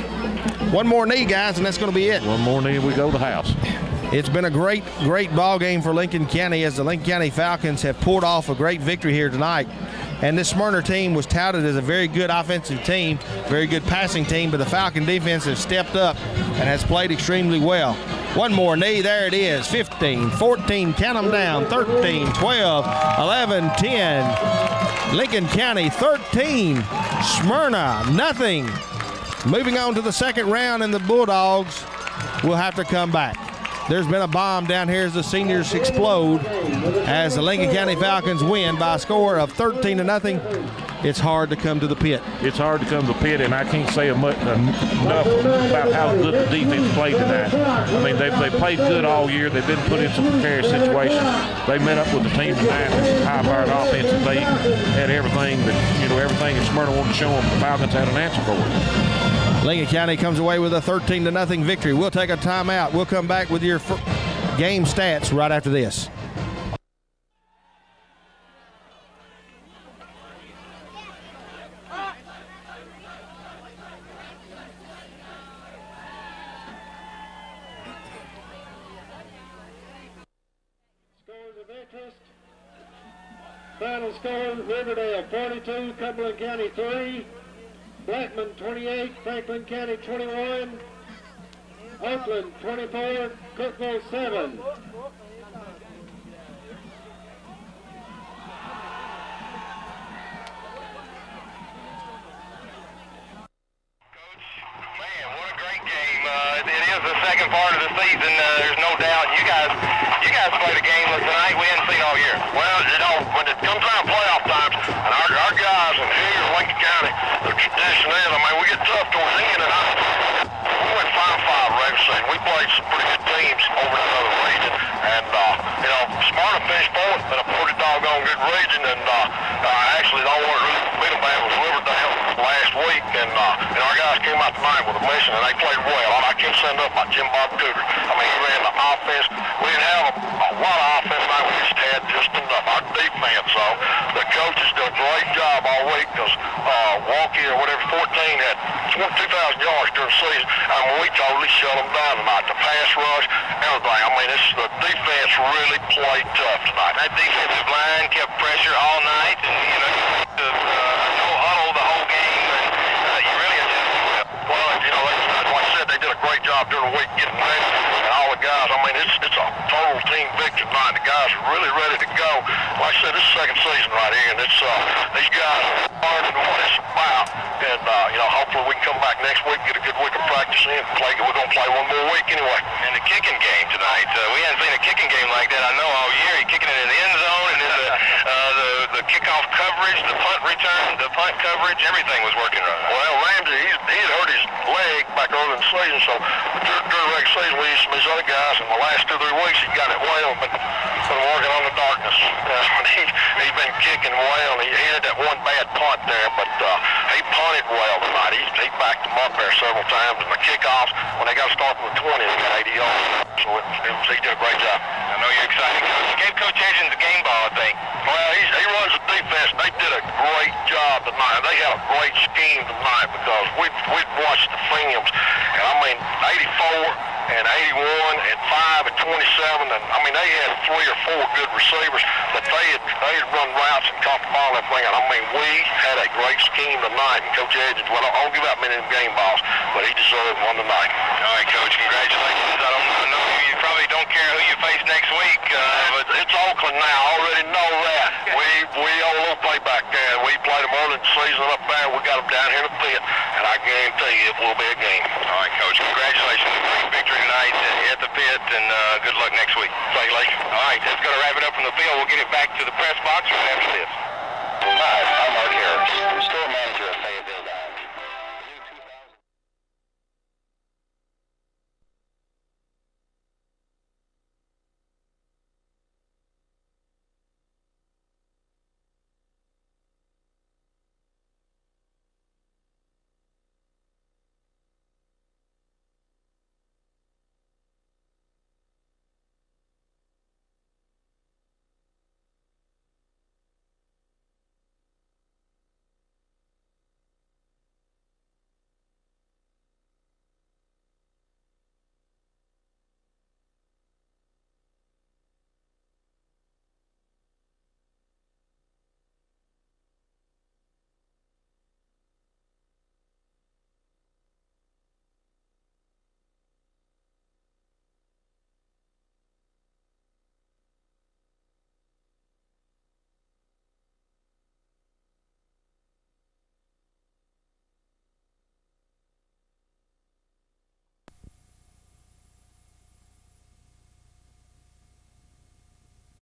One more knee, guys, and that's going to be it. One more knee, we go to the house. It's been a great ball game for Lincoln County as the Lincoln County Falcons have pulled off a great victory here tonight. And this Smyrna team was touted as a very good offensive team, very good passing team, but the Falcon defense has stepped up and has played extremely well. One more knee, there it is, 15, 14, count them down, 13, 12, 11, 10. Lincoln County 13, Smyrna nothing. Moving on to the second round, and the Bulldogs will have to come back. There's been a bomb down here as the seniors explode as the Lincoln County Falcons win by a score of 13-0. It's hard to come to the pit. It's hard to come to the pit, and I can't say enough about how good the defense played tonight. I mean, they played good all year. They've been put in some precarious situations. They met up with the team tonight that's high-powered offense, and they had everything that Smyrna wanted to show them. The Falcons had an answer for it. Lincoln County comes away with a 13-0 victory. We'll take a timeout. We'll come back with your game stats right after this. Scores of interest. Final score, Riverdale 42, Cumberland County 3. Blackman 28, Franklin County 21, Oakland 24, Cookeville 7. It is the second part of the season. There's no doubt. You guys played a game tonight we hadn't seen all year. Well, when it comes down to playoff times, and our guys and here in Lincoln County, the tradition is, we get tough towards the end, and we went 5-5 regular season. We played some pretty good teams over in another region, and Smyrna finished 4th in a pretty doggone good region, and actually the only one that really beat them bad was Riverdale last week, and our guys came out tonight with a mission, and they played well. I can't send up my Jim Bob Cooter. He ran the offense. We didn't have a lot of offense tonight. We just had just enough. Our defense, so the coaches did a great job all week because Walkie or whatever, 14 had 2,000 yards during the season. We totally shut them down tonight. The pass rush, everything. The defense really played tough tonight. That defensive line kept pressure all night, and no huddle the whole game. And you really adjusted well. Well, like I said, they did a great job during the week getting ready, and all the guys. It's a total team victory tonight. The guys are really ready to go. Like I said, this is second season right here, and it's these guys are learning what it's about. And hopefully we can come back next week, get a good week of practice in. We're going to play one more week anyway. And the kicking game tonight, we hadn't seen a kicking game like that. I know all year. He kicking it in the end zone. coverage, the punt return, the punt coverage, everything was working right. Well, Ramsey, he had hurt his leg back early in the season, so during the regular season we used some of these other guys, and the last 2 or 3 weeks he got it well, but been working on the darkness. He's been kicking well. He had that one bad punt there, but he punted well tonight. He backed them up there several times, and the kickoffs, when they got to start from the 20, they got 80 yards. So he did a great job. I know you're excited, Coach. You gave Coach Edgens the game ball, I think. Well, he runs the defense. They did a great job tonight. They had a great scheme tonight because we've watched the films, and I mean 84 and 81 and 5 and 27, and I mean they had 3 or 4 good receivers, but they had run routes and caught the ball and everything. And I mean we had a great scheme tonight, and Coach Edgens, well, I don't give out many of them game balls, but he deserved one tonight. All right, Coach, congratulations. I know you probably don't care who you face next week, but it's Oakland now. I already know that. We owe a little playback there. We played them early in the season up there. We got them down here in the pit, and I guarantee you it will be a game. All right, Coach, congratulations. Great victory tonight at the pit, and good luck next week. Thank you, Lake. All right, that's going to wrap it up from the field. We'll get it back to the press box right after this. Hi, I'm Mark Harris, store manager at